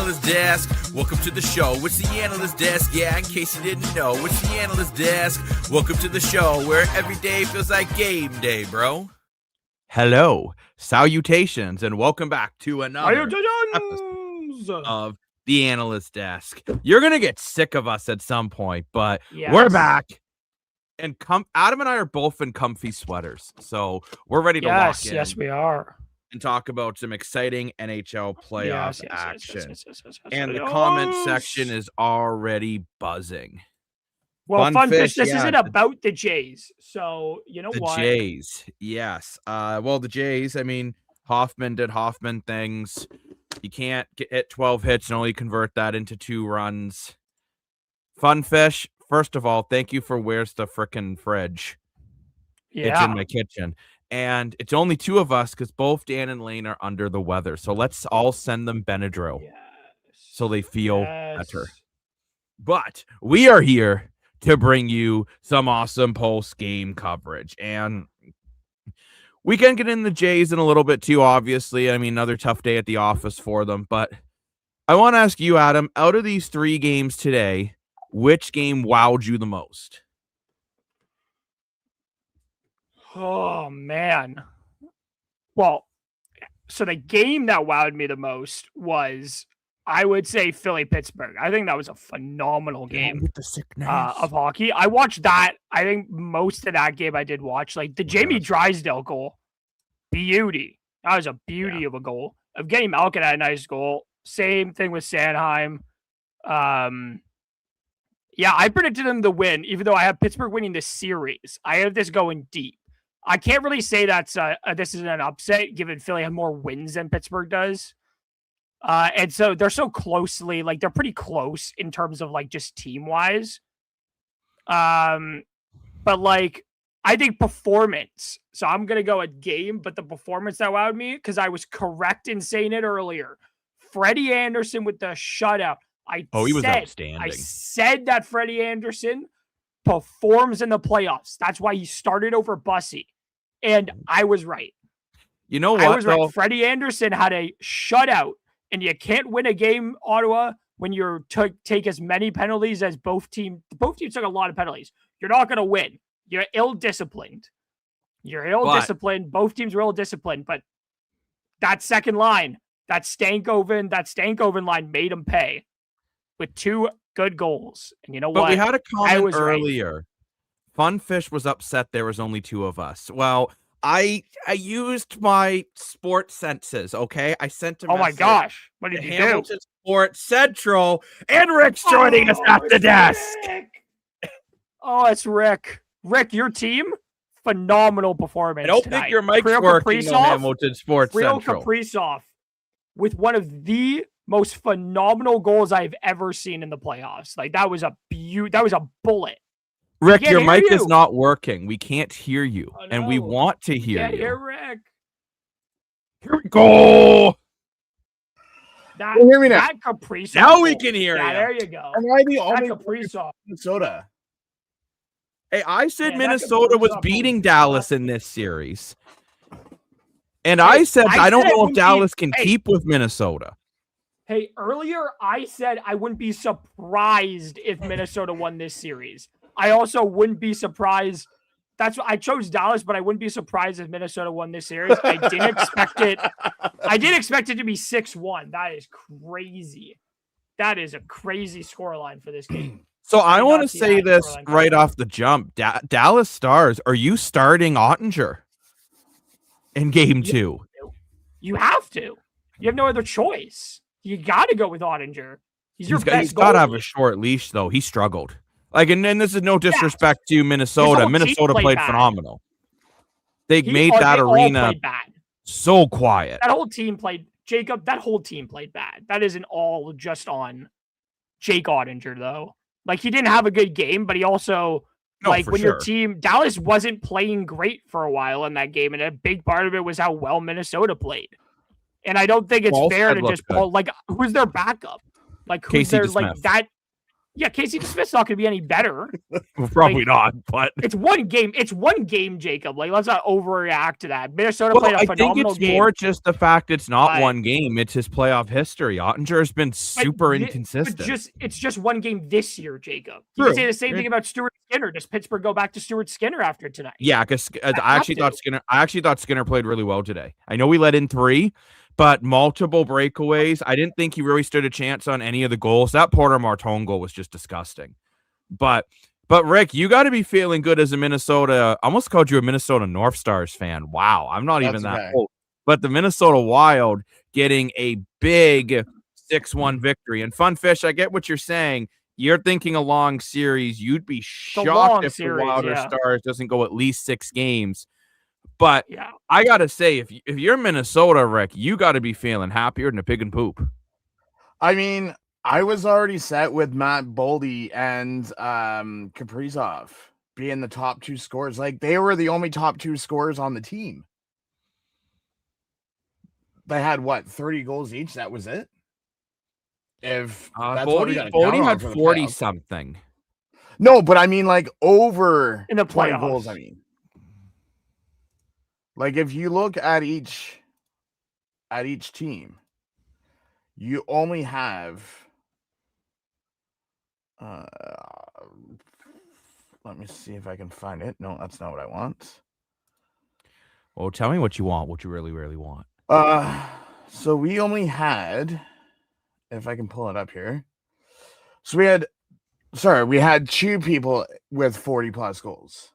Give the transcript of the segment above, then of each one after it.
Analyst Desk. Welcome to the show. It's the Analyst Desk. Yeah, in case you didn't know, it's the Analyst Desk. Welcome to the show where every day feels like game day, bro. Hello, salutations, and welcome back to another episode of the Analyst Desk. You're gonna get sick of us at some point, but we're back. And Adam and I are both in comfy sweaters, so we're ready to walk in. Yes, we are. And talk about some exciting NHL playoff action. And the comment section is already buzzing. Well, Funfish, this isn't about the Jays, so you know what? The Jays, yes. Well, the Jays, I mean, Hoffman did Hoffman things. You can't hit 12 hits and only convert that into 2 runs. Funfish, first of all, thank you for where's the frickin' fridge? Yeah. It's in my kitchen. And it's only 2 of us because both Dan and Lane are under the weather. So let's all send them Benadryl so they feel better. But we are here to bring you some awesome post-game coverage. And we can get in the Jays in a little bit too, obviously. I mean, another tough day at the office for them. But I want to ask you, Adam, out of these 3 games today, which game wowed you the most? Oh, man. Well, so the game that wowed me the most was, I would say, Philly-Pittsburgh. I think that was a phenomenal game with the sickness of hockey. I watched that. I think most of that game I did watch. Like, the Jamie Drysdale goal, beauty. That was a beauty of a goal. Evgeny Malkin had a nice goal. Same thing with Sanheim. Yeah, I predicted them to win, even though I have Pittsburgh winning this series. I have this going deep. I can't really say that's this is an upset, given Philly have more wins than Pittsburgh does. And so they're so closely, like, they're pretty close in terms of, like, just team-wise. But, like, I think performance. So I'm going to go a game, but the performance that wowed me, because I was correct in saying it earlier. Freddie Anderson with the shutout. He was outstanding. I said that Freddie Anderson performs in the playoffs. That's why he started over Bussy. And I was right. You know what? I was right. Freddie Anderson had a shutout, and you can't win a game, Ottawa, when you take as many penalties as both teams. Both teams took a lot of penalties. You're not going to win. You're ill-disciplined. Both teams were ill-disciplined, but that second line, that Stankoven line made them pay with 2 good goals. And you know what? But we had a comment earlier. Funfish was upset there was only 2 of us. Well, I used my sports senses, okay? I sent a message. Oh my gosh. What did you Hamilton do? Sports Central, and Rick's joining us at the desk. Oh, it's Rick. Rick, your team? Phenomenal performance. I don't think your mic's working on Hamilton Sports Central. Kaprizov with one of the most phenomenal goals I've ever seen in the playoffs. Like, that was a bullet. Rick, your mic is not working. We can't hear you, and we want to hear you. Can't hear Rick. Here we go. Can you hear me now? That Kaprizov. Now we can hear you. There you go. Am I the only Kaprizov? Minnesota? Hey, I said Minnesota was beating Dallas in this series. And I said I don't know if Dallas can keep with Minnesota. Hey, earlier I said I wouldn't be surprised if Minnesota won this series. I also wouldn't be surprised. That's why I chose Dallas, but I wouldn't be surprised if Minnesota won this series. I didn't expect it. I did expect it to be 6-1. That is crazy. That is a crazy scoreline for this game. So I want to say this right off the jump. Dallas Stars, are you starting Ottinger in game 2? You have to. You have no other choice. You got to go with Ottinger. He's best He's got to have a short leash, though. He struggled. Like, and this is no disrespect to Minnesota. Minnesota played phenomenal. They made that arena so quiet. That whole team played, Jacob, that whole team played bad. That isn't all just on Jake Ottinger, though. Like, he didn't have a good game, but he also, your team, Dallas wasn't playing great for a while in that game, and a big part of it was how well Minnesota played. And I don't think it's fair to just pull, like, who's their backup? Like, who's their, like, that? Yeah, Casey DeSmith's not going to be any better. Well, probably not, but it's one game. It's one game, Jacob. Like, let's not overreact to that. Minnesota played a phenomenal game. I think it's more just the fact it's not one game. It's his playoff history. Ottinger has been super inconsistent. It's just one game this year, Jacob. You can say the same thing about Stuart Skinner. Does Pittsburgh go back to Stuart Skinner after tonight? Yeah, because I actually thought Skinner played really well today. I know we let in 3. But multiple breakaways. I didn't think he really stood a chance on any of the goals. That Porter Martone goal was just disgusting. But Rick, you got to be feeling good as a Minnesota. I almost called you a Minnesota North Stars fan. Wow, I'm not even that old. But the Minnesota Wild getting a big 6-1 victory. And Funfish, I get what you're saying. You're thinking a long series. You'd be shocked if the Wilder Stars doesn't go at least 6 games. But I got to say, if you're Minnesota, Rick, you got to be feeling happier than a pig and poop. I mean, I was already set with Matt Boldy and Kaprizov being the top 2 scorers. Like, they were the only top 2 scorers on the team. They had, 30 goals each? That was it? If that's Boldy had 40-something. No, but I mean, like, over in the 20 goals, I mean. Like, if you look at each team, you only have let me see if I can find it. No, that's not what I want. Well, tell me what you want, what you really, really want. So we only had, if I can pull it up here. So we had 2 people with 40 plus goals.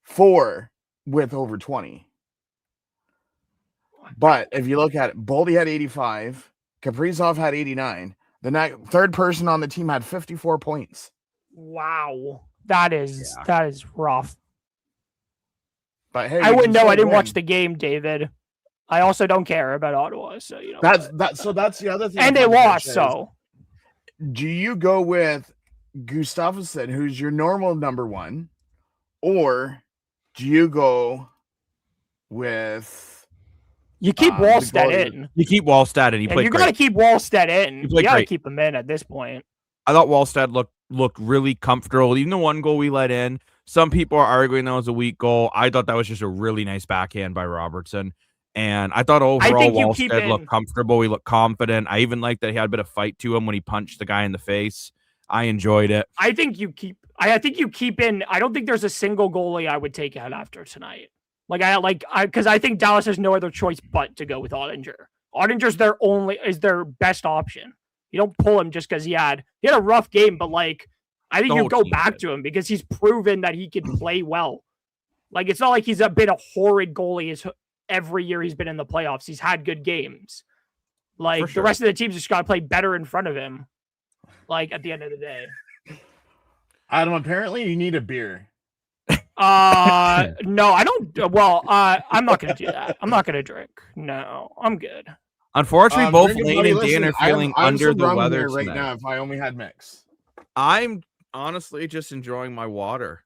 4 with over 20. But if you look at it, Boldy had 85, Kaprizov had 89. The third person on the team had 54 points. Wow. That is rough. But hey, I wouldn't know. I didn't watch the game, David. I also don't care about Ottawa, so you know. That's the other thing. And they lost, so. Do you go with Gustafsson, who's your normal number 1, or do you go with you keep Wallstedt in? You keep Wallstedt in. He played. You got to keep Wallstedt in. You got to keep him in at this point. I thought Wallstedt looked really comfortable. Even the 1 goal we let in, some people are arguing that was a weak goal. I thought that was just a really nice backhand by Robertson. And I thought overall Wallstedt looked comfortable. He looked confident. I even liked that he had a bit of fight to him when he punched the guy in the face. I enjoyed it. I think you keep in. I don't think there's a single goalie I would take out after tonight. Because I think Dallas has no other choice but to go with Ottinger. Ottinger's their best option. You don't pull him just because he had a rough game, but I think you go back to him because he's proven that he can play well. Like, it's not like he's been a horrid goalie every year he's been in the playoffs. He's had good games. Like, the rest of the team's just got to play better in front of him. Like, at the end of the day. Adam, apparently you need a beer. No, I don't. Well, I'm not going to do that. I'm not going to drink. No, I'm good. Unfortunately, both Lane and Dan are feeling under the weather right now. If I only had mix, I'm honestly just enjoying my water.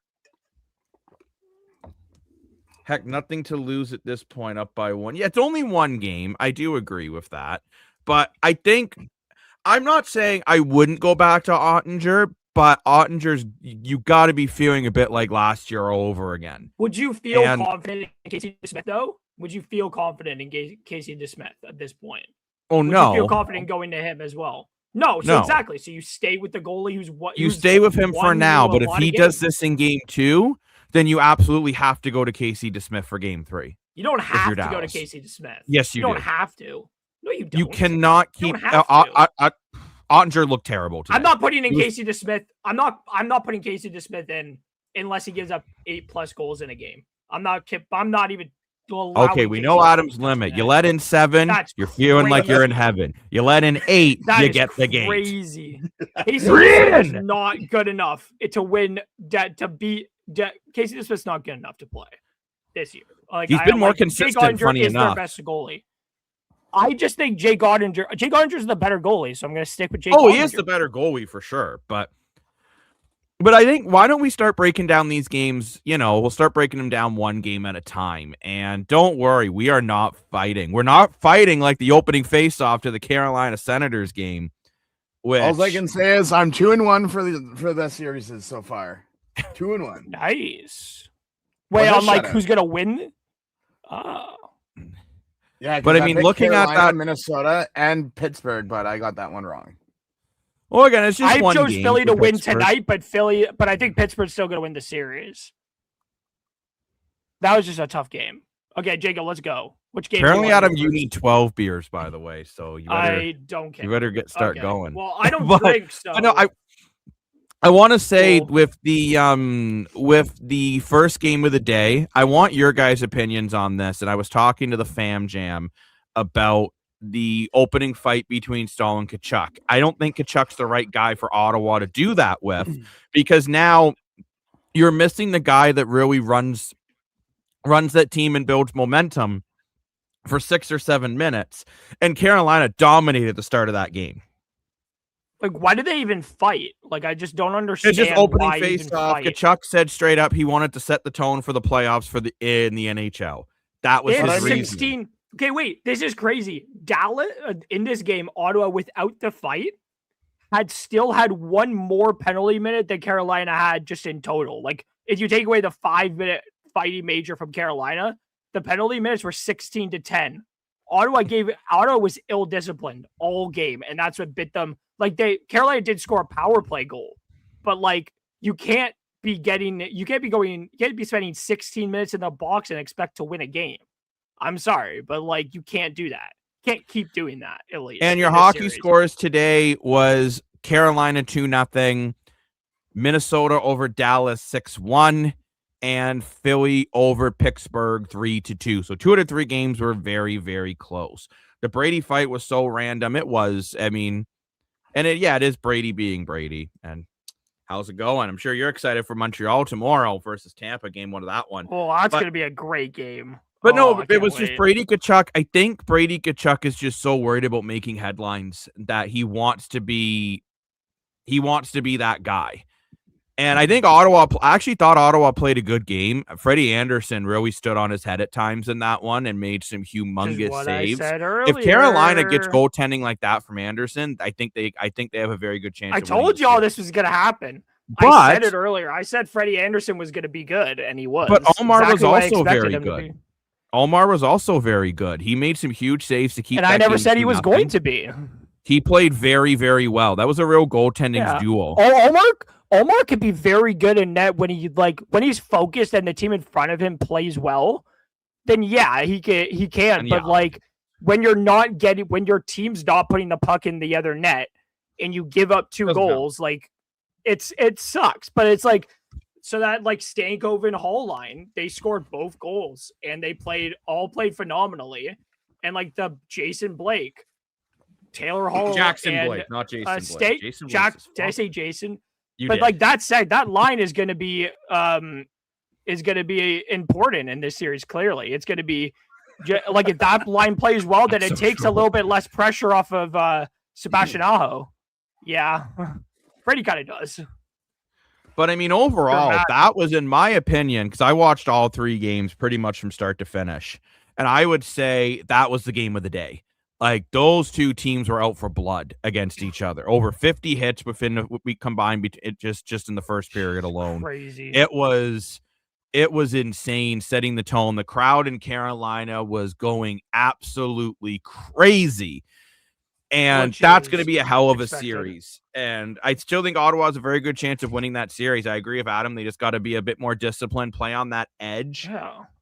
Heck, nothing to lose at this point, up by 1. Yeah, it's only 1 game. I do agree with that. But I think I'm not saying I wouldn't go back to Ottinger, but Ottinger's, you got to be feeling a bit like last year all over again. Would you feel confident in Casey DeSmith, though? Would you feel confident in Casey DeSmith at this point? Oh, Would no. you feel confident going to him as well? No, exactly. So you stay with the goalie who's stay with him for now, but if he does this in game 2, then you absolutely have to go to Casey DeSmith for game 3. You don't have to go to Casey DeSmith. Yes, you don't have to. No, you don't. You cannot keep Ottinger looked terrible today. I'm not putting in Casey DeSmith. I'm not putting Casey DeSmith in unless he gives up 8+ goals in a game. I'm not even. Okay, we know Adam's limit. You let in 7, you're feeling like you're in heaven. You let in 8, you get the game. Crazy. Casey DeSmith is not good enough to win. To beat Casey DeSmith's not good enough to play this year. Like, he's been more consistent. Funny enough, their best goalie. I just think Jake Ottinger is the better goalie, so I'm going to stick with Jake. He is the better goalie for sure. But I think, why don't we start breaking down these games? We'll start breaking them down 1 game at a time. And don't worry, we are not fighting. We're not fighting like the opening faceoff to the Carolina Senators game. All I can say is I'm 2-1 for the series so far. 2-1. Nice. Wait, on like who's gonna win? Yeah, but I mean, looking Carolina, at that, Minnesota and Pittsburgh, but I got that one wrong. Well, again, it's just I one chose game Philly to win Pittsburgh. tonight, but I think Pittsburgh's still gonna win the series. That was just a tough game. Okay, Jacob, let's go. Which game? Apparently, Adam, you need 12 beers, by the way. So you better. I don't care. You better start going. Well, I don't But, drink, so I know. I want to say Cool. with the first game of the day, I want your guys' opinions on this. And I was talking to the Fam Jam about the opening fight between Stahl and Tkachuk. I don't think Tkachuk's the right guy for Ottawa to do that with, because now you're missing the guy that really runs that team and builds momentum for 6 or 7 minutes. And Carolina dominated the start of that game. Like, why did they even fight? Like, I just don't understand. It's just opening why face even off. fight. Tkachuk said straight up he wanted to set the tone for the playoffs in the NHL. That was They had his reason. 16. Okay, wait. This is crazy. Dallas in this game, Ottawa without the fight still had one more penalty minute than Carolina had just in total. Like, if you take away the 5-minute fighting major from Carolina, the penalty minutes were 16-10. Ottawa was ill-disciplined all game, and that's what bit them. Like, Carolina did score a power play goal, but like, you can't be spending 16 minutes in the box and expect to win a game. I'm sorry, but like, you can't do that. Can't keep doing that, at least. And your hockey scores today was Carolina 2-0, Minnesota over Dallas 6-1, and Philly over Pittsburgh 3-2. So 2 out of 3 games were very, very close. The Brady fight was so random. It was, I mean, and it is Brady being Brady. And how's it going? I'm sure you're excited for Montreal tomorrow versus Tampa, game 1 of that one. Well, that's going to be a great game. But it was just Brady Tkachuk. I think Brady Tkachuk is just so worried about making headlines that he wants to be that guy. And I think I actually thought Ottawa played a good game. Freddie Anderson really stood on his head at times in that one and made some humongous saves. If Carolina gets goaltending like that from Anderson, I think they have a very good chance. I told y'all this was going to happen. But, I said it earlier. I said Freddie Anderson was going to be good, and he was. But Omar was also very good. Omar was also very good. He made some huge saves to keep. And I never said he was going to be. He played very, very well. That was a real goaltending duel. Omar could be very good in net when he's focused and the team in front of him plays well. Then he can. But like when your team's not putting the puck in the other net and you give up 2 goals, like it sucks. But it's like. So that like Stankoven Hall line, they scored both goals and they played phenomenally. And like the Jason Blake, Taylor Hall, Jackson Blake, not Jason Blake. Jason did I say Jason? You but did. Like that said, that line is going to be important in this series. Clearly, it's going to be like if that line plays well, then it takes a little bit less pressure off of Sebastian Aho. Yeah, Freddie kind of does. But I mean, overall, that was, in my opinion, because I watched all 3 games pretty much from start to finish, and I would say that was the game of the day. Like, those 2 teams were out for blood against each other. Over 50 hits within the week combined, just in the first period alone. Crazy. It was insane, setting the tone. The crowd in Carolina was going absolutely crazy. And that's going to be a hell of a series. And I still think Ottawa has a very good chance of winning that series. I agree with Adam. They just got to be a bit more disciplined, play on that edge,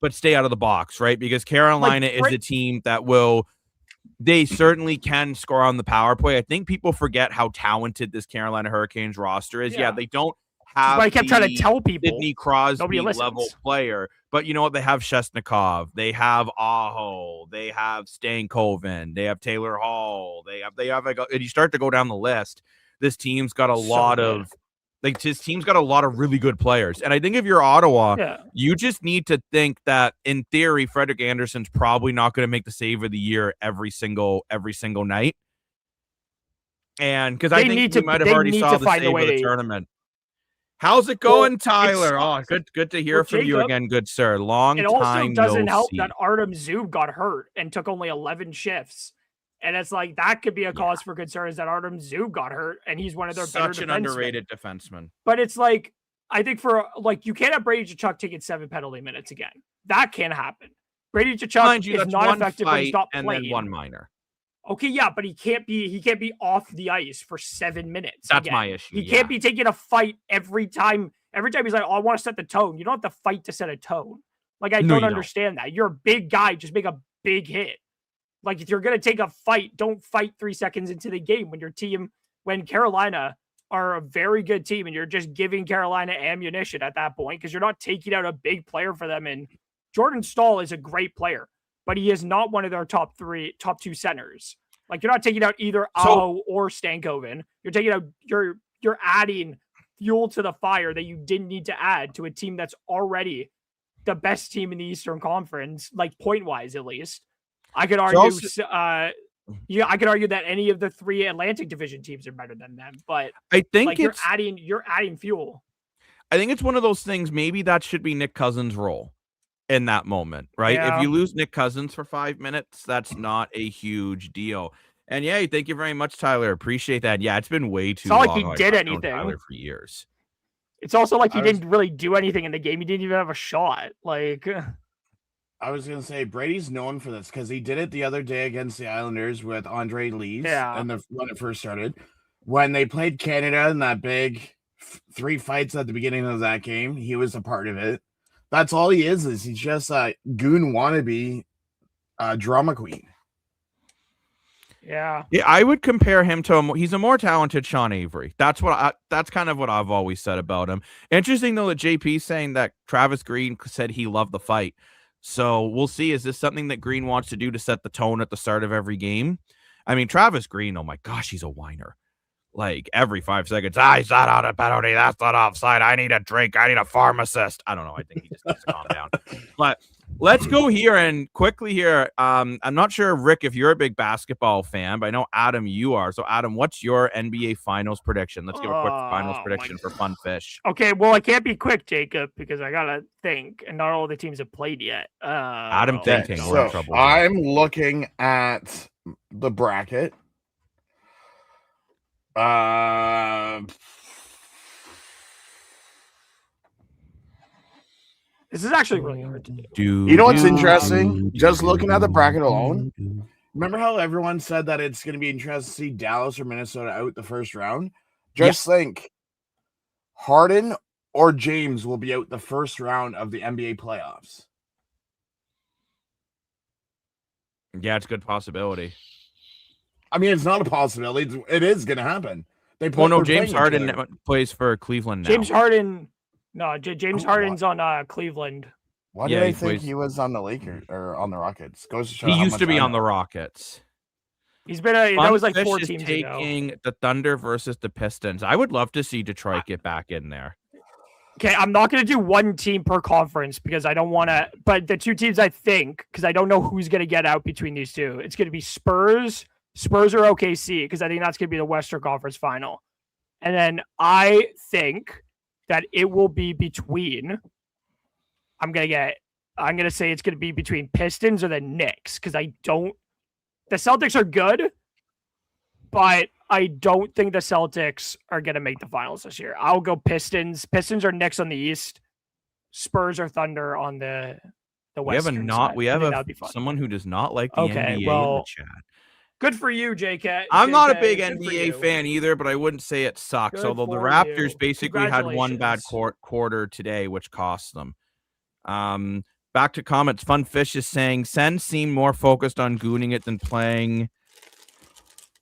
but stay out of the box, right? Because Carolina is a team that they certainly can score on the power play. I think people forget how talented this Carolina Hurricanes roster is. Yeah, they don't have I kept trying to tell people Sidney Crosby level player. But you know what? They have Shestnikov. They have Aho. They have Stankoven. They have Taylor Hall. They have like, and you start to go down the list. This team's got a lot of really good players. And I think if you're Ottawa, you just need to think that in theory, Frederik Andersen's probably not going to make the save of the year every single night. And because I think we might have already saw the save of the tournament. How's it going, Tyler? Oh, good to hear from you again, good sir. Long time no see. It also doesn't help that Artem Zub got hurt and took only 11 shifts. And it's like that could be a cause for concern is that Artem Zub got hurt and he's one of their better defensemen. Such an underrated defenseman. But it's like, I think for like, you can't have Brady Tkachuk taking 7 penalty minutes again. That can't happen. Brady Tkachuk is not effective when he's not playing. And then one minor. Okay, yeah, but he can't be off the ice for 7 minutes. That's my issue. He can't be taking a fight every time. Every time he's like, "Oh, I want to set the tone." You don't have to fight to set a tone. Like, I don't understand that. You're a big guy. Just make a big hit. Like, if you're gonna take a fight, don't fight 3 seconds into the game when Carolina are a very good team, and you're just giving Carolina ammunition at that point because you're not taking out a big player for them. And Jordan Staal is a great player, but he is not one of their top 2 centers. Like, you're not taking out either Aho or Stankoven. You're taking out, you're adding fuel to the fire that you didn't need to add to a team that's already the best team in the Eastern Conference, like point wise, at least. I could argue, I could argue that any of the 3 Atlantic Division teams are better than them, but I think like, you're adding fuel. I think it's one of those things. Maybe that should be Nick Cousins' role in that moment, right? Yeah. If you lose Nick Cousins for 5 minutes, that's not a huge deal. And yeah, thank you very much, Tyler. Appreciate that. Yeah, it's been way too long. It's not like he did anything. Tyler for years. It's also like he didn't really do anything in the game. He didn't even have a shot. Like, I was going to say, Brady's known for this because he did it the other day against the Islanders with Andre Lees when it first started. When they played Canada in that big 3 fights at the beginning of that game, he was a part of it. That's all he is he's just a goon wannabe drama queen. Yeah, I would compare him to he's a more talented Sean Avery. That's kind of what I've always said about him. Interesting though that JP's saying that Travis Green said he loved the fight. So we'll see. Is this something that Green wants to do to set the tone at the start of every game? I mean, Travis Green, oh my gosh, he's a whiner. Like every 5 seconds, he's not on a penalty. That's not offside. I need a drink. I need a pharmacist. I don't know. I think he just needs to calm down. But let's go here and quickly here. I'm not sure, Rick, if you're a big basketball fan, but I know, Adam, you are. So, Adam, what's your NBA Finals prediction? Let's give a quick Finals prediction for Fun Fish. Okay, well, I can't be quick, Jacob, because I got to think, and not all the teams have played yet. Adam thinking. So We're in trouble. I'm looking at the bracket. This is actually really hard to do. You know what's interesting? Just looking at the bracket alone, remember how everyone said that it's going to be interesting to see Dallas or Minnesota out the first round? Just think Harden or James will be out the first round of the NBA playoffs. Yeah, it's a good possibility. I mean, it's not a possibility. It is going to happen. James Harden plays for Cleveland now. James Harden's on Cleveland. Why did I think he was on the Lakers or on the Rockets? Goes to show he used to be on the Rockets. He's been that was like 4 teams taking the Thunder versus the Pistons. I would love to see Detroit get back in there. Okay, I'm not going to do 1 team per conference because I don't want to. But the 2 teams I think, because I don't know who's going to get out between these 2, it's going to be Spurs or OKC, because I think that's going to be the Western Conference Final. And then I think that it will be between. I'm going to say it's going to be between Pistons or the Knicks, because the Celtics are good, but I don't think the Celtics are going to make the finals this year. I'll go Pistons. Pistons are Knicks on the East. Spurs or Thunder on the Western side. We have someone who does not like the NBA in the chat. Good for you, JK. I'm not a big NBA fan either, but I wouldn't say it sucks. Although the Raptors basically had one bad quarter today, which cost them. Back to comments. Fun Fish is saying Sens seem more focused on gooning it than playing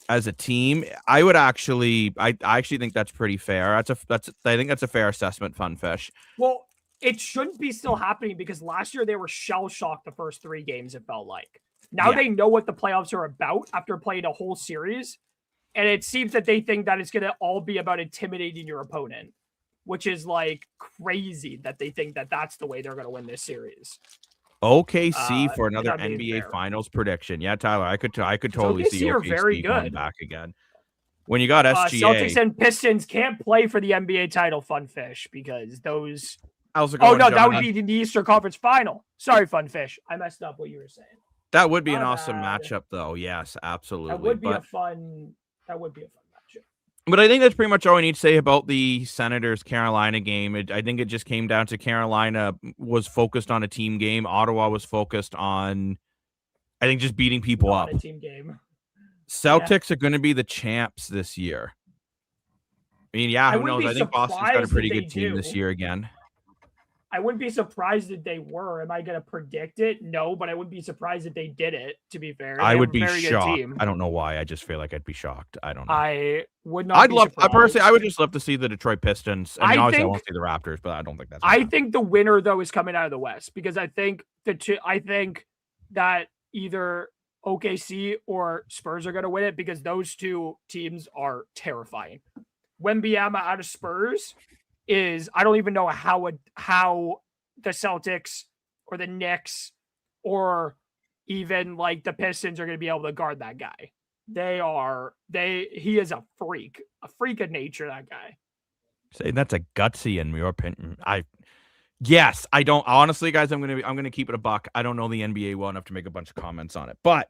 as a team. I actually think that's pretty fair. I think that's a fair assessment, Fun Fish. Well, it shouldn't be still happening because last year they were shell-shocked the first 3 games, it felt like. Now they know what the playoffs are about after playing a whole series, and it seems that they think that it's going to all be about intimidating your opponent, which is like crazy that they think that that's the way they're going to win this series. OKC for another NBA Finals prediction. Yeah, Tyler, I could totally see OKC very going back again. When you got SGA, Celtics and Pistons can't play for the NBA title, Fun Fish, because those. How's it going, that would be the Eastern Conference Final. Sorry, Fun Fish, I messed up what you were saying. That would be an Not awesome bad. matchup, though. Yes, absolutely. That would be a fun matchup. But I think that's pretty much all we need to say about the Senators-Carolina game. I think it just came down to Carolina was focused on a team game. Ottawa was focused on, I think, just beating people up. Not a team game. Celtics are going to be the champs this year. I mean, yeah, who knows? I think Boston's got a pretty good team this year again. I wouldn't be surprised if they were. Am I going to predict it? No, but I wouldn't be surprised if they did it, to be fair. I would be shocked. I don't know why. I just feel like I'd be shocked. I don't know. I would not personally, I would just love to see the Detroit Pistons. I mean, obviously I want to see the Raptors, but I don't think that's I think the winner, though, is coming out of the West, because I think that either OKC or Spurs are going to win it, because those two teams are terrifying. Wembanyama out of Spurs I don't even know how the Celtics or the Knicks or even like the Pistons are going to be able to guard that guy. He is a freak of nature, that guy. Say that's a gutsy in your opinion. Yes, I don't honestly, guys. I'm gonna keep it a buck. I don't know the NBA well enough to make a bunch of comments on it, but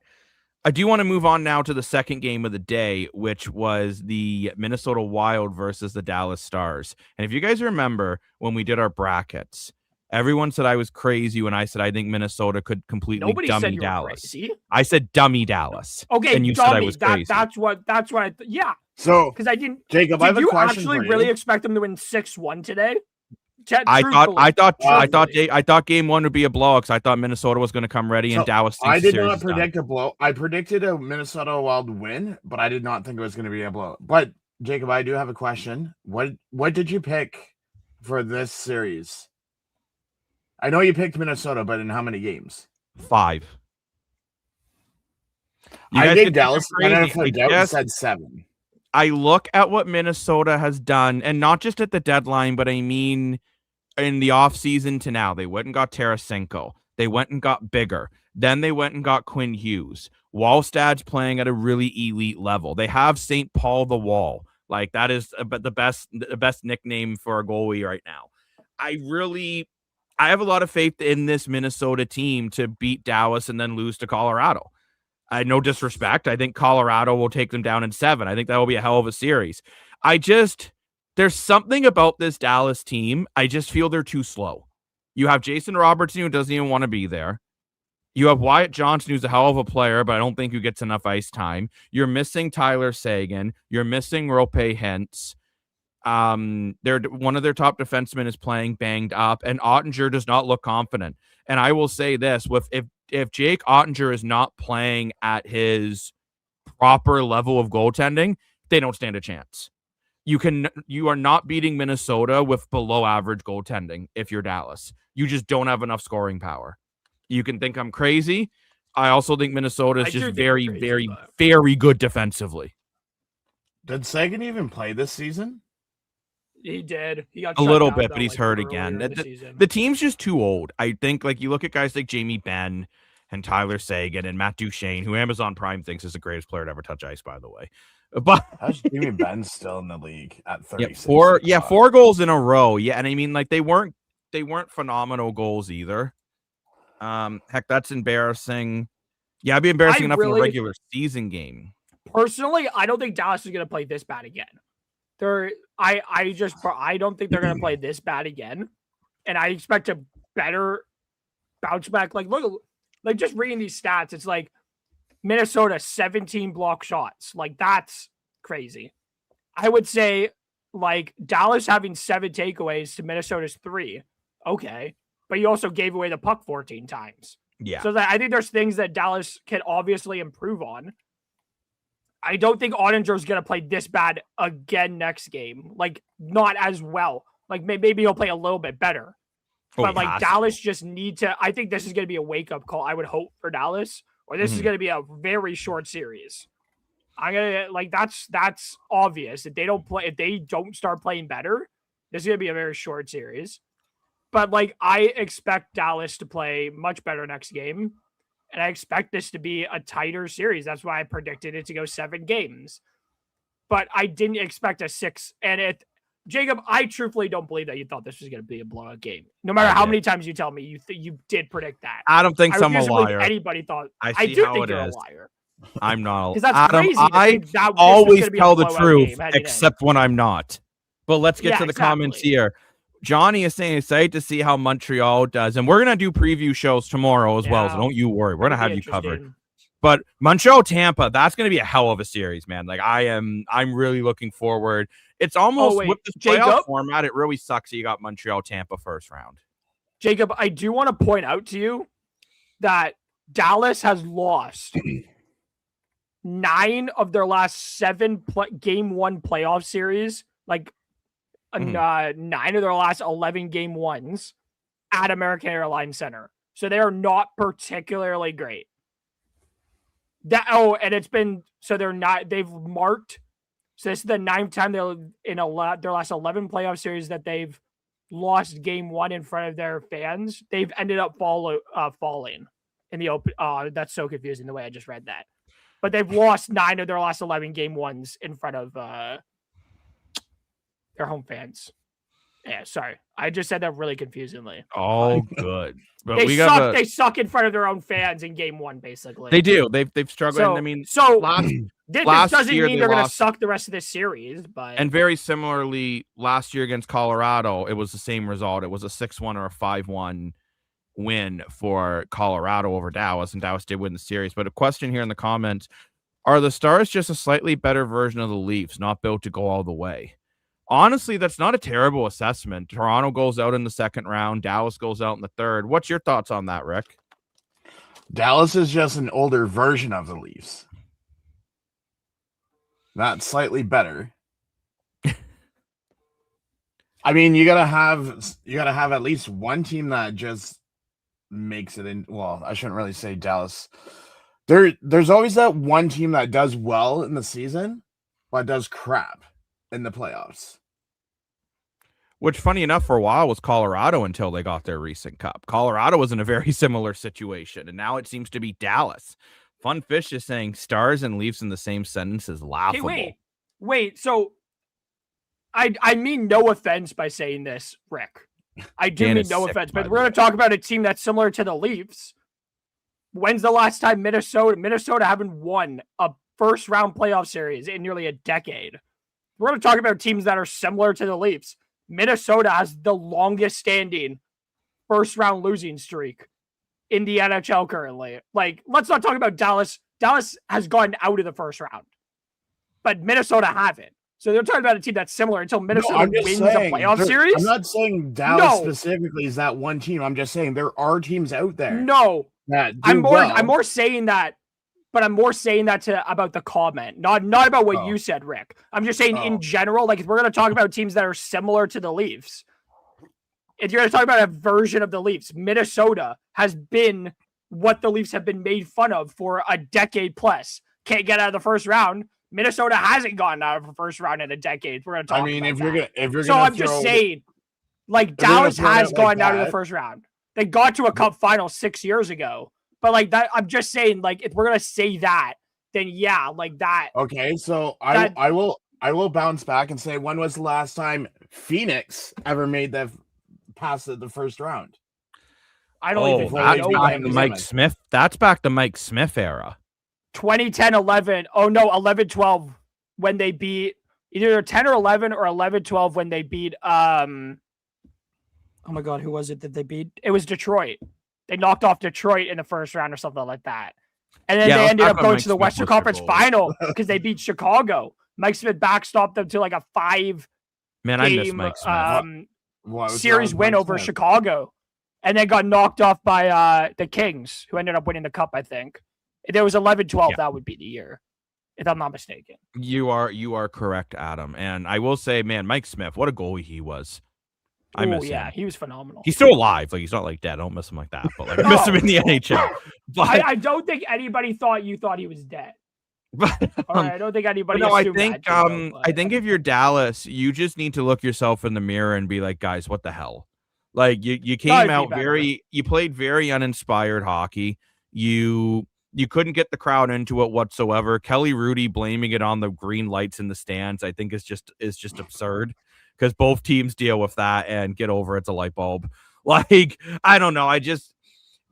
I do want to move on now to the second game of the day, which was the Minnesota Wild versus the Dallas Stars. And if you guys remember when we did our brackets, everyone said I was crazy when I said I think Minnesota could completely dummy Dallas. Crazy. I said dummy Dallas. Okay, and you dummy. Said I was crazy. That's what yeah. So because I didn't. Jacob, I have a question for you. Did you actually really expect them to win 6-1 today? I thought game one would be a blowout because I thought Minnesota was going to come ready and Dallas. I did not predict a blow. I predicted a Minnesota Wild win, but I did not think it was going to be a blowout. But Jacob, I do have a question. What did you pick for this series? I know you picked Minnesota, but in how many games? 5. I think Dallas. I said 7. I look at what Minnesota has done, and not just at the deadline, but I mean in the offseason to now. They went and got Tarasenko. They went and got Bigger. Then they went and got Quinn Hughes. Wallstad's playing at a really elite level. They have St. Paul the Wall. Like, that is the best nickname for a goalie right now. I have a lot of faith in this Minnesota team to beat Dallas and then lose to Colorado. No disrespect. I think Colorado will take them down in 7. I think that will be a hell of a series. There's something about this Dallas team. I just feel they're too slow. You have Jason Robertson, who doesn't even want to be there. You have Wyatt Johnson, who's a hell of a player, but I don't think he gets enough ice time. You're missing Tyler Seguin. You're missing Rope Hintz. One of their top defensemen is playing banged up, and Ottinger does not look confident. And I will say this, if Jake Ottinger is not playing at his proper level of goaltending, they don't stand a chance. You are not beating Minnesota with below average goaltending if you're Dallas. You just don't have enough scoring power. You can think I'm crazy. I also think Minnesota is just very, very, very good defensively. Did Seguin even play this season? He did. He got a little bit, but he's hurt again. The team's just too old. I think, like, you look at guys like Jamie Benn and Tyler Seguin and Matt Duchene, who Amazon Prime thinks is the greatest player to ever touch ice, by the way. But how's Jamie Benn still in the league at 36? 4 goals in a row. Yeah, and I mean, like, they weren't phenomenal goals either. Heck, that's embarrassing. Yeah, it'd be embarrassing enough in a regular season game. Personally, I don't think Dallas is going to play this bad again. I don't think they're going to play this bad again, and I expect a better bounce back. Like, look, like, just reading these stats, it's like Minnesota 17 block shots. Like, that's crazy. I would say, like, Dallas having 7 takeaways to Minnesota's 3. Okay, but you also gave away the puck 14 times. Yeah. So I think there's things that Dallas can obviously improve on. I don't think Ottinger is going to play this bad again next game. Like, not as well. Like, maybe he'll play a little bit better. But, like, Dallas just need to... I think this is going to be a wake-up call, I would hope, for Dallas. Or this is going to be a very short series. I'm going to... Like, that's obvious. If they don't start playing better, this is going to be a very short series. But, like, I expect Dallas to play much better next game. And I expect this to be a tighter series. That's why I predicted it to go 7 games. But I didn't expect a 6. And Jacob, I truthfully don't believe that you thought this was going to be a blowout game. No matter how many times you tell me you did predict that. Adam thinks I'm a liar. Anybody thought. I do think you're a liar. I'm not. Because that's Adam, crazy. I always tell the truth, except when I'm not. But let's get to the comments here. Johnny is saying excited to see how Montreal does, and we're gonna do preview shows tomorrow as well. So don't you worry, we're gonna have you covered. But Montreal Tampa, that's gonna be a hell of a series, man. Like I'm really looking forward. It's almost with this playoff format, it really sucks that you got Montreal Tampa first round. Jacob, I do want to point out to you that Dallas has lost 9 of their last 7 game 1 playoff series, like 9 of their last 11 game 1s at American Airlines Center. So they are not particularly great. And it's been, so they've marked, so this is the 9th time they're in their last 11 playoff series that they've lost game 1 in front of their fans. They've ended up falling in the open. That's so confusing the way I just read that. But they've lost 9 of their last 11 game 1s in front of their home fans. Yeah, sorry. I just said that really confusingly. Oh, good. But they suck in front of their own fans in game 1, basically. They do. They've struggled. So, I mean, this last doesn't year mean they're going to suck the rest of this series. But and very similarly, last year against Colorado, it was the same result. It was a 6-1 or a 5-1 win for Colorado over Dallas, and Dallas did win the series. But a question here in the comments: are the Stars just a slightly better version of the Leafs, not built to go all the way? Honestly, that's not a terrible assessment. Toronto goes out in the 2nd round. Dallas goes out in the 3rd. What's your thoughts on that, Rick? Dallas is just an older version of the Leafs. Not slightly better. I mean, you gotta have at least one team that just makes it in. Well, I shouldn't really say Dallas. There's always that one team that does well in the season, but does crap in the playoffs. Which, funny enough, for a while was Colorado until they got their recent cup. Colorado was in a very similar situation, and now it seems to be Dallas. Fun Fish is saying Stars and Leafs in the same sentence is laughable. Hey, wait. So I mean no offense by saying this, Rick. I do mean no offense, but we're going to talk about a team that's similar to the Leafs. When's the last time Minnesota haven't won a first-round playoff series in nearly a decade? We're going to talk about teams that are similar to the Leafs. Minnesota has the longest standing first-round losing streak in the NHL currently. Like, let's not talk about Dallas. Dallas has gone out of the first round, but Minnesota haven't. So they're talking about a team that's similar until Minnesota wins a playoff series. I'm not saying Dallas specifically is that one team. I'm just saying there are teams out there. No, that I'm more saying that, but I'm more saying that about the comment, not about what you said, Rick. I'm just saying in general, like if we're going to talk about teams that are similar to the Leafs, if you're going to talk about a version of the Leafs, Minnesota has been what the Leafs have been made fun of for a decade plus. Can't get out of the first round. Minnesota hasn't gotten out of the first round in a decade. We're going to talk. if you're so I'm just saying, like Dallas has gone out of the first round. They got to a cup final 6 years ago. But like that, I'm just saying, like if we're gonna say that, then yeah, like that. Okay, so I will bounce back and say, when was the last time Phoenix ever made the past the first round? I don't even know. Mike Smith. That's back to Mike Smith era. 2010-11. Oh no, 11-12 when they beat either 10 or 11 or 11-12 when they beat oh my god, who was it that they beat? It was Detroit. They knocked off Detroit in the first round or something like that. And then they ended up going to the Western Conference Final because they beat Chicago. Mike Smith backstopped them to like a 5 Man, I miss Mike Smith. Series win over Chicago. And then got knocked off by the Kings, who ended up winning the cup, I think. If it was 11-12, that would be the year, if I'm not mistaken. You are correct, Adam. And I will say, man, Mike Smith, what a goalie he was. I miss him. He was phenomenal. He's still alive. Like, he's not like dead. I don't miss him like that. But like, I miss him in the NHL. But I don't think anybody thought he was dead. But, I don't think anybody. No, I think if you're Dallas, you just need to look yourself in the mirror and be like, guys, what the hell? Like you came out you played very uninspired hockey. You You couldn't get the crowd into it whatsoever. Kelly Rudy blaming it on the green lights in the stands, I think is just absurd, because both teams deal with that and get over it's a light bulb. Like, I don't know.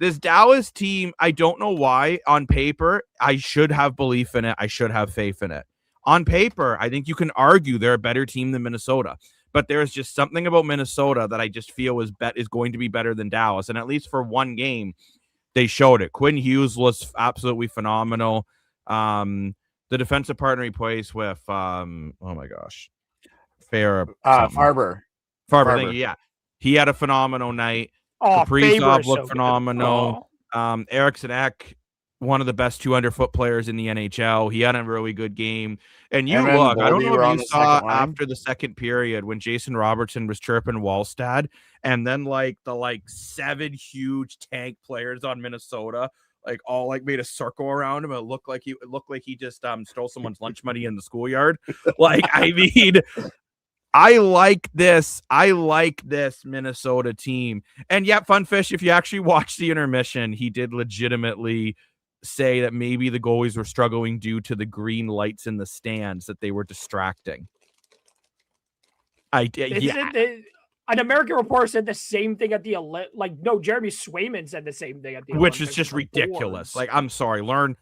This Dallas team, I don't know why. On paper, I should have belief in it. I should have faith in it. On paper, I think you can argue they're a better team than Minnesota. But there's just something about Minnesota that I just feel is going to be better than Dallas. And at least for one game, they showed it. Quinn Hughes was absolutely phenomenal. The defensive partner he plays with, oh my gosh, Farber. Thank you. Yeah, he had a phenomenal night. Kaprizov looked phenomenal. Eriksson Ek, one of the best 200-foot players in the NHL. He had a really good game. And you look, I don't know if you saw after the second period when Jason Robertson was chirping Wallstad, and then the 7 huge tank players on Minnesota all made a circle around him. It looked like he just stole someone's lunch money in the schoolyard. I mean, I like this Minnesota team. And yeah, Funfish, if you actually watch the intermission, he did legitimately say that maybe the goalies were struggling due to the green lights in the stands, that they were distracting. An American reporter said the same thing at the Jeremy Swayman said the same thing at the which is just ridiculous. I'm sorry, learn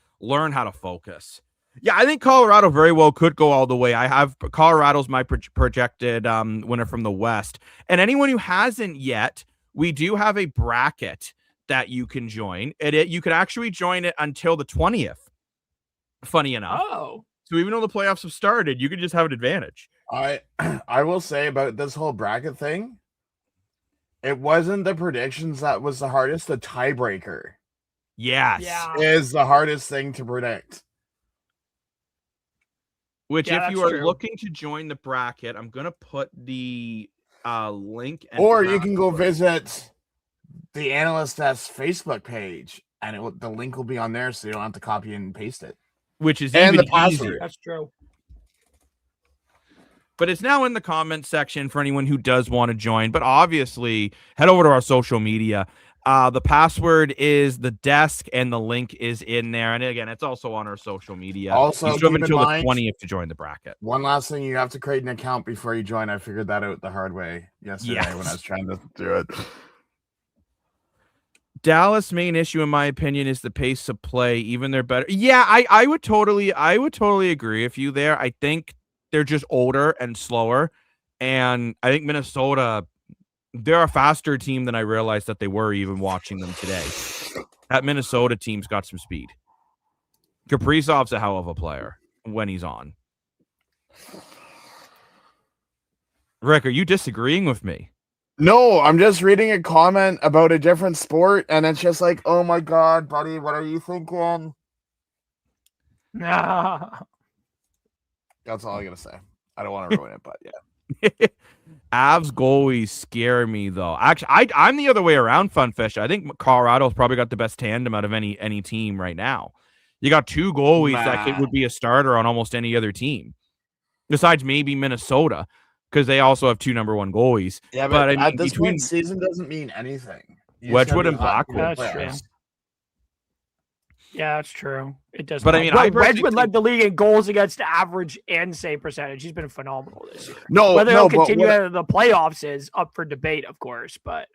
how to focus. Yeah, I think Colorado very well could go all the way. I have Colorado's my projected winner from the West. And anyone who hasn't yet, we do have a bracket that you can join. You can actually join it until the 20th. Funny enough. Oh. So even though the playoffs have started, you can just have an advantage. I will say about this whole bracket thing, it wasn't the predictions that was the hardest. The tiebreaker, yes, is the hardest thing to predict. Which, if you are looking to join the bracket, I'm gonna put the link. Or you can go visit the Analyst Desk Facebook page, and the link will be on there, so you don't have to copy and paste it. Which is even easier. That's true. But it's now in the comments section for anyone who does want to join. But obviously, head over to our social media. The password is the desk, and the link is in there. And again, it's also on our social media. Also, you still have until the 20th to join the bracket. One last thing, you have to create an account before you join. I figured that out the hard way yesterday when I was trying to do it. Dallas' main issue, in my opinion, is the pace of play. Even they're better. Yeah, I would totally agree with you there. I think they're just older and slower. And I think Minnesota, they're a faster team than I realized that they were even watching them today. That Minnesota team's got some speed. Kaprizov's a hell of a player when he's on. Rick, are you disagreeing with me? No, I'm just reading a comment about a different sport, and it's just like, oh my God, buddy, what are you thinking? Nah. That's all I gotta say. I don't want to ruin it, but yeah. Avs goalies scare me, though. Actually, I'm the other way around, Funfish. I think Colorado's probably got the best tandem out of any team right now. You got 2 goalies that would be a starter on almost any other team, besides maybe Minnesota, because they also have 2 number 1 goalies. Yeah, but I mean, at this point, season doesn't mean anything. Wedgwood and Blackwood. That's true. Yeah, that's true. It does. But I mean, Wedgwood led the league in goals against average and save percentage. He's been phenomenal this year. Whether he'll continue out of the playoffs is up for debate, of course. But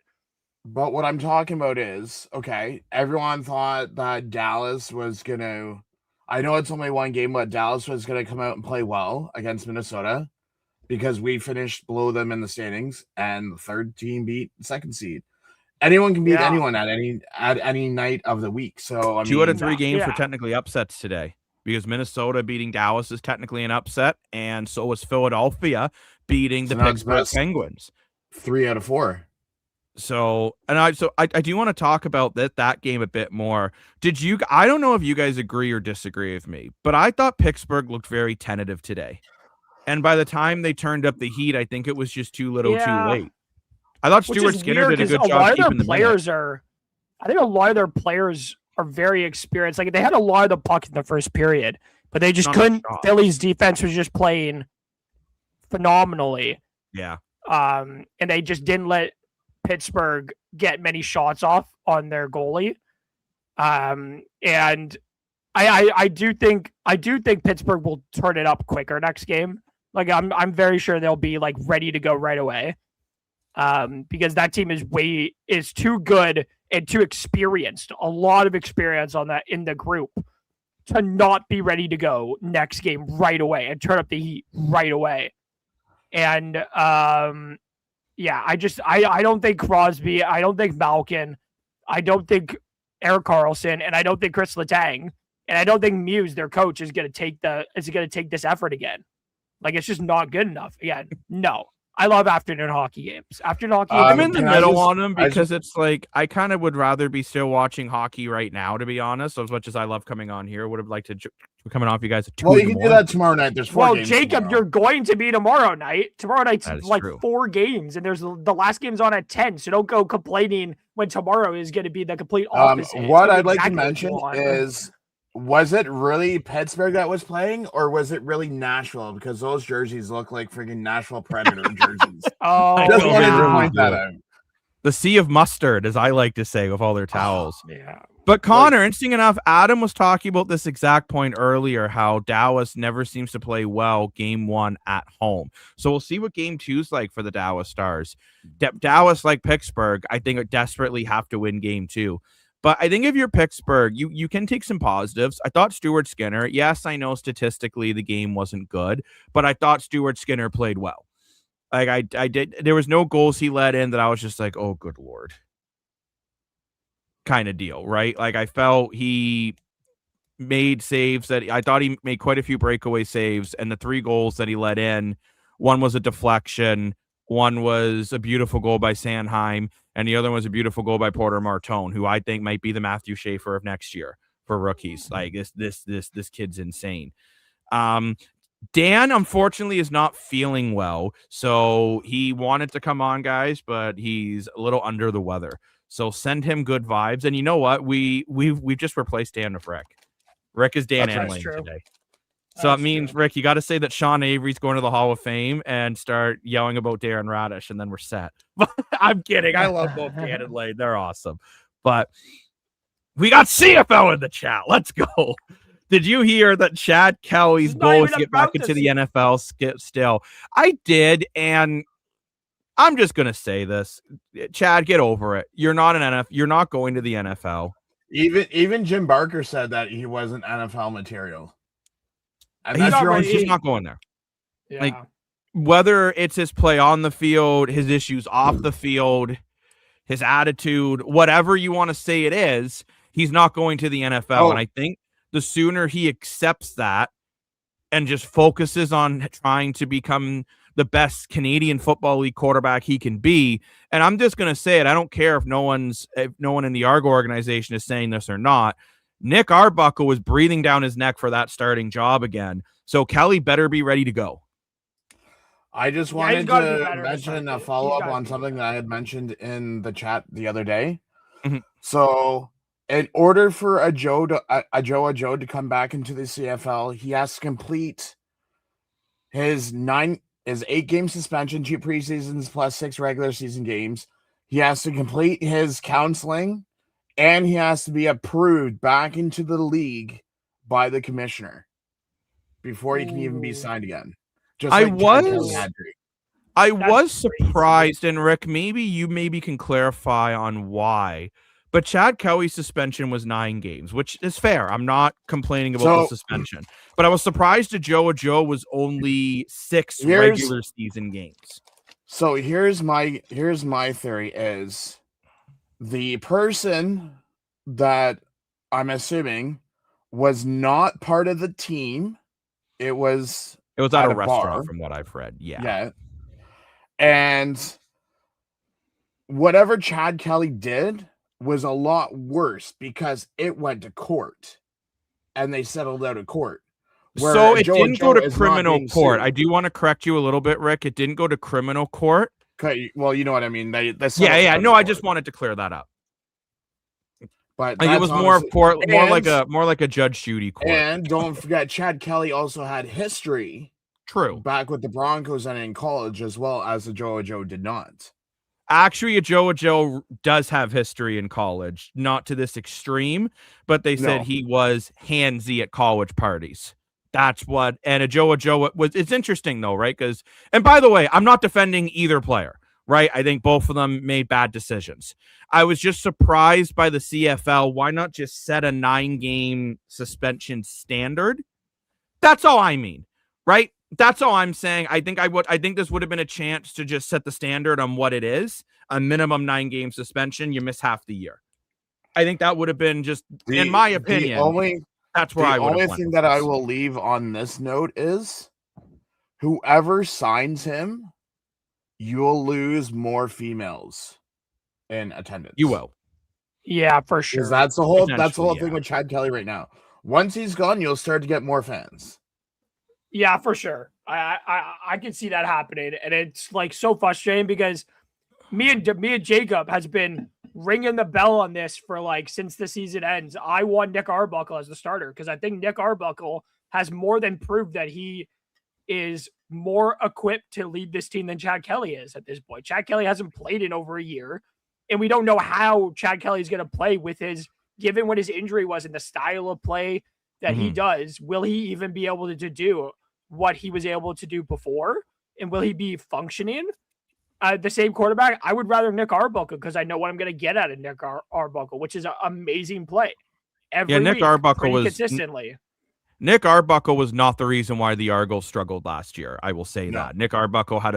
what I'm talking about is, okay, everyone thought that Dallas was gonna. I know it's only one game, but Dallas was gonna come out and play well against Minnesota because we finished below them in the standings, and the third team beat the second seed. Anyone can beat anyone at any night of the week. So I mean, 2 out of 3 games were technically upsets today, because Minnesota beating Dallas is technically an upset, and so was Philadelphia beating the Pittsburgh Penguins. 3 out of 4. So I do want to talk about that game a bit more. I don't know if you guys agree or disagree with me, but I thought Pittsburgh looked very tentative today. And by the time they turned up the heat, I think it was just too little, too late. I thought Stuart Skinner did a good job keeping the players. I think a lot of their players are very experienced. Like, they had a lot of the puck in the first period, but they just couldn't. Philly's defense was just playing phenomenally. Yeah. And they just didn't let Pittsburgh get many shots off on their goalie. And I do think Pittsburgh will turn it up quicker next game. Like I'm very sure they'll be like ready to go right away. Because that team is too good and too experienced. A lot of experience on that in the group to not be ready to go next game right away and turn up the heat right away. And yeah, I don't think Crosby, I don't think Malkin, I don't think Erik Karlsson, and I don't think Chris Letang, and I don't think Muse, their coach, is gonna take this effort again. Like, it's just not good enough. Again, no. I love afternoon hockey games. Afternoon hockey games. I'm in the middle on them because it's like I kind of would rather be still watching hockey right now, to be honest. So as much as I love coming on here, would have liked to be coming off you guys at 2 Well, you can do that tomorrow night. There's 4 games. Jacob, tomorrow. you're going to be tomorrow night. Tomorrow night's like true. 4 games, and there's the last game's on at 10. So don't go complaining when tomorrow is going to be the complete opposite. What I'd like to mention is, was it really Pittsburgh that was playing, or was it really Nashville? Because those jerseys look like freaking Nashville Predator jerseys. Oh, just wanted to point that out. The sea of mustard, as I like to say, with all their towels. Yeah. But Connor, interesting enough, Adam was talking about this exact point earlier, how Dallas never seems to play well game 1 at home. So we'll see what game 2's like for the Dallas Stars. Dallas, like Pittsburgh, I think desperately have to win game 2. But I think if you're Pittsburgh, you can take some positives. I thought Stuart Skinner, yes, I know statistically the game wasn't good, but I thought Stuart Skinner played well. Like I did, there was no goals he let in that I was just like, oh, good Lord. Kind of deal, right? Like I felt he made saves that I thought he made quite a few breakaway saves, and the 3 goals that he let in, one was a deflection, one was a beautiful goal by Sanheim, and the other one was a beautiful goal by Porter Martone, who I think might be the Matthew Schaefer of next year for rookies. Like this kid's insane. Dan, unfortunately, is not feeling well, so he wanted to come on, guys, but he's a little under the weather. So send him good vibes. And you know what? We've just replaced Dan with Rick. Rick is Dan and Lane today. So that means, Rick, you got to say that Sean Avery's going to the Hall of Fame and start yelling about Darren Radish, and then we're set. I'm kidding. I love both Dan and Lane. They're awesome. But we got CFL in the chat. Let's go. Did you hear that Chad Kelly's goal is to get back into the NFL still? I did, and I'm just gonna say this. Chad, get over it. You're not an NFL. You're not going to the NFL. Even Jim Barker said that he wasn't NFL material. And he's just not going there. Yeah. Like, whether it's his play on the field, his issues off the field, his attitude, whatever you want to say it is, he's not going to the NFL. And I think the sooner he accepts that and just focuses on trying to become the best Canadian Football League quarterback he can be. And I'm just going to say it. I don't care if no one in the Argo organization is saying this or not. Nick Arbuckle was breathing down his neck for that starting job again. So Kelly better be ready to go. I just wanted to mention a follow-up on something that I had mentioned in the chat the other day. Mm-hmm. So in order for a Joe to come back into the CFL, he has to complete his 8-game suspension, 2 preseasons plus 6 regular season games. He has to complete his counseling, and he has to be approved back into the league by the commissioner before he can even be signed again. Just I like was surprised, and Rick, maybe you can clarify on why. But Chad Kelly's suspension was 9 games, which is fair. I'm not complaining about the suspension. But I was surprised Joe was only 6 regular season games. So here's my theory is the person that I'm assuming was not part of the team. It was at a restaurant from what I've read. Yeah. And whatever Chad Kelly did was a lot worse because it went to court and they settled out of court. So it didn't go to criminal court. I do want to correct you a little bit, Rick. It didn't go to criminal court. Okay, well, you know what I mean. No, I just wanted to clear that up. But like it was more like a Judge Judy court. And don't forget, Chad Kelly also had history. True. Back with the Broncos and in college as well as the Joe did not. Actually, Joe does have history in college, not to this extreme, but they said he was handsy at college parties. That's what, and Joe was, it's interesting though, right? Because, and by the way, I'm not defending either player, right? I think both of them made bad decisions. I was just surprised by the CFL. Why not just set a 9-game suspension standard? That's all I mean, right? That's all I'm saying. I think this would have been a chance to just set the standard on what it is, a minimum 9-game suspension. You miss half the year. I think that would have been just, in my opinion, that's where I would have went. The only thing that I will leave on this note is whoever signs him, you'll lose more females in attendance. You will. Yeah, for sure. Because that's the whole thing with Chad Kelly right now. Once he's gone, you'll start to get more fans. Yeah, for sure. I can see that happening, and it's like so frustrating because me and Jacob has been ringing the bell on this for like since the season ends. I want Nick Arbuckle as the starter because I think Nick Arbuckle has more than proved that he is more equipped to lead this team than Chad Kelly is at this point. Chad Kelly hasn't played in over a year, and we don't know how Chad Kelly is going to play with his, given what his injury was and the style of play that he does. Will he even be able to do what he was able to do before? And will he be functioning? The same quarterback? I would rather Nick Arbuckle because I know what I'm going to get out of Nick Arbuckle, which is an amazing play. Nick Arbuckle was consistently. Nick Arbuckle was not the reason why the Argos struggled last year. I will say that. Nick Arbuckle had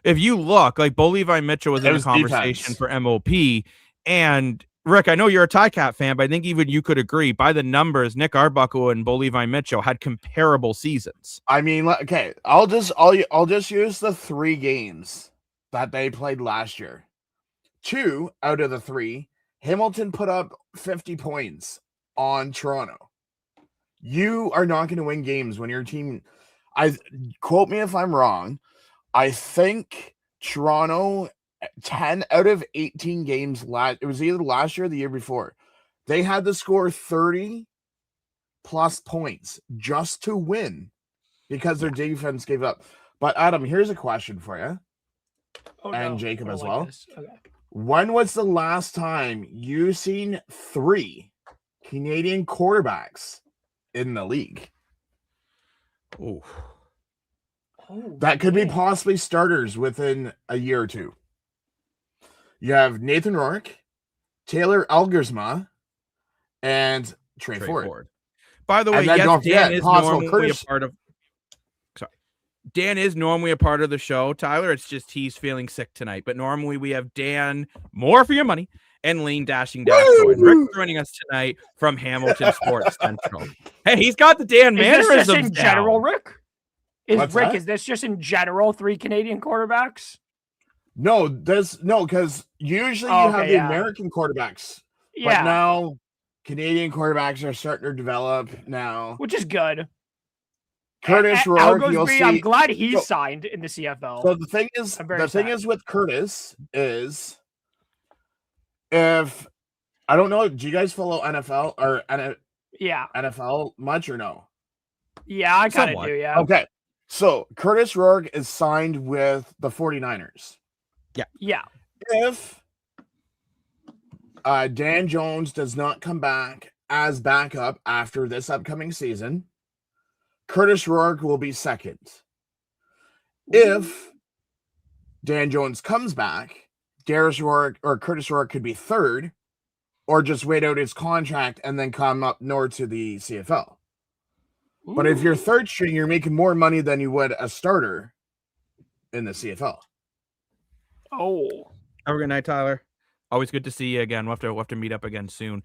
if you look, like Bo Levi Mitchell was in the conversation for MOP, and Rick, I know you're a Ticat fan, but I think even you could agree by the numbers, Nick Arbuckle and Bo Levi Mitchell had comparable seasons. I mean, okay, I'll just use the 3 games that they played last year. 2 out of the 3, Hamilton put up 50 points on Toronto. You are not going to win games when your team, quote me if I'm wrong, I think Toronto 10 out of 18 games it was either last year or the year before, they had to score 30 plus points just to win because their defense gave up. But Adam, here's a question for you. And Jacob as well. Okay. When was the last time you seen 3 Canadian quarterbacks in the league? That could be possibly starters within a year or two. You have Nathan Rourke, Taylor Elgersma, and Trey Ford. By the way, yes, Dan is normally a part of. Dan is normally a part of the show, Tyler. It's just he's feeling sick tonight. But normally we have Dan, more for your money, and Lane Dashing Dash. Rick joining us tonight from Hamilton Sports Central. Hey, he's got the Dan mannerisms. Is this just in general, Rick? Is this just in general 3 Canadian quarterbacks? No, because usually you have the American quarterbacks. Yeah. But now Canadian quarterbacks are starting to develop now. Which is good. Curtis Rourke, you'll see. I'm glad he signed in the CFL. So the thing is with Curtis is, if I don't know, do you guys follow NFL or NFL much or no? Yeah, I kind of do. Yeah. Okay, so Curtis Rourke is signed with the 49ers. Yeah. If Dan Jones does not come back as backup after this upcoming season, Curtis Rourke will be second. If Dan Jones comes back, Curtis Rourke could be third, or just wait out his contract and then come up north to the CFL. But if you're third string, you're making more money than you would a starter in the CFL. Have a good night, Tyler. Always good to see you again. We'll have to meet up again soon.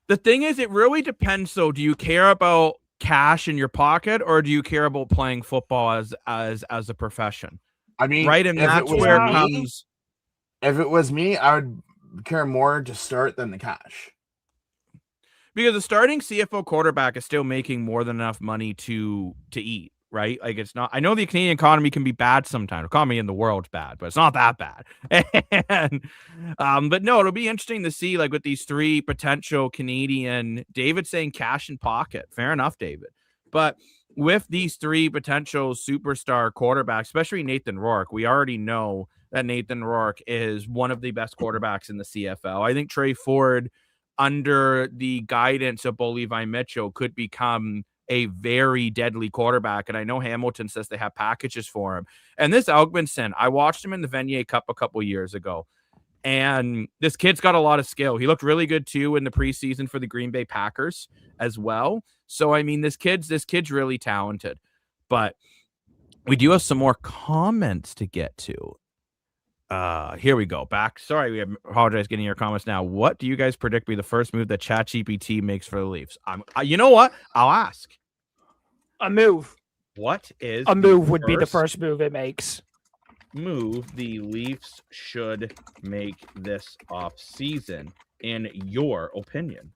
The thing is, it really depends. So, do you care about cash in your pocket, or do you care about playing football as a profession? I mean, right, and that's where it comes. If it was me, I would care more to start than the cash. Because the starting CFL quarterback is still making more than enough money to eat, right? Like, it's not. I know the Canadian economy can be bad sometimes. Economy in the world's bad, but it's not that bad. And, but no, it'll be interesting to see, like, with these 3 potential Canadian. David saying cash in pocket. Fair enough, David. But with these 3 potential superstar quarterbacks, especially Nathan Rourke, we already know that Nathan Rourke is one of the best quarterbacks in the CFL. I think Trey Ford, under the guidance of Bo Levi Mitchell, could become a very deadly quarterback. And I know Hamilton says they have packages for him. And this Augmanson, I watched him in the Vanier Cup a couple years ago. And this kid's got a lot of skill. He looked really good too in the preseason for the Green Bay Packers as well. So I mean, this kid's really talented. But we do have some more comments to get to. Here we go. Back. Sorry, we apologize getting your comments now. What do you guys predict be the first move that ChatGPT makes for the Leafs? You know what? I'll ask. A move. What is a move would be the first move it makes? Move the Leafs should make this off season, in your opinion?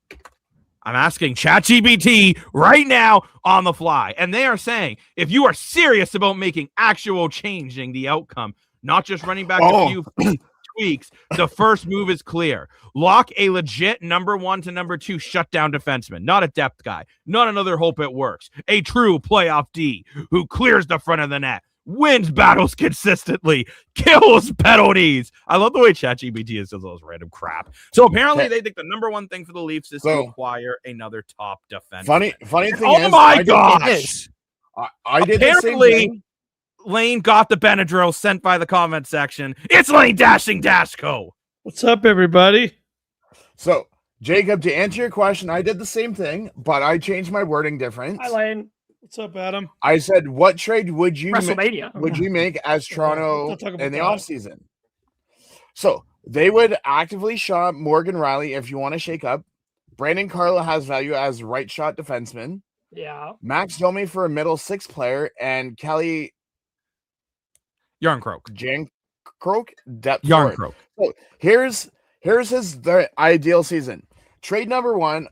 I'm asking ChatGPT right now on the fly, and they are saying if you are serious about making actual changing the outcome, not just running back a few tweaks, the first move is clear. Lock a legit number 1 to number 2 shutdown defenseman, not a depth guy, not another hope it works. A true playoff D who clears the front of the net, wins battles consistently, kills penalties. I love the way ChatGPT is those random crap. So apparently they think the number 1 thing for the Leafs is to acquire another top defense. Funny thing is, my gosh. I did the same thing. Lane got the Benadryl sent by the comment section. It's Lane Dashco. What's up, everybody? So, Jacob, to answer your question, I did the same thing, but I changed my wording different. Hi, Lane. What's up, Adam? I said, what trade would you make as Toronto in the offseason? So they would actively shop Morgan Riley if you want to shake up. Brandon Carlo has value as right shot defenseman. Yeah. Max Domi for a middle 6 player, and Kelly Yarncroke depth. Yarncroke. So here's the ideal season. Trade number 1,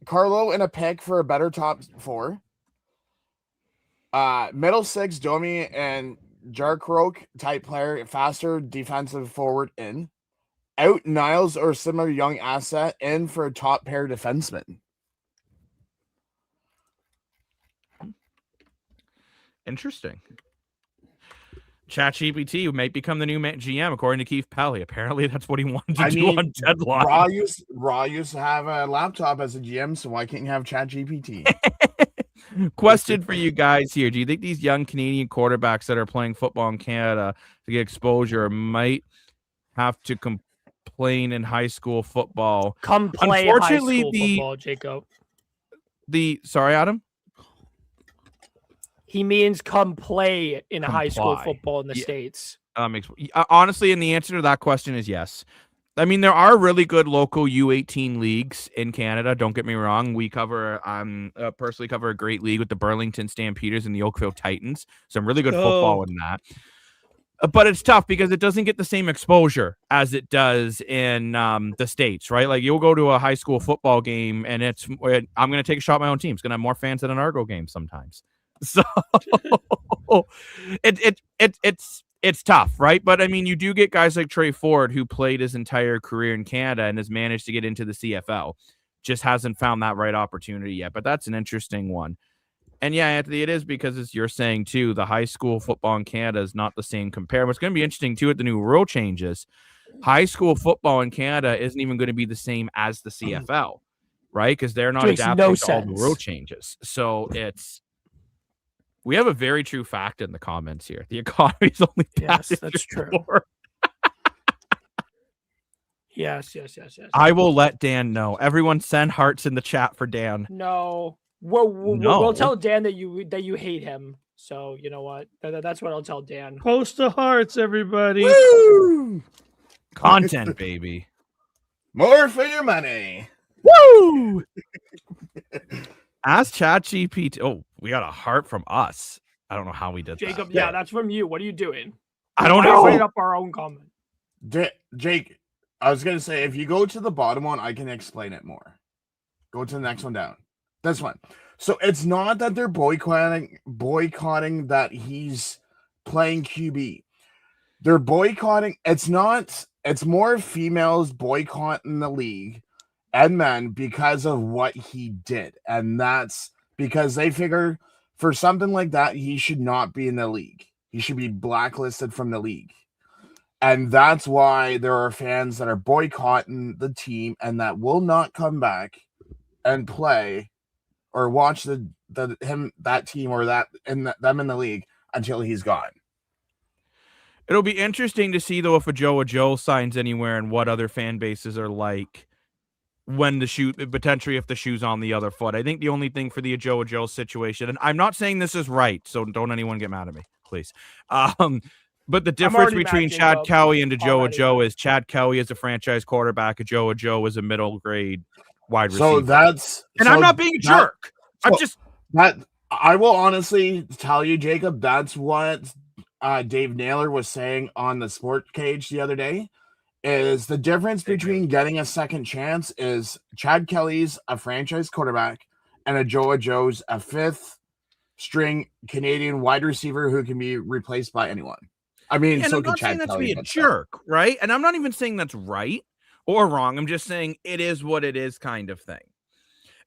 Carlo and a pick for a better top 4. Middle 6, Domi and Yarncroke type player, faster defensive forward in. Out Niles or similar young asset in for a top pair defenseman. Interesting. ChatGPT might become the new GM, according to Keith Pally. Apparently, that's what he wanted to do on deadline. Raw used to have a laptop as a GM, so why can't you have ChatGPT? Question for you guys here. Do you think these young Canadian quarterbacks that are playing football in Canada to get exposure might have to complain in high school football? Come play high school football, Jacob. Sorry, Adam? He means come play in high school football in the States. Honestly, and the answer to that question is yes. I mean, there are really good local U18 leagues in Canada. Don't get me wrong. We personally cover a great league with the Burlington Stampeders and the Oakville Titans. Some really good football in that. But it's tough because it doesn't get the same exposure as it does in the States, right? Like you'll go to a high school football game and I'm going to take a shot at my own team. It's going to have more fans than an Argo game sometimes. So it's tough, right? But I mean, you do get guys like Trey Ford who played his entire career in Canada and has managed to get into the CFL. Just hasn't found that right opportunity yet. But that's an interesting one. And yeah, Anthony, it is because as you're saying too, the high school football in Canada is not the same compare. What's going to be interesting too at the new rule changes, high school football in Canada isn't even going to be the same as the CFL, right? Because they're not adapting to all the rule changes. So we have a very true fact in the comments here. The economy is only that's true. Yes. I will let Dan know. Everyone send hearts in the chat for Dan. No. We'll tell Dan that you hate him. So you know what? That's what I'll tell Dan. Post the hearts, everybody. Woo! Content, baby. More for your money. Woo! Ask ChatGPT. Oh, we got a heart from us. I don't know how we did Jacob, that. yeah, that's from you. What are you doing? I don't know. Write up our own comment. Jake, I was going to say, if you go to the bottom one, I can explain it more. Go to the next one down. This one. So it's not that they're boycotting that he's playing QB. They're boycotting. It's more females boycotting the league and men because of what he did. And that's because they figure for something like that, he should not be in the league. He should be blacklisted from the league. And that's why there are fans that are boycotting the team and that will not come back and play or watch that team or them in the league until he's gone. It'll be interesting to see, though, if a Joe signs anywhere and what other fan bases are like when potentially if the shoe's on the other foot. I think the only thing for the Joe situation, and I'm not saying this is right, so don't anyone get mad at me, please. But the difference between Chad Kelly and Joe is Chad Kelly is a franchise quarterback, Joe is a middle grade wide receiver. I'm not being a jerk. I will honestly tell you, Jacob, that's what Dave Naylor was saying on the Sport Cage the other day, is the difference between getting a second chance is Chad Kelly's a franchise quarterback and Joe's a fifth string Canadian wide receiver who can be replaced by anyone. I mean, so can Chad Kelly. I'm not saying that to be a jerk, right? And I'm not even saying that's right or wrong. I'm just saying it is what it is kind of thing.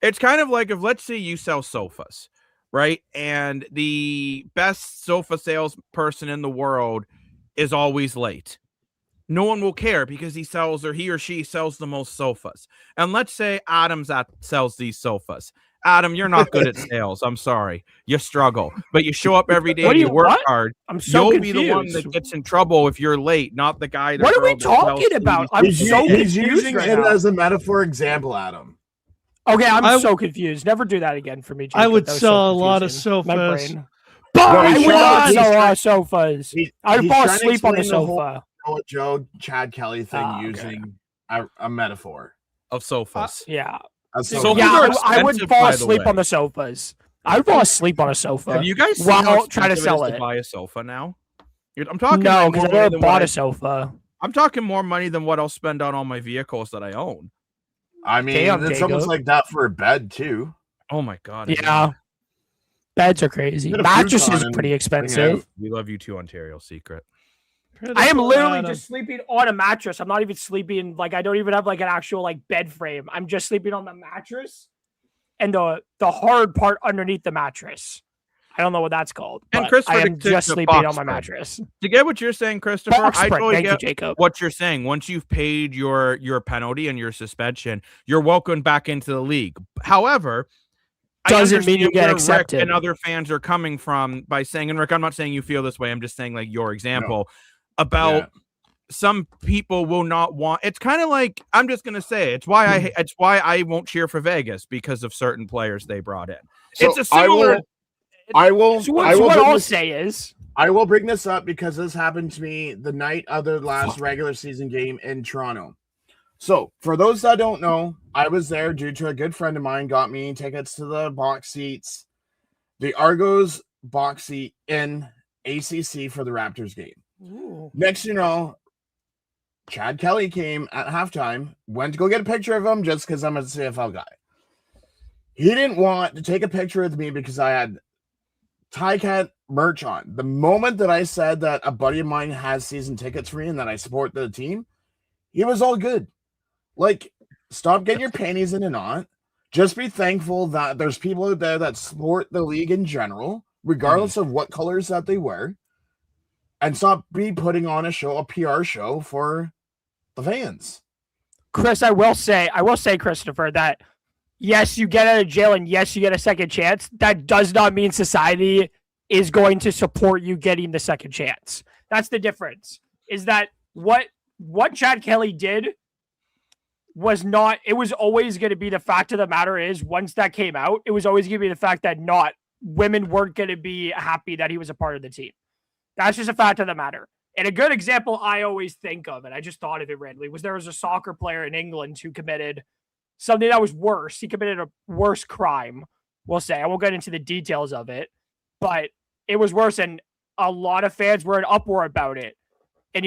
It's kind of like if, let's say, you sell sofas, right? And the best sofa salesperson in the world is always late. No one will care because he or she sells the most sofas. And let's say Adam's sells these sofas. Adam, you're not good at sales. I'm sorry. You struggle. But you show up every day and you work hard. You'll be the one that gets in trouble if you're late, not the guy that. What are we talking about? I'm so confused. He's using it as a metaphor example, Adam. Okay, I'm so confused. Never do that again for me, Jacob. I would sell a lot of sofas. I would not sell a lot of sofas. I'd fall asleep on the sofa. Joe Chad Kelly thing using a metaphor of sofas. Yeah. I would fall asleep on the sofas. I would fall asleep on a sofa. Have you guys while trying to sell it? To buy a sofa now? I'm talking no, because I never bought a sofa. I'm talking more money than what I'll spend on all my vehicles that I own. I mean, it's almost like that for a bed too. Oh my god! Yeah, beds are crazy. Mattresses are pretty expensive. We love you too, Ontario Secret. I am literally just sleeping on a mattress. I'm not even sleeping I don't even have an actual bed frame. I'm just sleeping on the mattress and the hard part underneath the mattress. I don't know what that's called. And Christopher, I am just sleeping on my mattress. To get what you're saying, Christopher, I totally get Jacob. What you're saying. Once you've paid your penalty and your suspension, you're welcomed back into the league. However, doesn't mean you get accepted. Rick and other fans are coming from by saying, and Rick, I'm not saying you feel this way. I'm just saying your example. No. About some people will not want. It's kind of like, I'm just gonna say it's why I won't cheer for Vegas because of certain players they brought in. So it's a similar. I will bring this up because this happened to me the night of the last regular season game in Toronto. So for those that don't know, I was there due to a good friend of mine got me tickets to the box seats, the Argos box seat in ACC for the Raptors game. Ooh. Next, Chad Kelly came at halftime, went to go get a picture of him just because I'm a CFL guy. He didn't want to take a picture with me because I had Tycat merch on. The moment that I said that a buddy of mine has season tickets for me and that I support the team, he was all good. Stop getting your panties in a knot. Just be thankful that there's people out there that support the league in general, regardless of what colors that they wear. And stop putting on a PR show for the fans. Chris, I will say, Christopher, that yes, you get out of jail and yes, you get a second chance. That does not mean society is going to support you getting the second chance. That's the difference. Is that what Chad Kelly did was not, it was always going to be, the fact of the matter is, once that came out, it was always going to be the fact that women weren't going to be happy that he was a part of the team. That's just a fact of the matter. And a good example I always think of, and I just thought of it randomly, was there was a soccer player in England who committed something that was worse. He committed a worse crime, we'll say. I won't get into the details of it, but it was worse, and a lot of fans were in uproar about it. And,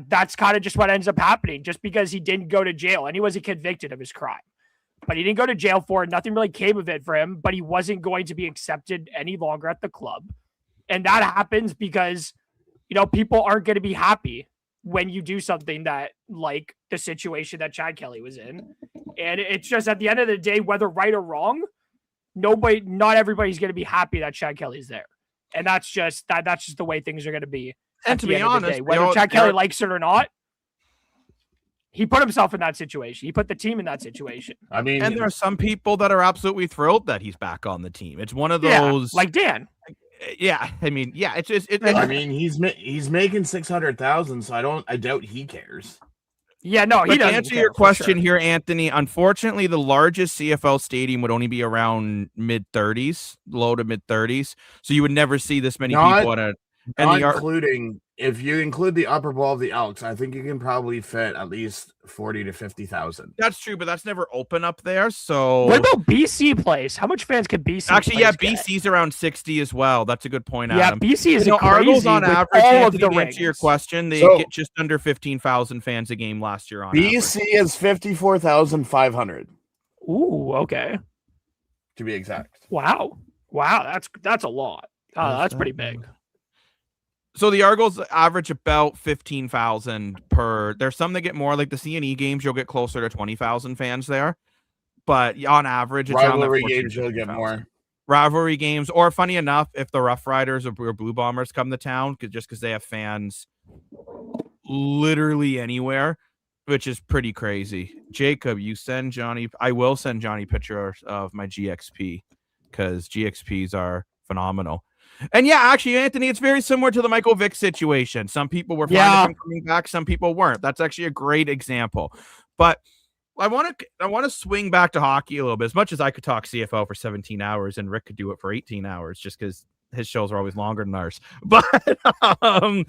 that's kind of just what ends up happening, just because he didn't go to jail, and he wasn't convicted of his crime. But he didn't go to jail for it. Nothing really came of it for him, but he wasn't going to be accepted any longer at the club. And that happens because, people aren't going to be happy when you do something that, like the situation that Chad Kelly was in. And it's just, at the end of the day, whether right or wrong, not everybody's going to be happy that Chad Kelly's there. And that's just the way things are going to be. And to be honest, whether Chad Kelly likes it or not, he put himself in that situation. He put the team in that situation. I mean, and there are some people that are absolutely thrilled that he's back on the team. It's one of those, like Dan. Yeah, I mean, yeah, it's just. I mean, he's making $600,000, so I doubt he cares. Yeah, no, he doesn't. To answer your question here, Anthony, unfortunately, the largest CFL stadium would only be around mid-30s, low to mid-30s. So you would never see this many people at a. Including, if you include the upper bowl of the Elks, I think you can probably fit at least 40 to 50,000. That's true, but that's never open up there. So what about BC Place? How much fans could BC? Actually, yeah, BC's around 60 as well. That's a good point, Adam. Yeah, BC is Argos on average. All of the to answer your question, they get just under 15,000 fans a game last year on BC average. is 54,500. Ooh, okay. To be exact. Wow, that's a lot. That's pretty big. So the Argos average about 15,000 per. There's some that get more, like the C&E games. You'll get closer to 20,000 fans there, but on average, it's rivalry games you'll get more. Rivalry games, or funny enough, if the Rough Riders or Blue Bombers come to town, because they have fans literally anywhere, which is pretty crazy. Jacob, you send Johnny. I will send Johnny picture of my GXP because GXPs are phenomenal. And yeah, actually, Anthony, it's very similar to the Michael Vick situation. Some people were fine with him coming back, some people weren't. That's actually a great example. But I want to swing back to hockey a little bit. As much as I could talk CFL for 17 hours, and Rick could do it for 18 hours, just because his shows are always longer than ours. But and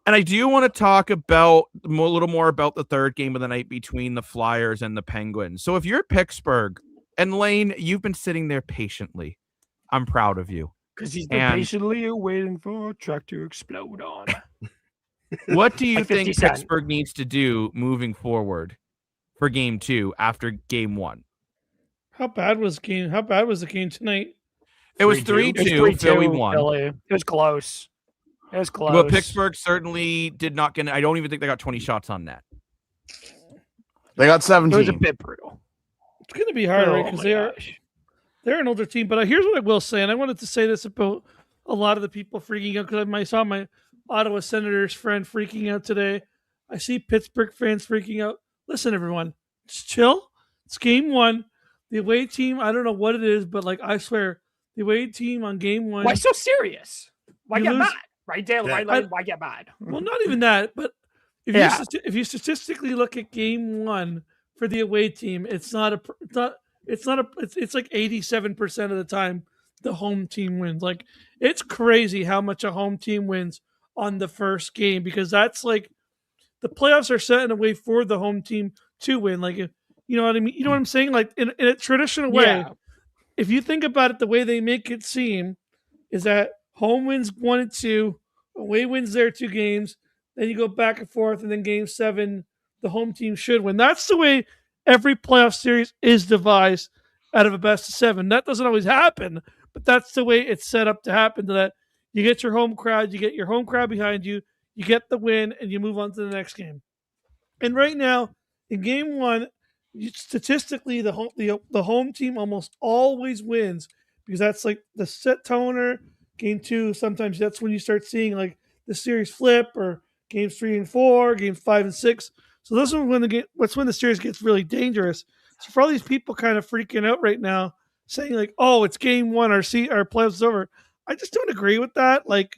I do want to talk about a little more about the third game of the night between the Flyers and the Penguins. So if you're Pittsburgh, and Lane, you've been sitting there patiently. I'm proud of you. Because he's been patiently waiting for a truck to explode on. What do you think Pittsburgh needs to do moving forward for game 2 after game 1? How bad was the game tonight? It was 3-2. Philly won. It was close. Well, Pittsburgh certainly did not get. I don't even think they got 20 shots on net. They got 17. It was a bit brutal. It's going to be hard, right? Because they're an older team, but here's what I will say, and I wanted to say this about a lot of the people freaking out, because I saw my Ottawa Senators friend freaking out today. I see Pittsburgh fans freaking out. Listen, everyone, just chill. It's game 1. The away team, I don't know what it is, but I swear, the away team on game 1. Why so serious? Why get mad? Right, Dale? Yeah. Why get mad? Well, not even that, but if you statistically look at game 1 for the away team, it's like 87% of the time the home team wins. Like, it's crazy how much a home team wins on the first game, because that's like the playoffs are set in a way for the home team to win. Like, you know what I mean? You know what I'm saying? Like, in a traditional way, if you think about it, the way they make it seem is that home wins 1 and 2, away wins their 2 games, then you go back and forth, and then game 7, the home team should win. That's the way every playoff series is devised out of a best of 7. That doesn't always happen, but that's the way it's set up to happen, so that you get your home crowd, behind you, you get the win, and you move on to the next game. And right now, in game 1, statistically, the home team almost always wins, because that's like the set toner. Game 2, sometimes that's when you start seeing like the series flip, or games 3 and 4, games 5 and 6. So this is when the series gets really dangerous. So for all these people kind of freaking out right now, saying like, "Oh, it's game 1, our playoffs is over," I just don't agree with that. Like,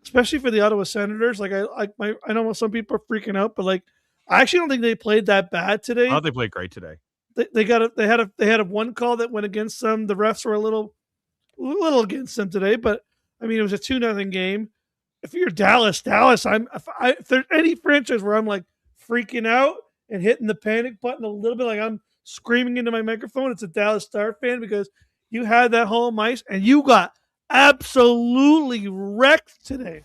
especially for the Ottawa Senators. Like, I know some people are freaking out, but like, I actually don't think they played that bad today. Oh, they played great today. They had a one call that went against them. The refs were a little against them today, but I mean, it was a 2-0 game. If you're Dallas, if there's any franchise where I'm like freaking out and hitting the panic button a little bit, like I'm screaming into my microphone, it's a Dallas Star fan, because you had that home ice and you got absolutely wrecked today.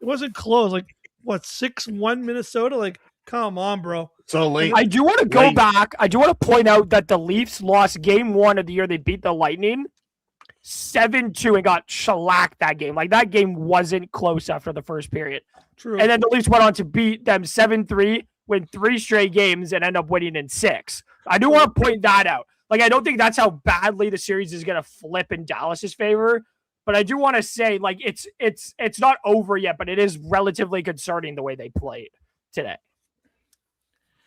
It wasn't close. Like, what, 6-1 Minnesota? Like, come on, bro. So late. I do want to go back. I do want to point out that the Leafs lost game 1 of the year they beat the Lightning 7-2 and got shellacked that game. Like, that game wasn't close after the first period. True. And then the Leafs went on to beat them 7-3, win 3 straight games, and end up winning in 6. I do want to point that out. Like, I don't think that's how badly the series is going to flip in Dallas's favor, But I do want to say, like, it's not over yet, but it is relatively concerning the way they played today.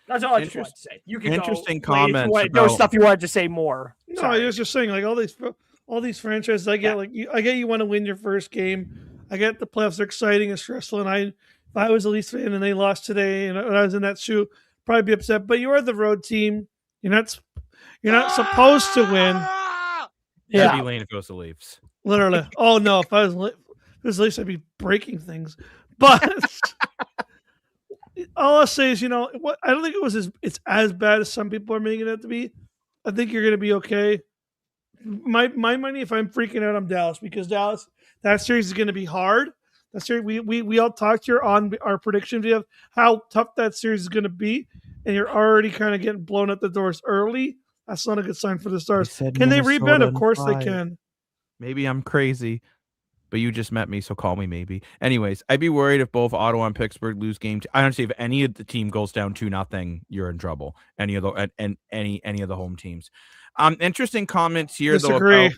That's all I just wanted to say. You can interesting go, Wade, comments. There was stuff you wanted to say more. No, Sorry. I was just saying, like all these franchises. I get I get you want to win your first game. I get the playoffs are exciting and stressful. And if I was a Leafs fan and they lost today, and I was in that shoe, probably be upset. But you are the road team. You're not supposed to win. That'd be Lane if it was the Leafs. Literally. Oh no, if I was Leafs, I'd be breaking things. But all I'll say is, what I don't think it's as bad as some people are making it out to be. I think you're going to be okay. My money, if I'm freaking out, I'm Dallas, because Dallas, that series is going to be hard. That series, we all talked here on our prediction video of how tough that series is going to be, and you're already kind of getting blown at the doors early. That's not a good sign for the Stars. Can they rebound? Of course they can. Maybe I'm crazy, but you just met me, so call me maybe. Anyways, I'd be worried if both Ottawa and Pittsburgh lose game. I don't see if any of the team goes down 2-0, you're in trouble. Any of the home teams. Interesting comments here though about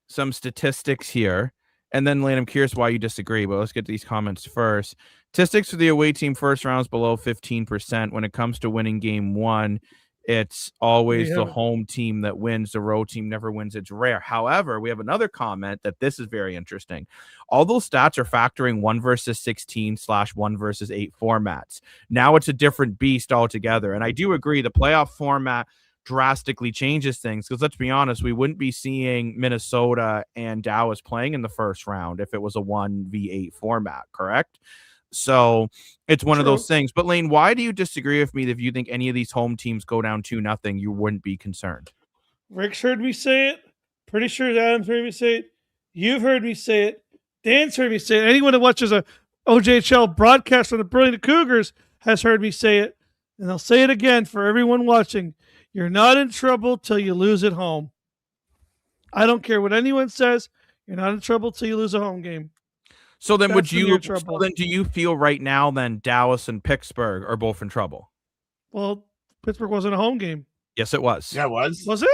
some statistics here. And then, Lane, I'm curious why you disagree, but let's get these comments first. Statistics for the away team first rounds below 15%. When it comes to winning game one, it's always the home team that wins. The road team never wins. It's rare. However, we have another comment that this is very interesting. All those stats are factoring 1 versus 16/1 versus 8 formats. Now it's a different beast altogether. And I do agree the playoff format drastically changes things, because let's be honest, we wouldn't be seeing Minnesota and Dallas playing in the first round if it was a 1v8 format, correct? So it's one of those things. But Lane, why do you disagree with me that if you think any of these home teams go down 2-0, you wouldn't be concerned? Rick's heard me say it. Pretty sure Adam's heard me say it. You've heard me say it. Dan's heard me say it. Anyone that watches a OJHL broadcast from the Brilliant Cougars has heard me say it. And I'll say it again for everyone watching. You're not in trouble till you lose at home. I don't care what anyone says. You're not in trouble till you lose a home game. So then do you feel right now then Dallas and Pittsburgh are both in trouble? Well, Pittsburgh wasn't a home game. Yes, it was. Yeah, it was. Was it?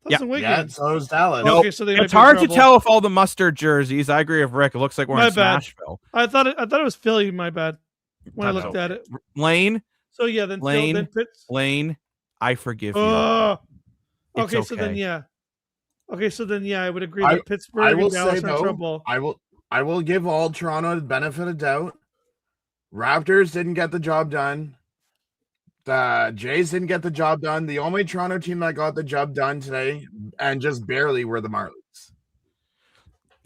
Yeah, so was Dallas. Okay, so it's hard to tell with all the mustard jerseys. I agree with Rick. It looks like we're in Smashville. I thought it was Philly. My bad. When I looked at it, Lane. So yeah, then Lane. I forgive you. Okay, so then I would agree that Pittsburgh and Dallas are in trouble. I will give all Toronto the benefit of doubt. Raptors didn't get the job done. The Jays didn't get the job done. The only Toronto team that got the job done today, and just barely, were the Marlies.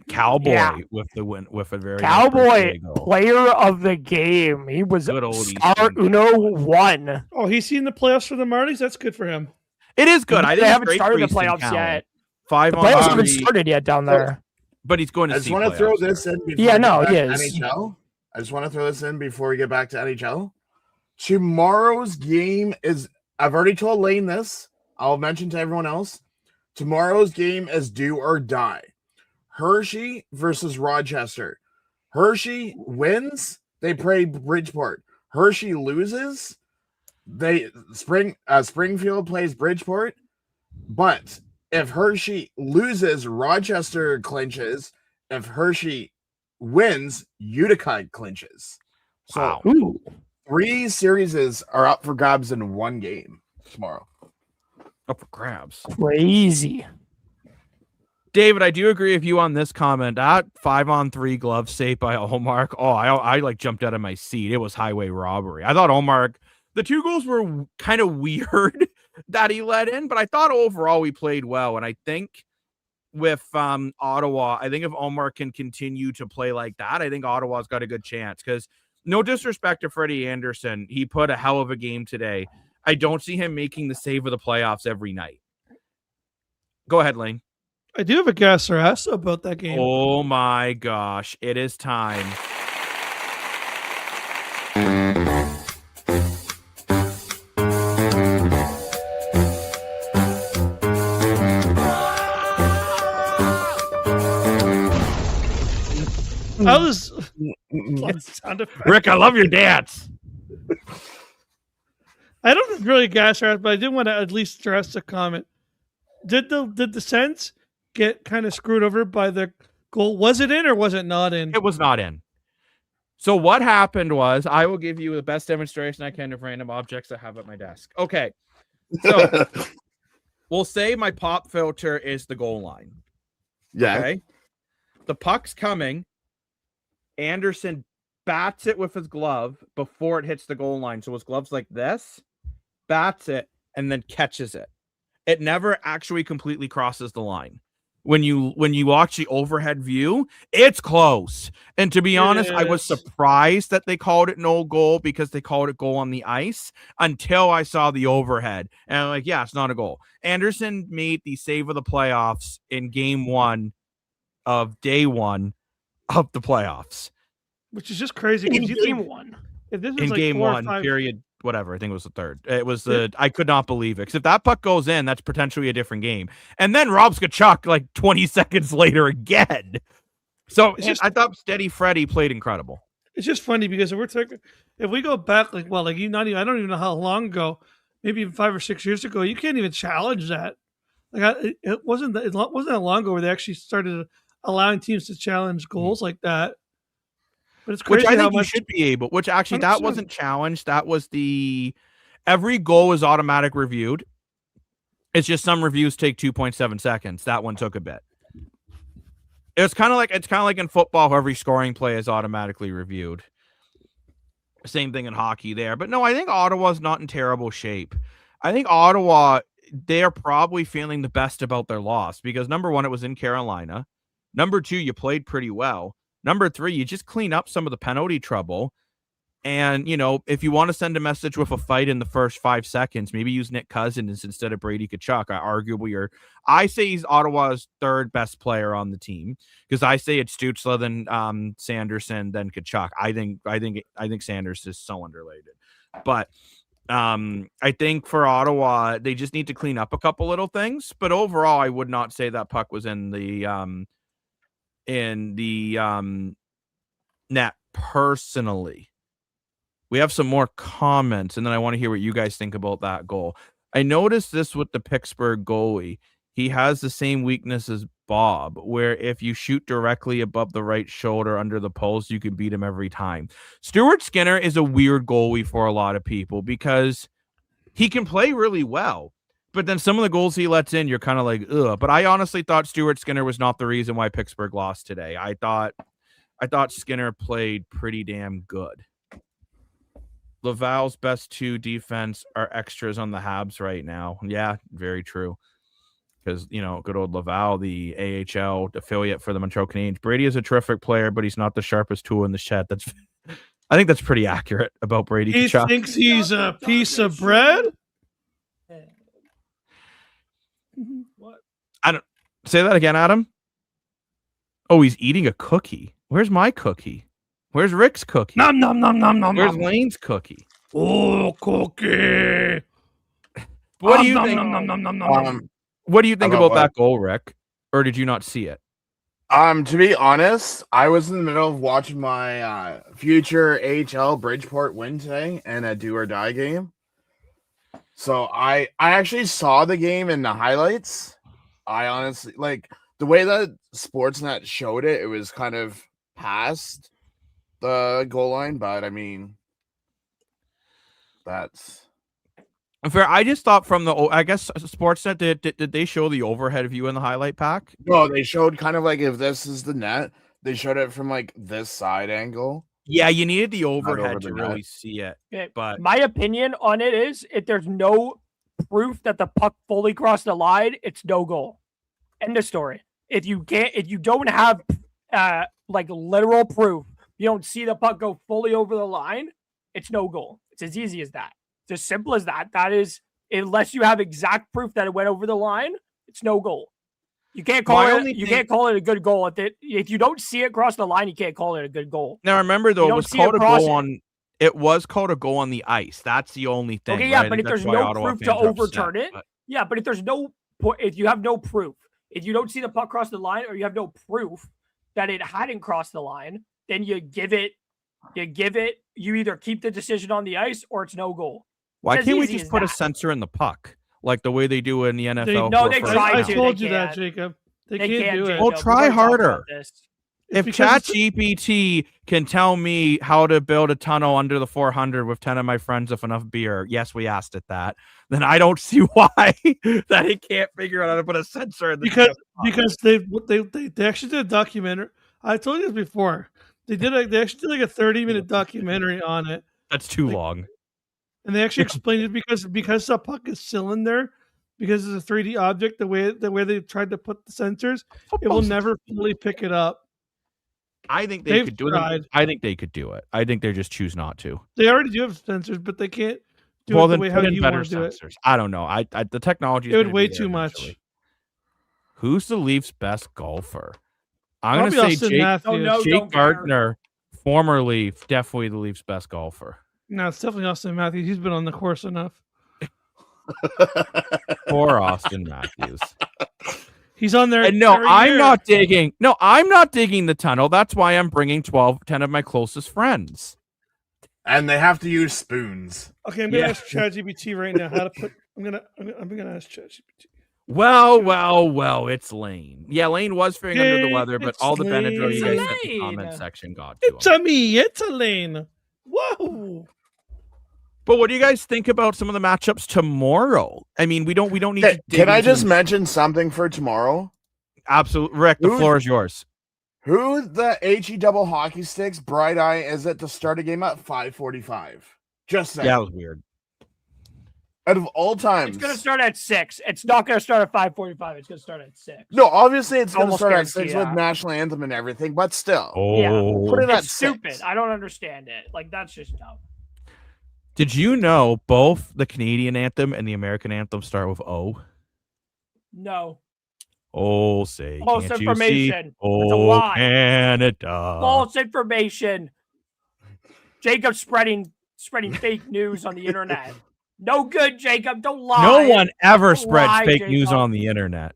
Cowboy with the win, with a very Cowboy player of the game. He was star uno one. Oh, he's seen the playoffs for the Marlies. That's good for him. It is good. I think they haven't started the playoffs yet. The playoffs haven't started yet down there. But he's going to. I just want to throw this in. He is. NHL. I just want to throw this in before we get back to NHL. Tomorrow's game is. I've already told Lane this. I'll mention to everyone else. Tomorrow's game is do or die. Hershey versus Rochester. Hershey wins, they play Bridgeport. Hershey loses, Springfield plays Bridgeport. But if Hershey loses, Rochester clinches. If Hershey wins, Utica clinches. So 3 series are up for grabs in one game tomorrow. Up for grabs. Crazy. David, I do agree with you on this comment. That 5-on-3 glove save by Ullmark. Oh, I like jumped out of my seat. It was highway robbery. I thought Ullmark, the 2 goals were kind of weird that he let in, but I thought overall we played well. And I think with Ottawa, I think if Ullmark can continue to play like that, I think Ottawa's got a good chance. Because no disrespect to Freddie Anderson, he put a hell of a game today. I don't see him making the save of the playoffs every night. Go ahead, Lane. I do have a gas or ass about that game. Oh my gosh. It is time. Rick, I love your dance. I don't really gas or ass, but I did want to at least stress a comment. Did the Sens get kind of screwed over by the goal. Was it in or was it not in? It was not in. So what happened was, I will give you the best demonstration I can of random objects I have at my desk. Okay. So we'll say my pop filter is the goal line. Yeah. Okay. The puck's coming. Anderson bats it with his glove before it hits the goal line. So his glove's like this, bats it, and then catches it. It never actually completely crosses the line. When you watch the overhead view, it's close. And to be honest, I was surprised that they called it no goal because they called it goal on the ice until I saw the overhead. And I'm like, yeah, it's not a goal. Anderson made the save of the playoffs in game 1 of day 1 of the playoffs. Which is just crazy. In game 1. If this is In like game 1, period, whatever. I think it was the third. It was I could not believe it. Because if that puck goes in, that's potentially a different game. And then Rob Tkachuk, like 20 seconds later again. So I thought Steady Freddy played incredible. It's just funny because if we go back, I don't even know how long ago, maybe even 5 or 6 years ago, you can't even challenge that. It wasn't that long ago where they actually started allowing teams to challenge goals like that. But it's crazy which I think you should be able. Which actually, 100%. That wasn't challenged. That was every goal is automatic reviewed. It's just some reviews take 2.7 seconds. That one took a bit. It's kind of like in football, every scoring play is automatically reviewed. Same thing in hockey there. But no, I think Ottawa's not in terrible shape. I think Ottawa, they are probably feeling the best about their loss because number 1, it was in Carolina. Number 2, you played pretty well. Number 3, you just clean up some of the penalty trouble. And, if you want to send a message with a fight in the first 5 seconds, maybe use Nick Cousins instead of Brady Tkachuk. I say he's Ottawa's 3rd best player on the team because I say it's Stützle, then Sanderson, then Tkachuk. I think Sanders is so underrated. But I think for Ottawa, they just need to clean up a couple little things. But overall, I would not say that puck was in the net personally. We have some more comments, and then I want to hear what you guys think about that goal. I noticed this with the Pittsburgh goalie. He has the same weakness as Bob, where if you shoot directly above the right shoulder under the post, you can beat him every time. Stuart Skinner is a weird goalie for a lot of people because he can play really well, but then some of the goals he lets in, you're kind of like, ugh. But I honestly thought Stuart Skinner was not the reason why Pittsburgh lost today. I thought Skinner played pretty damn good. Laval's best 2 defense are extras on the Habs right now. Yeah, very true. Because, good old Laval, the AHL affiliate for the Montreal Canadiens. Brady is a terrific player, but he's not the sharpest tool in the shed. I think that's pretty accurate about Brady. He thinks he's a piece of bread? What? I don't say that again, Adam. Oh, he's eating a cookie. Where's my cookie? Where's Rick's cookie? Nom nom nom nom nom. Where's Lane's cookie? Oh, cookie. What do you think? What do you think about that goal, Rick? Or did you not see it? To be honest, I was in the middle of watching my future AHL Bridgeport win today and a do or die game. So I actually saw the game in the highlights. I honestly the way that Sportsnet showed it. It was kind of past the goal line, but I mean, that's fair. I just thought I guess Sportsnet did they show the overhead view in the highlight pack? No, they showed kind of if this is the net, they showed it from this side angle. Yeah, you needed the overhead to really see it. Okay. But my opinion on it is, if there's no proof that the puck fully crossed the line, it's no goal. End of story. If you don't have literal proof, you don't see the puck go fully over the line, it's no goal. It's as easy as that. It's as simple as that. That is, unless you have exact proof that it went over the line, it's no goal. You can't call can't call it a good goal. If you don't see it cross the line, you can't call it a good goal. Now remember though, it was called a goal on. It was called a goal on the ice. That's the only thing. Okay, yeah, right? But if there's no proof to overturn it, but if you have no proof, if you don't see the puck cross the line, or you have no proof that it hadn't crossed the line, then you either keep the decision on the ice or it's no goal. Why can't we just put a sensor in the puck like the way they do in the NFL? They tried to. I told you that, Jacob. They can't do it. Jacob. Well, We've try already talked harder. about this. If because ChatGPT can tell me how to build a tunnel under the 400 with 10 of my friends with enough beer, yes, we asked it that, then I don't see why that it can't figure out how to put a sensor in the because they actually did a documentary. I told you this before. They actually did like a 30-minute documentary on it. That's too like- long. And they actually explained it because the puck is cylinder, because it's a 3D object, the way they tried to put the sensors, it will never fully pick it up. I think they They've could do tried. it. I think they could do it. I think they just choose not to. They already do have sensors, but they can't do Well, it the then way put how in you better want to do it. sensors. I don't know. I the technology is It would gonna weigh be there too much. eventually. Who's the Leafs' best golfer? I'm Probably gonna say Austin Jake, Matthews. No, Jake don't care. Gardner, former Leaf, definitely the Leafs' best golfer. No, it's definitely Austin Matthews. He's been on the course enough. Poor Austin Matthews. He's on there. And no, every I'm year. not digging. No, I'm not digging the tunnel. That's why I'm bringing 10 of my closest friends. And they have to use spoons. Okay, I'm gonna Yeah. ask ChatGPT right now how to put. I'm gonna ask ChatGPT. Well, it's Lane. Yeah, Lane was feeling under the weather, but It's all the Benadryl you Lane. guys sent in the Lane. comment section got to It's him. a me. It's a lane. Whoa. But what do you guys think about some of the matchups tomorrow? I mean, we don't need to dig Can I into just them. mention something for tomorrow? Absolutely, Rick, the Who's- floor is yours. Who the HE double hockey sticks bright eye is it to start a game at 5:45? Just saying. Yeah, that was weird. Out of all times. It's going to start at 6. It's not going to start at 5:45. It's going to start at 6. No, obviously it's going to Almost start at guarantee 6 with that. national anthem and everything, but still. Oh, Put it at It's stupid. 6. I don't understand it. Like, that's just dumb. did you know both the Canadian anthem and the American anthem start with O? No. Oh, say, False can't you see? information. It's a Oh, lie. Canada. False information. Jacob spreading fake news on the internet. No good, Jacob. Don't lie. No one ever Don't spreads lie, fake news Jacob. on the internet.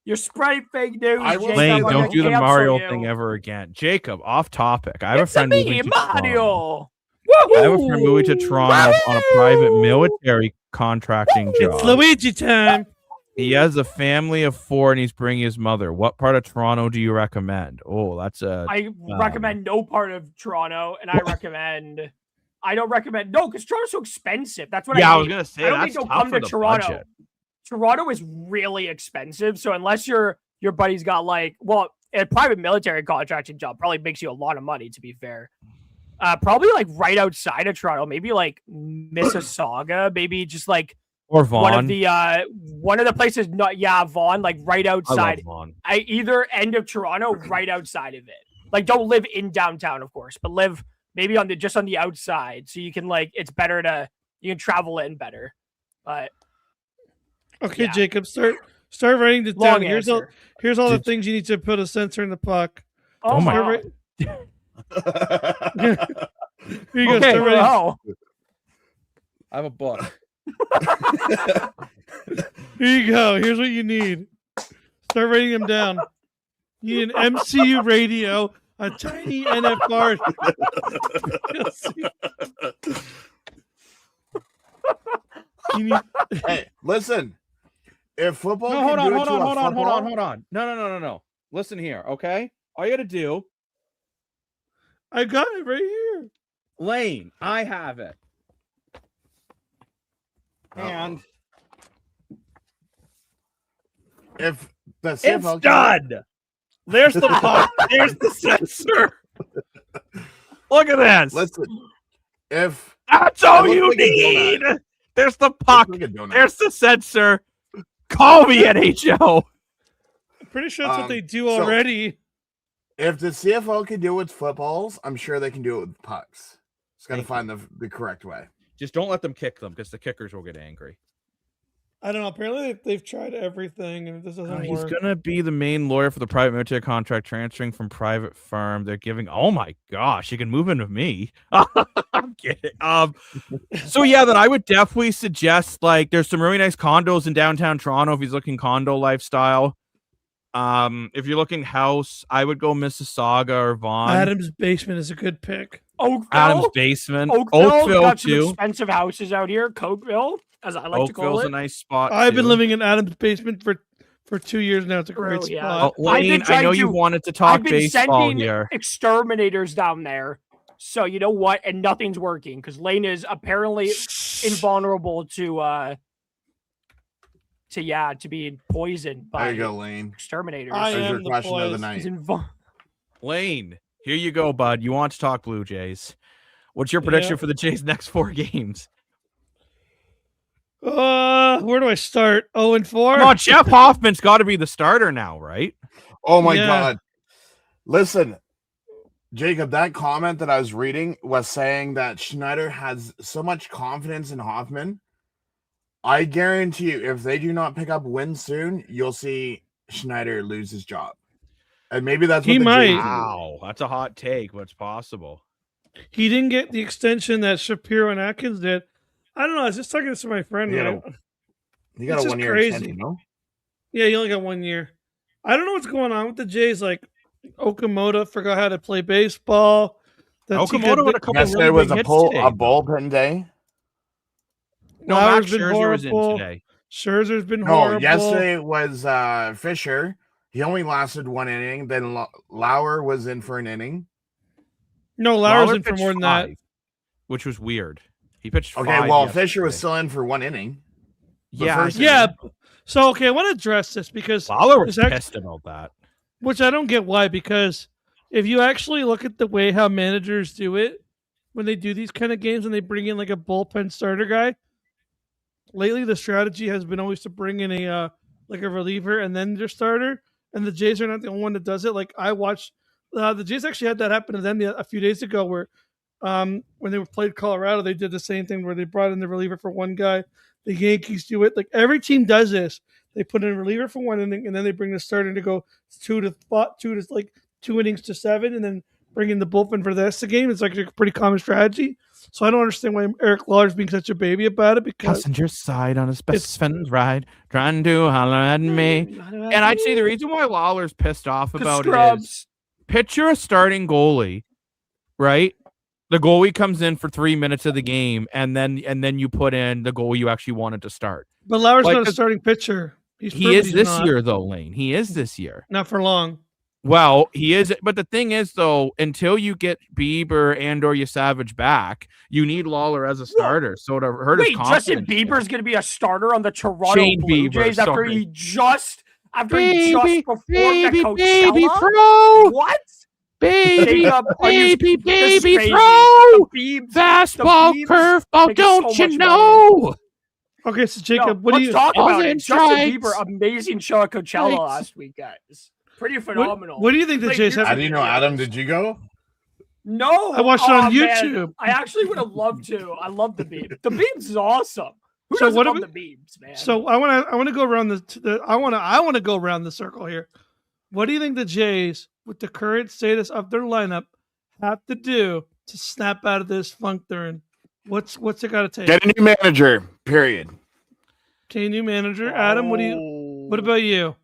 You're spreading fake news. I will- Jacob. Lane, I'm don't gonna do the cancel Mario you. thing ever again. Jacob, off topic. I have It's a friend me, moving to Toronto. Mario. I have a friend moving to Toronto on a private military contracting job. It's Luigi time. He has a family of 4 and he's bringing his mother. What part of Toronto do you recommend? Oh, that's a. I recommend no part of Toronto, and I don't recommend no because Toronto's so expensive. That's what Yeah, I I was mean. gonna say I don't that's think tough they'll come for to the Toronto. budget. Toronto is really expensive, so unless your buddy's got like, well, a private military contracting job probably makes you a lot of money. To be fair, probably like right outside of Toronto, maybe like Mississauga, maybe just like Or Vaughan. one of the places. Not Vaughan, like right I outside. love Vaughan. Either end of Toronto, right outside of it. Like, don't live in downtown, of course, but live maybe on the outside, so you can it's better you can travel in better. But Okay, Yeah. Jacob, start writing this Long down. Here's answer. all the things you need to put a sensor in the puck. oh my my God. god. Here you go. Okay, Start writing. Wow. I have a book. Here you go. Here's what you need. Start writing them down. You need an MCU radio, a tiny NFR. You need, Hey, listen. If football No, can hold on, do it hold to on, a hold on, hold football- on, hold on. No. Listen here, okay? All you gotta do, I got it right here. Lane, I have it. Uh-oh. And If the it's CFL can- done. There's the puck. There's the sensor. Look at this. Listen, if That's all It you looks like a need. donut. There's the puck. Look at donut. There's the sensor. Call me NHL. I'm pretty sure that's what they do so- already. If the CFL can do it with footballs, I'm sure they can do it with pucks. Just got to Thank find the correct way. Just don't let them kick them because the kickers will get angry. I don't know. Apparently, they've tried everything, and this doesn't He's work. gonna be the main lawyer for the private military contract, transferring from private firm. They're giving. Oh my gosh, you can move in with me. I'm kidding. So yeah, then I would definitely suggest there's some really nice condos in downtown Toronto if he's looking condo lifestyle. If you're looking house, I would go Mississauga or Vaughan. Adam's basement is a good pick. Oakville. Adam's basement. Oakville got some too. expensive houses out here. Cokeville, as I like to call Oakville's it. a nice spot. I've been too. living in Adam's basement for for 2 years now. It's a great True, yeah. spot. Well, Lane, I know you wanted to talk I've been baseball sending here. exterminators down there. So you know what? And nothing's working because Lane is apparently invulnerable to being poisoned by There you go, Lane. exterminators. I There's am your the question of the poise. He's night. Lane, here you go, bud. You want to talk Blue Jays. What's your prediction for the Jays' next 4 games? Where do I start? 0-4? Come on, Jeff Hoffman's got to be the starter now, right? Oh my Yeah. God. Listen, Jacob, that comment that I was reading was saying that Schneider has so much confidence in Hoffman. I guarantee you, if they do not pick up wins soon, you'll see Schneider lose his job. And maybe that's what He the might. Jays do. Wow, that's a hot take, but it's possible. He didn't get the extension that Shapiro and Atkins did. I don't know. I was just talking to my friend. He got right? He got It's a just 1-year crazy. extension, no? Yeah, he only got 1 year. I don't know what's going on with the Jays. Like Okamoto forgot how to play baseball. Okamoto had a couple Yesterday really was big a hits pull today. a bullpen day. No, Lauer's Max been Scherzer was in horrible. today. Scherzer's been No, horrible. yesterday was Fisher. He only lasted 1 inning. Then Lauer was in for an inning. No, Lauer's Lawler in for pitched more than that. 5, which was weird. He pitched Okay, 5 well, yesterday. Fisher was still in for 1 inning. The Yeah, first Yeah. inning. So okay, I want to address this because Lawler was it's act- pissed about that. which I don't get why, because if you actually look at the way how managers do it when they do these kind of games and they bring in like a bullpen starter guy, lately the strategy has been always to bring in a like a reliever and then their starter. And the Jays are not the only one that does it. Like I watched the Jays actually had that happen to them a few days ago where when they played Colorado, they did the same thing where they brought in the reliever for one guy. The Yankees do it. Like every team does this. They put in a reliever for 1 inning, and then they bring the starter in to go 2 to like 2 innings to 7, and then bring in the bullpen for the rest of the game. It's like a pretty common strategy. So I don't understand why Eric Lawler's being such a baby about it because Passenger side on his best friend's ride, trying to holler at me. And I'd say the reason why Lawler's pissed off about it is picture a starting goalie, right? The goalie comes in for 3 minutes of the game, and then you put in the goal you actually wanted to start. but Lauer's Like, not a starting pitcher. He is this year, though, Lane. He is this year. Not for long. Well, he is. But the thing is, though, until you get Bieber and or Savage back, you need Lawler as a starter. So to hurt his confidence. Justin Bieber's going to be a starter on the Toronto Shane Blue Bieber, Jays after sorry. he just Baby, performed at Coachella? baby, throw! What? Baby, Jacob, are you- baby, this is baby, crazy. throw! The Biebs- Fastball, the Biebs curveball, make don't so you much know? Okay, so No, Jacob, what do let's you talk about it. Thousand Justin strikes. Bieber, amazing show at Coachella Strikes. last week, guys. Pretty phenomenal. what do you think the Like, Jays you're- have? How do you know, Adam? Did you go? No, I watched it on man. YouTube. I actually would have loved to. I love the Biebs. The Biebs is awesome. Who So doesn't what love about- the Biebs, man? So I want to go around I want to go around the circle here. What do you think the Jays, with the current status of their lineup, have to do to snap out of this funk they're in? What's it got to take? Get a new manager, period. Okay, new manager, Adam. What about you?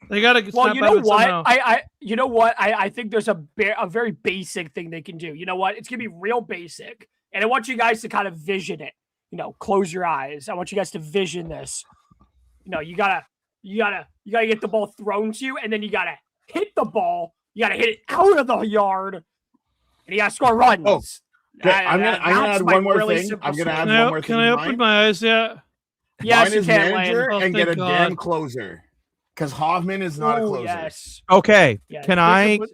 They got to Well, snap you out know of it what? somehow. I think there's a very basic thing they can do. You know what? It's gonna be real basic, and I want you guys to kind of vision it. You know, close your eyes. I want you guys to vision this. You know, you gotta get the ball thrown to you, and then you gotta hit the ball. You gotta hit it out of the yard, and you gotta score runs. Oh, okay, I'm gonna That's add my one more really thing. simple I'm gonna add solution. one more Can thing. I to open mine. my eyes yet? Yes, Mine you is can, manager Lane. Oh, and get a thank damn God. closer. Because Hoffman is not a Oh, closer. yes. Okay, Yes. can Jacob,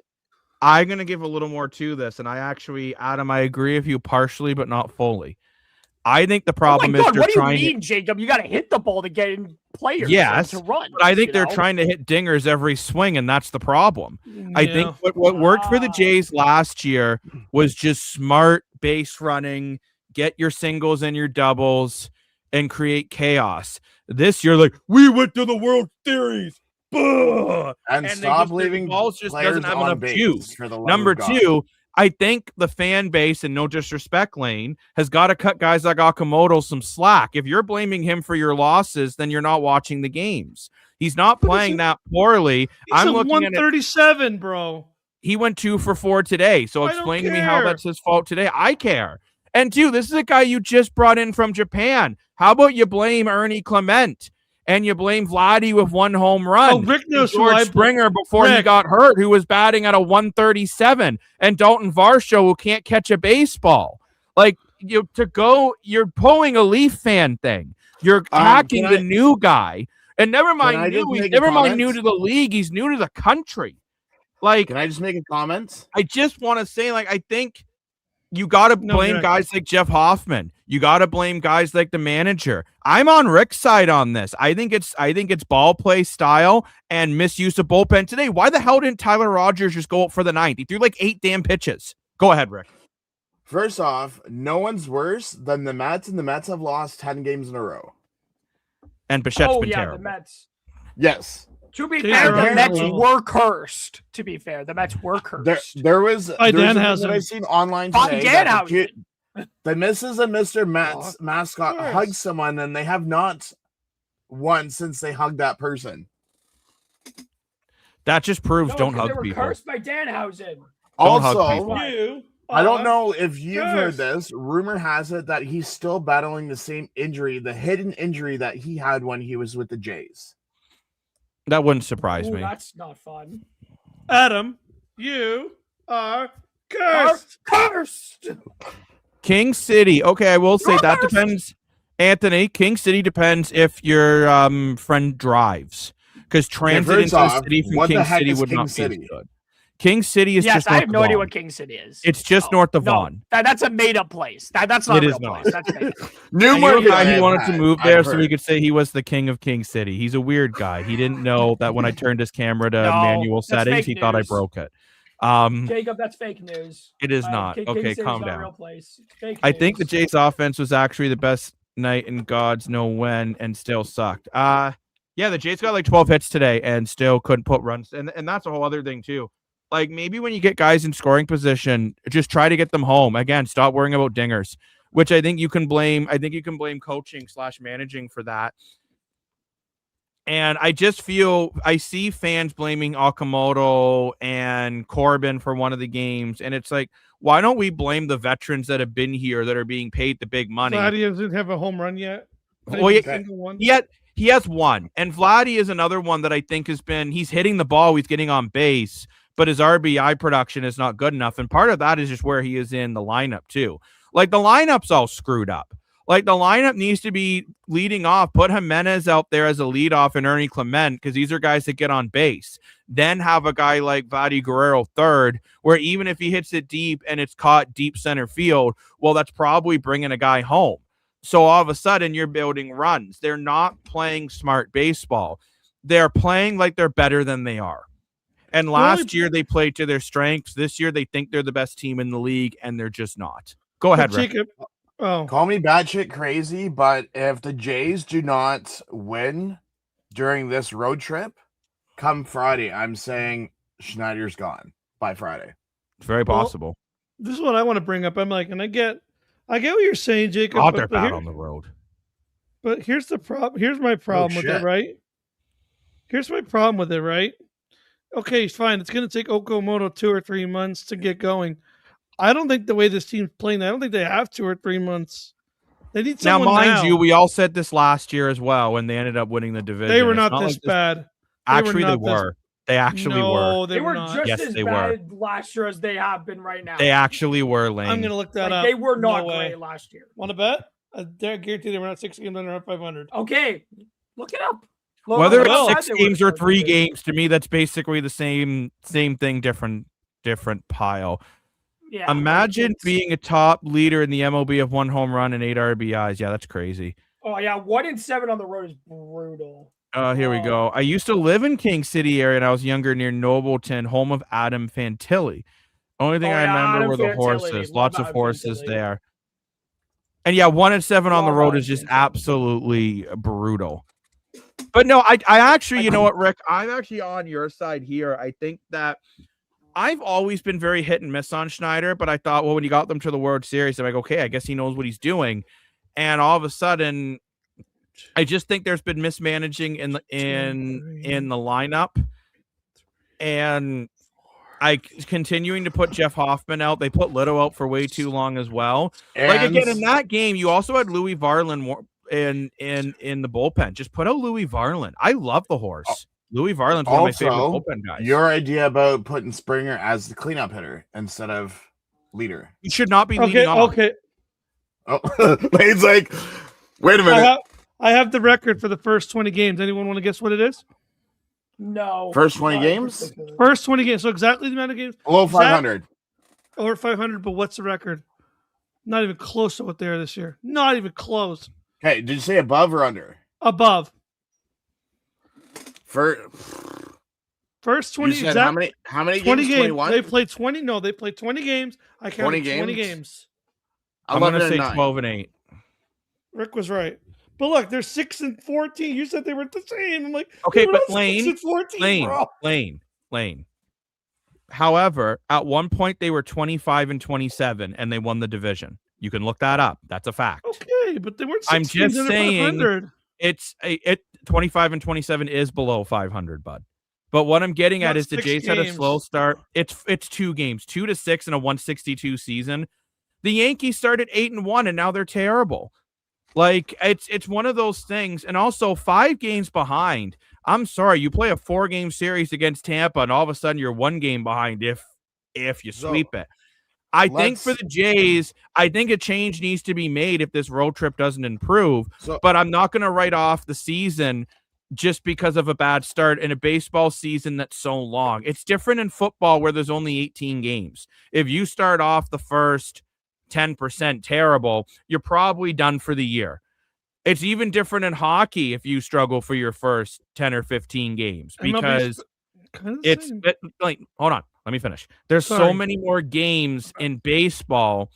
I'm going to give a little more to this, and Adam, I agree with you partially, but not fully. I think the problem oh my is God, they're what do you trying mean, Jacob? You got to hit the ball to get in players Yes, to run. but I think you they're know? trying to hit dingers every swing, and that's the problem. I Yeah. think what worked for the Jays last year was just smart base running, get your singles and your doubles, and create chaos. This year, like, we went to the World Series. Bah! And they stop just- leaving the balls just players doesn't have on enough base juice. for the love Number of God. 2, I think the fan base, and no disrespect, Lane, has got to cut guys like Okamoto some slack. If you're blaming him for your losses, then you're not watching the games. He's not playing that poorly. He's I'm a looking at it. 137, bro. He went 2 for 4 today. So I don't explain to me how care. that's his fault today. I care. And 2, this is a guy you just brought in from Japan. How about you blame Ernie Clement? and you blame Vladdy with 1 home run. Oh, Rick knows who George I Springer before he Rick. got hurt, who was batting at a 137, and Dalton Varsho, who can't catch a baseball. Like, you're pulling a Leaf fan thing. You're attacking the new guy. And never mind new. He's never mind new to the league. He's new to the country. Like, can I just make a comment? I just want to say, like, I think you got to blame guys like Jeff Hoffman. You got to blame guys like the manager. I'm on Rick's side on this. I think it's ball play style and misuse of bullpen today. Why the hell didn't Tyler Rogers just go up for the 9th? He threw like 8 damn pitches. Go ahead, Rick. First off, no one's worse than the Mets, and the Mets have lost 10 games in a row. And Bichette's been terrible. The Mets. Yes. To be fair, the Mets were cursed. To be fair, the Mets were cursed. There was that I've seen online today. The Mrs. and Mr. Mets mascot hugged someone, and they have not won since they hugged that person. That just proves don't hug people. They were cursed by Danhausen. Also, I don't know if you've heard this. Rumor has it that he's still battling the same injury, the hidden injury that he had when he was with the Jays. That wouldn't surprise me. That's not fun. Adam, you are cursed. Cursed. King City. Okay, I will say that depends. Anthony, King City depends if your friend drives. Because transit into the city from King City would not be as good. King City is just north of Vaughan. I have no idea what King City is. It's just north of Vaughan. That's a made-up place. That's not a real place. That's made up. New guy, he wanted to move there so he could say he was the king of King City. He's a weird guy. He didn't know that when I turned his camera to manual settings, he thought I broke it. Jacob, that's fake news. It is not. Okay, calm down. Real place. Fake I news. think the Jays offense was actually the best night in God's know when and still sucked. Yeah, the Jays got like 12 hits today and still couldn't put runs. And that's a whole other thing too. Like, maybe when you get guys in scoring position, just try to get them home. Again, stop worrying about dingers, which I think you can blame. I think you can blame coaching / managing for that. And I just feel I see fans blaming Okamoto and Corbin for one of the games. And it's like, why don't we blame the veterans that have been here that are being paid the big money? Vladdy doesn't have a home run yet. Well, he has one. And Vladdy is another one that I think he's hitting the ball. He's getting on base. But his RBI production is not good enough. And part of that is just where he is in the lineup, too. Like, the lineup's all screwed up. Like, the lineup needs to be leading off. Put Jimenez out there as a leadoff and Ernie Clement, because these are guys that get on base. Then have a guy like Vladdy Guerrero third, where even if he hits it deep and it's caught deep center field, well, that's probably bringing a guy home. So all of a sudden, you're building runs. They're not playing smart baseball. They're playing like they're better than they are. And last year they played to their strengths. This year they think they're the best team in the league, and they're just not. Go ahead, Rick. Call me batshit crazy, but if the Jays do not win during this road trip, come Friday, I'm saying Schneider's gone by Friday. It's very possible. This is what I want to bring up. I'm like, and I get what you're saying, Jacob. They're bad on the road. But here's the problem. Here's my problem with it, right? Here's my problem with it, right? Okay, fine. It's going to take Okamoto 2 or 3 months to get going. I don't think the way this team's playing, I don't think they have 2 or 3 months. They need someone now. Mind you, we all said this last year as well when they ended up winning the division. They were not this bad. Actually, they were. They actually were. They were just as bad last year as they have been right now. They actually were, Lane. I'm going to look that up. They were not great last year. Want to bet? I guarantee they were not 6 games under 500. Okay, look it up. Whether it's 6 games or 3 games, to me, that's basically the same thing, different pile. Yeah. Imagine being a top leader in the MLB of 1 home run and 8 RBIs. Yeah, that's crazy. Oh yeah, 1-7 on the road is brutal. Here we go. I used to live in King City area, and I was younger near Nobleton, home of Adam Fantilli. Only thing I remember were the horses. Lots of horses there. And yeah, 1-7 on the road is just absolutely brutal. But no, I actually, you know what, Rick? I'm actually on your side here. I think that I've always been very hit and miss on Schneider, but I thought, well, when you got them to the World Series, I'm like, okay, I guess he knows what he's doing. And all of a sudden, I just think there's been mismanaging in the lineup. And continuing to put Jeff Hoffman out. They put Lito out for way too long as well. And like, again, in that game, you also had Louis Varland in the bullpen. Just put out Louis Varland. I love the horse. Louis Varland's one of my favorite bullpen guys. Your idea about putting Springer as the cleanup hitter instead of leader. He should not be leading off. Okay. Oh, Lane's like, wait a minute. I have the record for the first 20 games. Anyone want to guess what it is? No. First 20 games? First 20 games. So exactly the amount of games. Below 500. Or 500, but what's the record? Not even close to what they are this year. Not even close. Okay, did you say above or under? Above. First 20 you said how many 20 games? 21? They played 20. No, they played 20 games. I counted 20 games. I'm going to say 12-8. Rick was right. But look, they're 6-14. You said they were the same. I'm like, okay, but 6-14, Lane. However, at one point they were 25-27 and they won the division. You can look that up. That's a fact. Okay, but they weren't. I'm just saying it's 25-27 is below 500, bud. But what I'm getting at is the Jays had a slow start. It's 2 games, 2-6 in a 162 season. The Yankees started 8-1 and now they're terrible. Like it's one of those things. And also 5 games behind. I'm sorry, you play a 4-game series against Tampa and all of a sudden you're 1 game behind if you sweep it. I think for the Jays, I think a change needs to be made if this road trip doesn't improve. But I'm not going to write off the season just because of a bad start in a baseball season that's so long. It's different in football where there's only 18 games. If you start off the first 10% terrible, you're probably done for the year. It's even different in hockey if you struggle for your first 10 or 15 games because hold on, let me finish. There's so many more games in baseball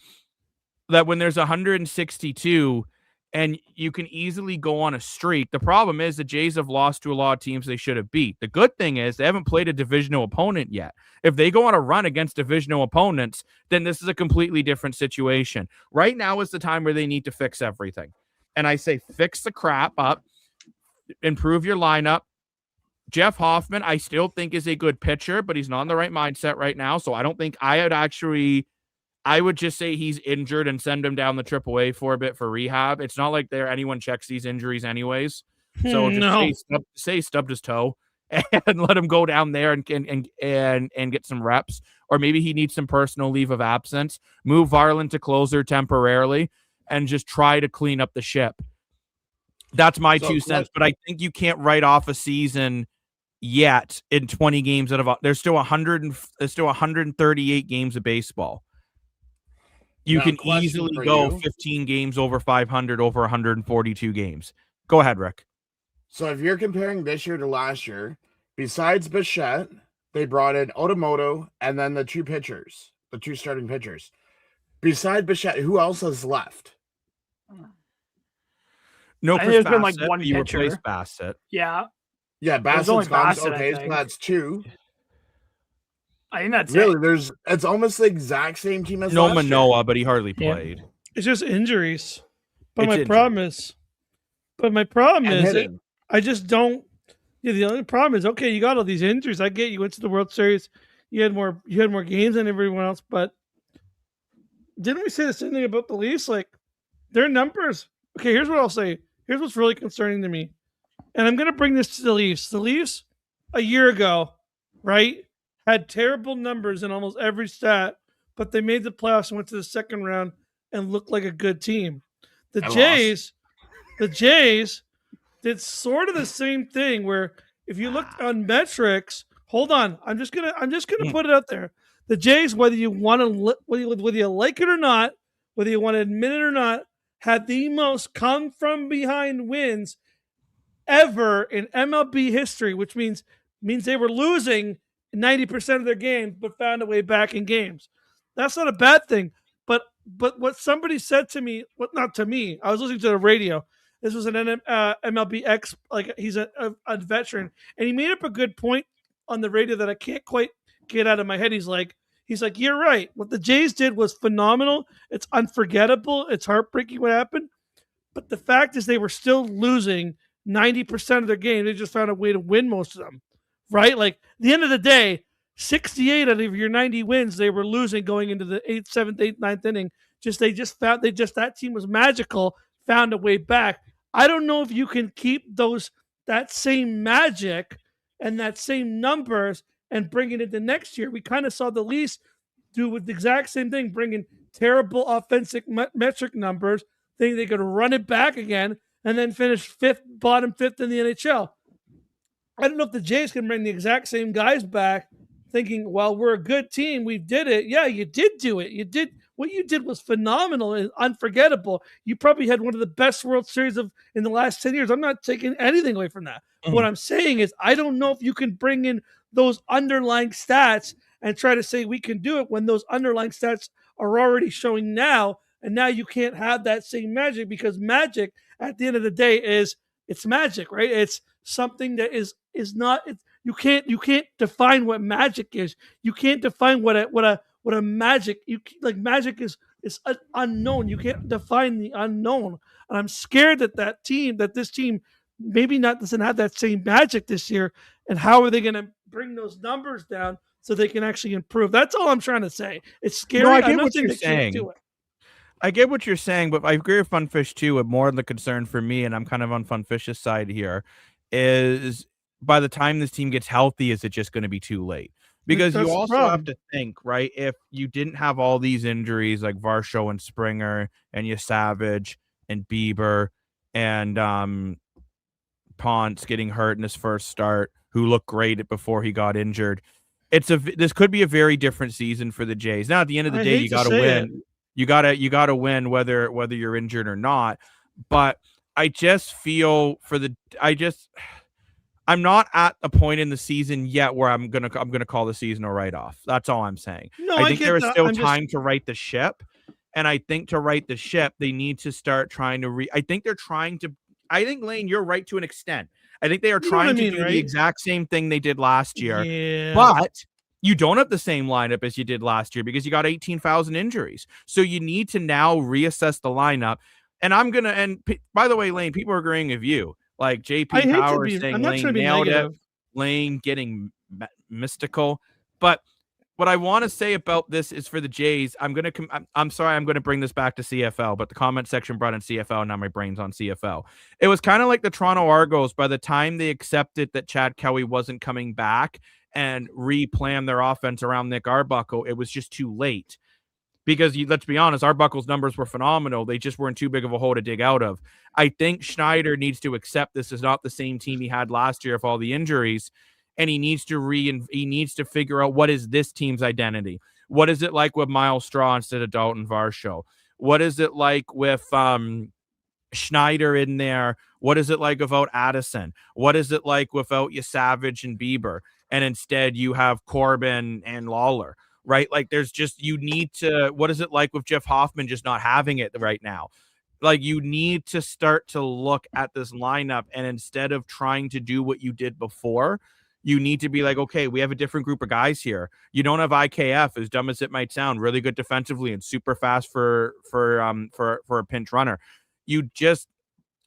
that when there's 162 and you can easily go on a streak. The problem is the Jays have lost to a lot of teams they should have beat. The good thing is they haven't played a divisional opponent yet. If they go on a run against divisional opponents, then this is a completely different situation. Right now is the time where they need to fix everything. And I say fix the crap up, improve your lineup. Jeff Hoffman, I still think is a good pitcher, but he's not in the right mindset right now. So I don't think I would just say he's injured and send him down the AAA for a bit for rehab. It's not like anyone checks these injuries anyways. So just say stubbed his toe and let him go down there and get some reps. Or maybe he needs some personal leave of absence. Move Varland to closer temporarily and just try to clean up the ship. That's my 2 cents. But I think you can't write off a season yet in 20 games there's still 138 games of baseball. You can easily go 15 games over 500 over 142 games. Go ahead, Rick. So if you're comparing this year to last year, besides Bichette, they brought in Otomoto and then the 2 starting pitchers. Besides Bichette, who else has left? No, there's been like one you pitcher. Replaced Bassett. Yeah. Yeah, Bassett's gone. Okay, so that's 2. I think that's really it's almost the exact same team as no Manoa, but he hardly played. It's just injuries. But my problem is I just don't. Yeah, the only problem is you got all these injuries. I get you went to the World Series, you had more games than everyone else, but didn't we say the same thing about the Leafs? Like their numbers. Okay, here's what I'll say. Here's what's really concerning to me, and I'm going to bring this to the Leafs. The Leafs a year ago, right? Had terrible numbers in almost every stat, but they made the playoffs and went to the second round and looked like a good team. The Jays did sort of the same thing where if you looked on metrics, hold on, I'm just gonna put it out there. The Jays, whether you like it or not, whether you want to admit it or not, had the most come from behind wins ever in MLB history, which means they were losing 90% of their games, but found a way back in games. That's not a bad thing. But what somebody said to me, not to me, I was listening to the radio. This was an MLB X, like he's a veteran, and he made up a good point on the radio that I can't quite get out of my head. He's like, you're right. What the Jays did was phenomenal. It's unforgettable. It's heartbreaking what happened. But the fact is they were still losing 90% of their game. They just found a way to win most of them. Right? Like, at the end of the day, 68 out of your 90 wins, they were losing going into the 8th, 7th, 8th, 9th inning. That team was magical, found a way back. I don't know if you can keep that same magic and that same numbers and bring it into next year. We kind of saw the Leafs do with the exact same thing, bringing terrible offensive metric numbers, thinking they could run it back again, and then finish bottom fifth in the NHL. I don't know if the Jays can bring the exact same guys back, thinking, well, we're a good team. We did it. Yeah, you did do it. What you did was phenomenal and unforgettable. You probably had one of the best World Series in the last 10 years. I'm not taking anything away from that. What I'm saying is I don't know if you can bring in those underlying stats and try to say we can do it when those underlying stats are already showing now, and now you can't have that same magic, because magic at the end of the day it's magic, right? It's something that is not. You can't define what magic is. You can't define what a magic. Magic is unknown. You can't define the unknown. And I'm scared that this team maybe not doesn't have that same magic this year. And how are they going to bring those numbers down so they can actually improve? That's all I'm trying to say. It's scary. No, I I'm get not what saying you're they can't saying. do it. I get what you're saying, but I agree with Funfish too. More the concern for me, and I'm kind of on Funfish's side here, is by the time this team gets healthy, is it just going to be too late? Because That's you the also problem. have to think, right? If you didn't have all these injuries like Varsho and Springer and Savage and Bieber and Ponce getting hurt in his first start, who looked great before he got injured, this could be a very different season for the Jays. Now, at the end of the day, you got to win. You gotta win whether you're injured or not. But I just feel I'm not at a point in the season yet where I'm gonna call the season a write-off. That's all I'm saying. No, I think there is still I'm time to right the ship. And I think to right the ship, they need to start trying to I think Lane, you're right to an extent. I think they are trying to do the exact same thing they did last year. Yeah. But you don't have the same lineup as you did last year because you got 18,000 injuries. So you need to now reassess the lineup. And by the way, Lane, people are agreeing with you. Like JP Power saying Lane nailed it. Lane getting mystical. But what I want to say about this is for the Jays, I'm sorry, I'm going to bring this back to CFL, but the comment section brought in CFL. Now my brain's on CFL. It was kind of like the Toronto Argos. By the time they accepted that Chad Kelly wasn't coming back and replan their offense around Nick Arbuckle, it was just too late. Because let's be honest, Arbuckle's numbers were phenomenal. They just weren't too big of a hole to dig out of. I think Schneider needs to accept this is not the same team he had last year with all the injuries, and he needs to figure out what is this team's identity. What is it like with Miles Straw instead of Dalton Varsho? What is it like with Schneider in there? What is it like without Addison? What is it like without Savage and Bieber? And instead you have Corbin and Lawler, right? Like you need to, what is it like with Jeff Hoffman just not having it right now? Like you need to start to look at this lineup, and instead of trying to do what you did before, you need to be like, okay, we have a different group of guys here. You don't have IKF, as dumb as it might sound, really good defensively and super fast for a pinch runner. You just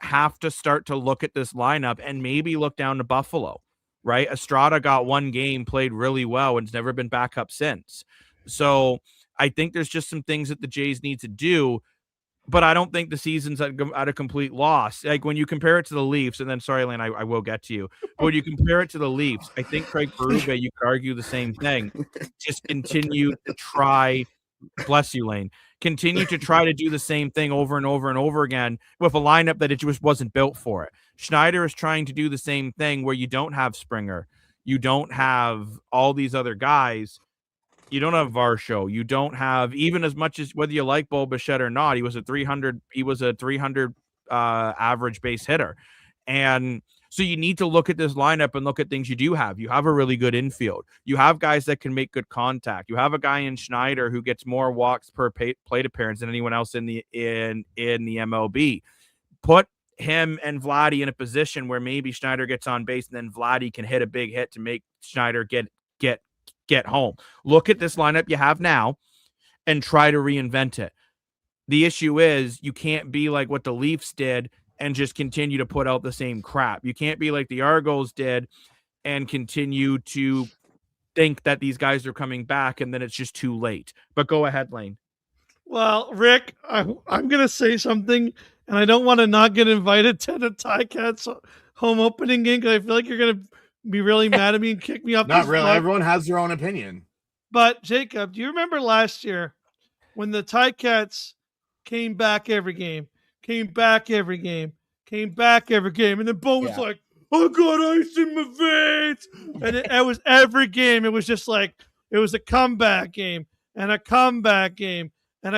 have to start to look at this lineup and maybe look down to Buffalo, right? Estrada got one game, played really well, and has never been back up since. So I think there's just some things that the Jays need to do, but I don't think the season's at a complete loss. Like when you compare it to the Leafs, and then sorry, Lane, I will get to you. But when you compare it to the Leafs, I think Craig Berube, you could argue the same thing. Just continue to try, bless you, Lane, continue to try to do the same thing over and over and over again with a lineup that it just wasn't built for it. Schneider is trying to do the same thing where you don't have Springer. You don't have all these other guys. You don't have Varsho. You don't have, even as much as whether you like Bo Bichette or not, he was a 300 average base hitter. And so you need to look at this lineup and look at things you do have. You have a really good infield. You have guys that can make good contact. You have a guy in Schneider who gets more walks per plate appearance than anyone else in the MLB. Put him and Vladdy in a position where maybe Schneider gets on base and then Vladdy can hit a big hit to make Schneider get home. Look at this lineup you have now and try to reinvent it. The issue is you can't be like what the Leafs did and just continue to put out the same crap. You can't be like the Argos did and continue to think that these guys are coming back and then it's just too late. But go ahead, Lane. Well, Rick, I'm going to say something, and I don't want to not get invited to the Ticats home opening game because I feel like you're going to be really mad at me and kick me off. Not really. Everyone has their own opinion. But Jacob, do you remember last year when the Ticats came back every game, and then Bo was like, I got ice in my veins. And it was every game. It was just like, it was a comeback game and a comeback game. And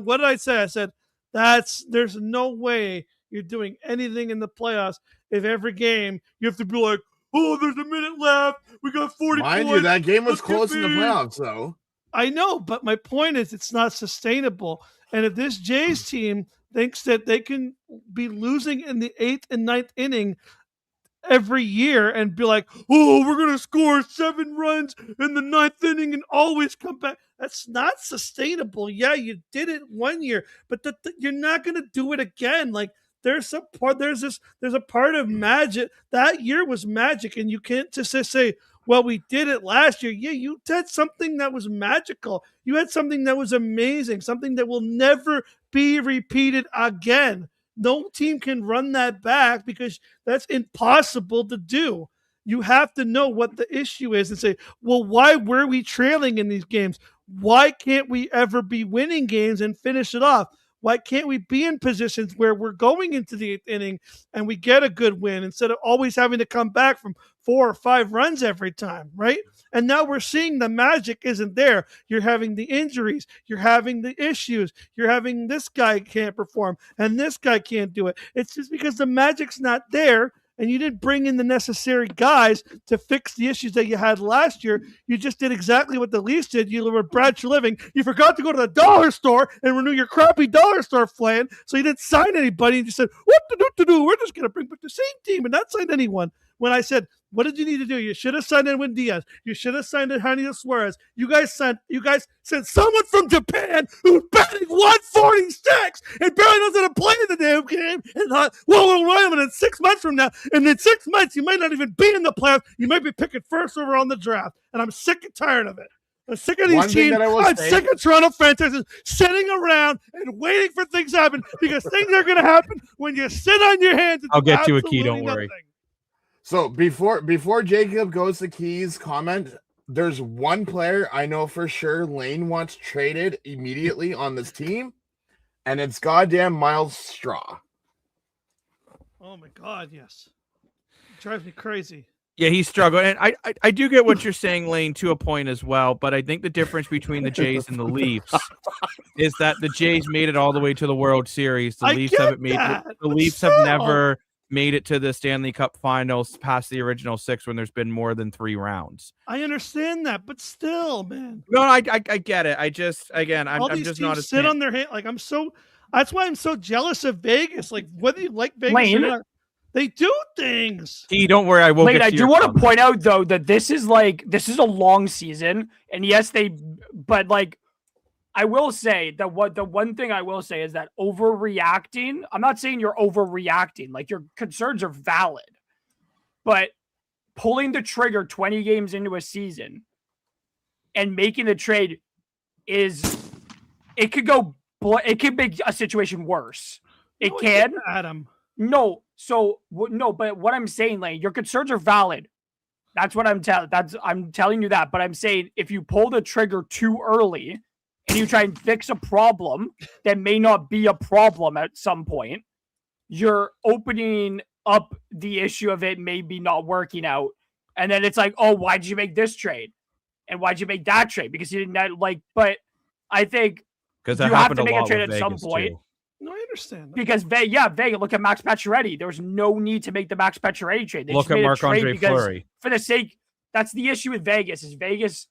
what did I say? I said, there's no way you're doing anything in the playoffs if every game you have to be like, oh, there's a minute left. We got 40 Mind points. you, that game was close in the playoffs, though. I know, but my point is it's not sustainable. And if this Jays team thinks that they can be losing in the 8th and 9th inning every year and be like, oh, we're going to score 7 runs in the 9th inning and always come back. That's not sustainable. Yeah, you did it one year, but you're not going to do it again. Like there's a part of magic. That year was magic, and you can't just say, well, we did it last year. Yeah, you did something that was magical. You had something that was amazing, something that will never be repeated again. No team can run that back because that's impossible to do. You have to know what the issue is and say, well, why were we trailing in these games? Why can't we ever be winning games and finish it off? Why can't we be in positions where we're going into the 8th inning and we get a good win instead of always having to come back from 4 or 5 runs every time, right? And now we're seeing the magic isn't there. You're having the injuries. You're having the issues. You're having this guy can't perform and this guy can't do it. It's just because the magic's not there and you didn't bring in the necessary guys to fix the issues that you had last year. You just did exactly what the Leafs did. You were Brad Living. You forgot to go to the dollar store and renew your crappy dollar store plan, so you didn't sign anybody and you said, what to do? We're just going to bring back the same team and not sign anyone. When I said, what did you need to do? You should have signed Edwin Diaz. You should have signed Eugenio Suarez. You guys sent someone from Japan who's batting 146 and barely knows how to play the damn game and thought, well, we'll run him in 6 months from now. And in 6 months, you might not even be in the playoffs. You might be picking first over on the draft. And I'm sick and tired of it. I'm sick of these teams. I'm sick of Toronto franchises sitting around and waiting for things to happen because things are going to happen when you sit on your hands. I'll get you a key. Don't worry. So before Jacob goes to Key's comment, there's one player I know for sure Lane wants traded immediately on this team, and it's goddamn Miles Straw. Oh my God, yes. It drives me crazy. Yeah, he's struggling. And I do get what you're saying, Lane, to a point as well, but I think the difference between the Jays and the Leafs is that the Jays made it all the way to the World Series. The Leafs haven't made it. The Leafs have never made it to the Stanley Cup Finals past the original 6 when there's been more than 3 rounds. I understand that, but still, man. No, I get it. I just, again, I'm just not a sit on their hand. Like that's why I'm so jealous of Vegas. Like whether you like Vegas Lane, or not, they do things. Don't worry, I will. Lane, I do want to point out though that this is a long season, and yes, but I will say that the one thing I will say is that overreacting, I'm not saying you're overreacting, like your concerns are valid, but pulling the trigger 20 games into a season and making the trade it could make a situation worse. It can. Adam. No. So no, but what I'm saying, Lane, your concerns are valid. That's what I'm telling you that, but I'm saying if you pull the trigger too early, and you try and fix a problem that may not be a problem at some point, you're opening up the issue of it maybe not working out. And then it's like, oh, why'd you make this trade? And why'd you make that trade? Because you didn't but I think you have to make a trade at some point. Too. No, I understand that. Because Vegas, look at Max Pacioretty. There was no need to make the Max Pacioretty trade. They look at Marc-Andre Fleury. For the sake, that's the issue with Vegas, is Vegas.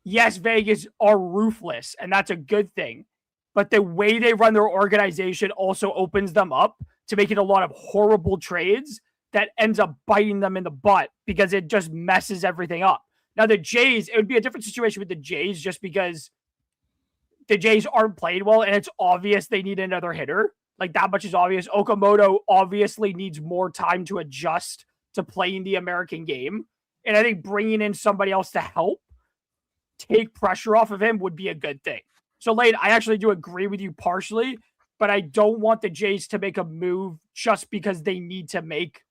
Yes, Vegas are ruthless, and that's a good thing. But the way they run their organization also opens them up to making a lot of horrible trades that ends up biting them in the butt because it just messes everything up. Now, the Jays, it would be a different situation with the Jays just because the Jays aren't playing well, and it's obvious they need another hitter. Like, that much is obvious. Okamoto obviously needs more time to adjust to playing the American game. And I think bringing in somebody else to help take pressure off of him would be a good thing. So, Lane, I actually do agree with you partially. but I don't want the Jays to make a move just because they need to make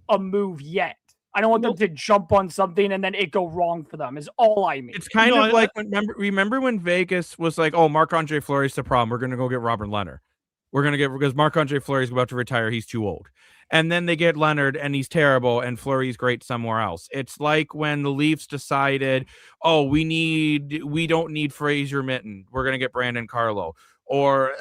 a move yet. I don't want them to jump on something and then it go wrong for them is all I mean. It's kind of like remember when Vegas was like, oh, Marc-Andre Fleury's the problem. We're going to go get Robert Leonard. We're going to get, because Marc-Andre Fleury's about to retire. He's too old. And then they get Leonard and he's terrible and Fleury's great somewhere else. It's like when the Leafs decided, oh, we don't need Fraser Mitten. We're going to get Brandon Carlo. Or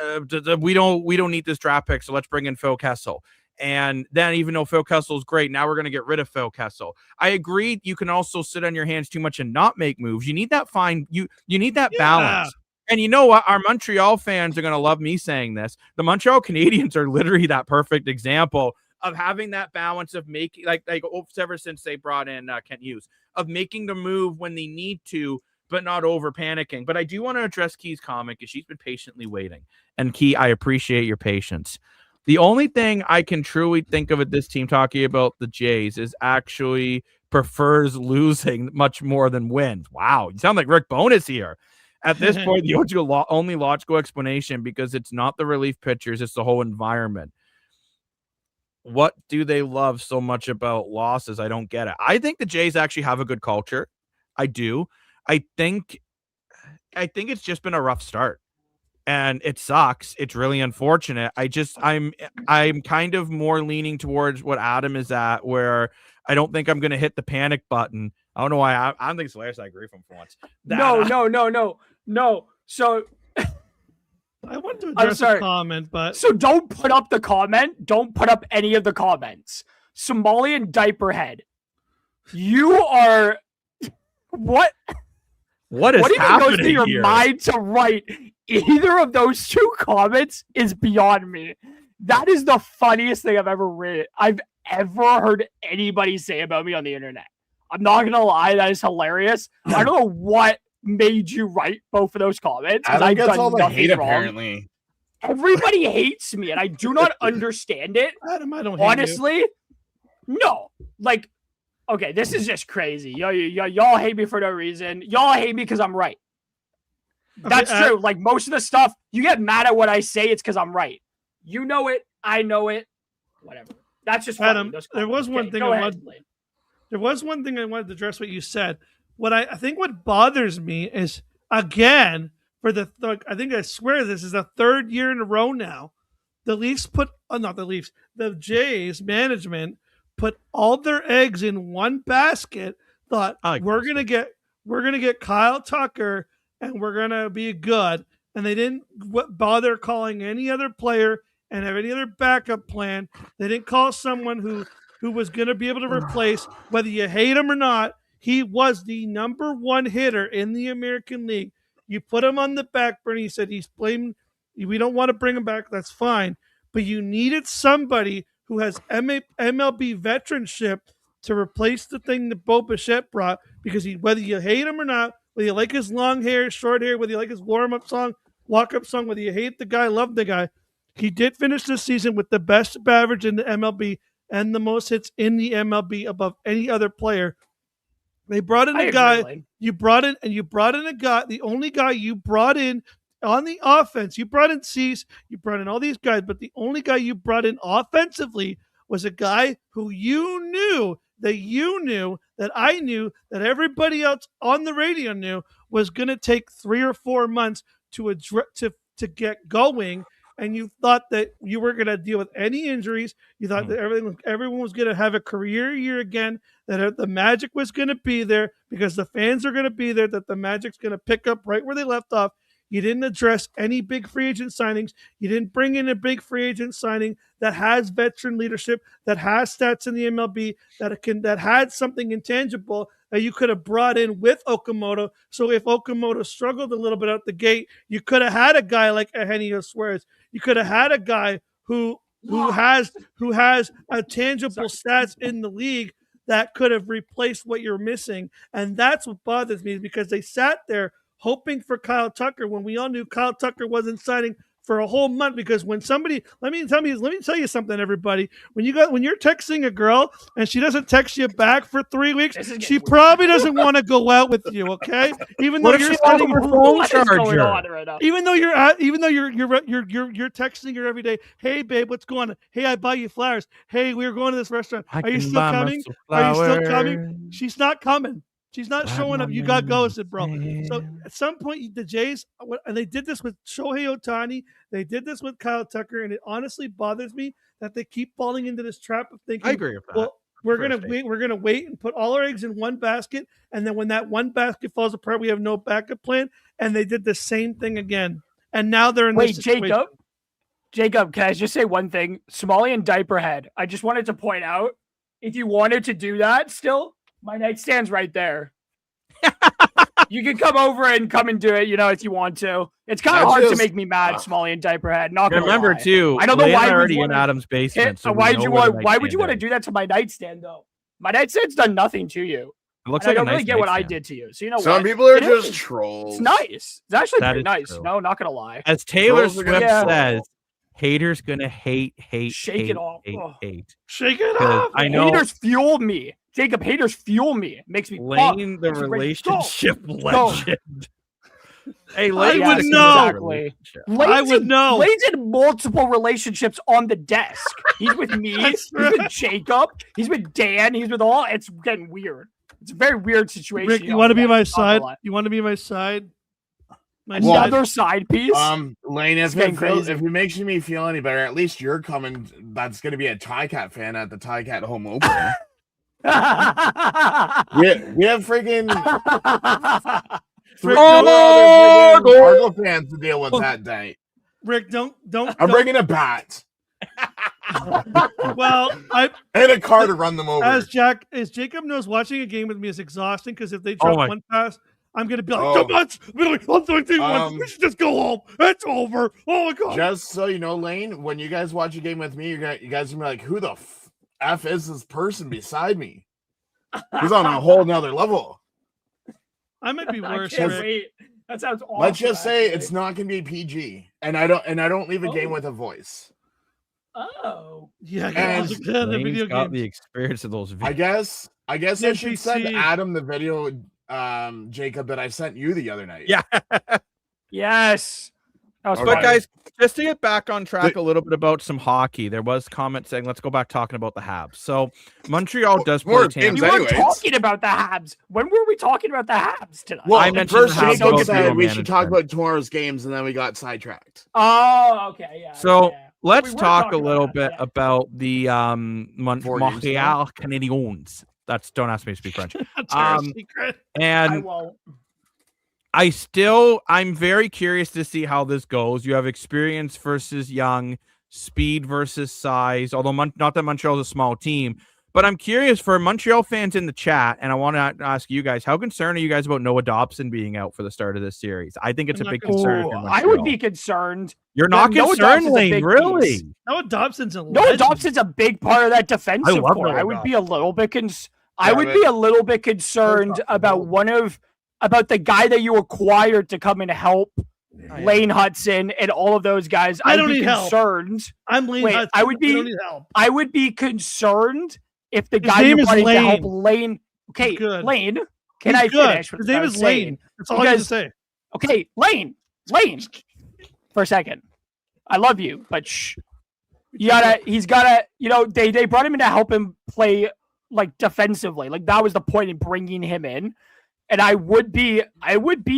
we don't need this draft pick, so let's bring in Phil Kessel. And then even though Phil Kessel is great, now we're going to get rid of Phil Kessel. I agree. You can also sit on your hands too much and not make moves. You need that you need that balance. And you know what? Our Montreal fans are going to love me saying this. The Montreal Canadiens are literally that perfect example of having that balance of making, like ever since they brought in Kent Hughes, of making the move when they need to, but not over panicking. But I do want to address Key's comment because she's been patiently waiting. And Key, I appreciate your patience. The only thing I can truly think of at this team talking about the Jays is actually prefers losing much more than wins. Wow, you sound like Rick Bowness here. At this point, the only logical explanation, because it's not the relief pitchers, it's the whole environment. What do they love so much about losses? I don't get it. I think the Jays actually have a good culture. I do. I think it's just been a rough start. And it sucks. It's really unfortunate. I'm kind of more leaning towards what Adam is at, where I don't think I'm going to hit the panic button. I don't know why. I don't think it's hilarious. I agree with him for once. No. So I want to address a comment, but so don't put up the comment. Don't put up any of the comments. Somalian diaper head. You are what? What is happening goes through your here? mind to write either of those two comments is beyond me. That is the funniest thing I've ever heard anybody say about me on the internet. I'm not gonna lie, that is hilarious. I don't know what made you write both of those comments. Adam gets all the hate wrong. Apparently. Everybody hates me, and I do not understand it. Adam, I don't hate honestly. You. No, like. Okay, this is just crazy. Y'all hate me for no reason. Y'all hate me because I'm right. That's true. Like most of the stuff, you get mad at what I say, it's because I'm right. You know it. I know it. Whatever. That's just Adam. There was one thing I wanted to address what you said. What I think what bothers me is, again, I swear this is the third year in a row now. The Jays management put all their eggs in one basket, thought we're gonna get Kyle Tucker and we're gonna be good, and they didn't bother calling any other player and have any other backup plan. They didn't call someone who was gonna be able to replace, whether you hate him or not. He was the number one hitter in the American League. You put him on the back burner. He said he's blamed. We don't want to bring him back. That's fine, but you needed somebody who has MLB veteranship to replace the thing that Bo Bichette brought, because whether you hate him or not, whether you like his long hair, short hair, whether you like his warm-up song, walk-up song, whether you hate the guy, love the guy, he did finish this season with the best average in the MLB and the most hits in the MLB above any other player. They brought in a guy. You brought in a guy, the only guy you brought in on the offense, you brought in Cease, you brought in all these guys, but the only guy you brought in offensively was a guy who you knew, that I knew, that everybody else on the radio knew was going to take 3 or 4 months to get going. And you thought that you were going to deal with any injuries. You thought that everyone was going to have a career year again, that the Magic was going to be there because the fans are going to be there, that the Magic's going to pick up right where they left off. You didn't address any big free agent signings. You didn't bring in a big free agent signing that has veteran leadership, that has stats in the MLB, that had something intangible that you could have brought in with Okamoto. So if Okamoto struggled a little bit out the gate, you could have had a guy like Eugenio Suarez. You could have had a guy who has a tangible stats in the league that could have replaced what you're missing. And that's what bothers me, because they sat there hoping for Kyle Tucker when we all knew Kyle Tucker wasn't signing for a whole month, because when somebody let me tell you something, everybody. When you're texting a girl and she doesn't text you back for 3 weeks, she probably doesn't want to go out with you, okay? Even though you're sending her phone What is going charger? on right now? even though you're texting her every day, hey babe, what's going on? Hey, I buy you flowers. Hey, we're going to this restaurant. Are you still coming? Are you still coming? She's not coming. She's not showing up. You got ghosted, bro. So at some point, the Jays, and they did this with Shohei Ohtani, they did this with Kyle Tucker, and it honestly bothers me that they keep falling into this trap of thinking, I agree with that. well, we're gonna wait and put all our eggs in one basket, and then when that one basket falls apart, we have no backup plan. And they did the same thing again, and now they're in this situation. Jacob, can I just say one thing? Smalley and Diaperhead, I just wanted to point out, if you wanted to do that still, my nightstand's right there. You can come over and come and do it, if you want to. It's kind of hard to make me mad, Smalley and Diaperhead. Not gonna Remember lie. too, I don't know why already in Adam's basement. So why would you want to do that to my nightstand though? My nightstand's done nothing to you. It looks and like I don't a really nice get what I nightstand. did to you. So you know Some what? people are It just is. trolls. It's nice. It's actually That pretty is nice. true. No, not gonna lie. As Taylor Trolls are Swift gonna says, haters gonna hate, Shake hate, it off. hate. Shake it 'Cause off. I know Haters fuel me. Jacob, haters fuel me. It makes me Lane, the makes me ready to relationship go. legend. Hey, I Lane, would is a know. Exactly. I would know. Lane's in multiple relationships on the desk. He's with me. That's He's with Jacob. He's with Dan. He's with all. It's getting weird. It's a very weird situation. Rick, you want to be my side? You want to be my side? Another side piece. Lane, if getting it crazy. makes me feel any better, at least you're coming. That's going to be a Cat fan at the Cat home opener. we have freaking three other Fargo fans to deal with that day. Rick, don't. I'm bringing a bat. Well, and a car to run them over. As Jacob knows, watching a game with me is exhausting because if they drop one pass, I'm gonna be like, too much. We should just go home. It's over. Oh my god. Just so you know, Lane, when you guys watch a game with me, you guys are gonna be like, who the F is this person beside me? He's on a whole nother level. I might be worse. I can't wait. That sounds awful. Let's just say it's not gonna be PG, and I don't leave a game with a voice. Oh, yeah. And the video got games. the experience of those videos. I guess I should send Adam the video, Jacob, that I sent you the other night. Yeah. Yes. That was But fun. guys, just to get back on track a little bit about some hockey, there was comments saying, let's go back talking about the Habs. So Montreal does play Tampa. We weren't talking about the Habs. When were we talking about the Habs tonight? Well, I mentioned first Jacob Habs said we management. should talk about tomorrow's games, and then we got sidetracked. Oh, okay, yeah. So yeah. let's We were talk a talking little about bit that, yeah. about the Montreal Canadiens. Don't ask me to speak French. That's our secret. I And won't. I'm very curious to see how this goes. You have experience versus young, speed versus size, although not that Montreal is a small team, but I'm curious for Montreal fans in the chat, and I want to ask you guys, how concerned are you guys about Noah Dobson being out for the start of this series? I think it's a big concern. if you're I would Montreal. be concerned. You're not Noah concerned, Dobson's a Lane, big really? piece. Noah Dobson's a Noah legend. Dobson's a big part of that defensive love core. Noah I would be a little bit concerned about the guy that you acquired to come and help Lane Hudson and all of those guys. I I'd don't be need help. concerned. I'm Lane Wait, Hudson. I would be- don't need help. I would be concerned if the His guy name you is brought in to help Lane. Lane. Okay, He's good. Lane. Can He's I good. finish? His name is Lane. That's all I have to say. Okay, Lane. For a second. I love you, but shh. He's gotta, they brought him in to help him play like defensively. Like that was the point in bringing him in. And I would be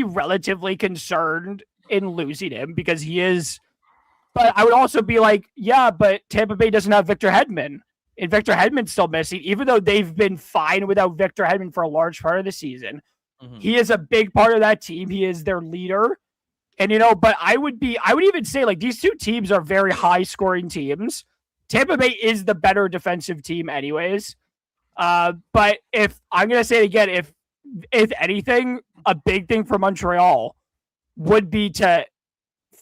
relatively concerned in losing him because he is, but I would also be like, yeah, but Tampa Bay doesn't have Victor Hedman. And Victor Hedman's still missing, even though they've been fine without Victor Hedman for a large part of the season. Mhm. He is a big part of that team. He is their leader. And, but I would even say like these two teams are very high scoring teams. Tampa Bay is the better defensive team anyways. But if I'm going to say it again, if anything, a big thing for Montreal would be to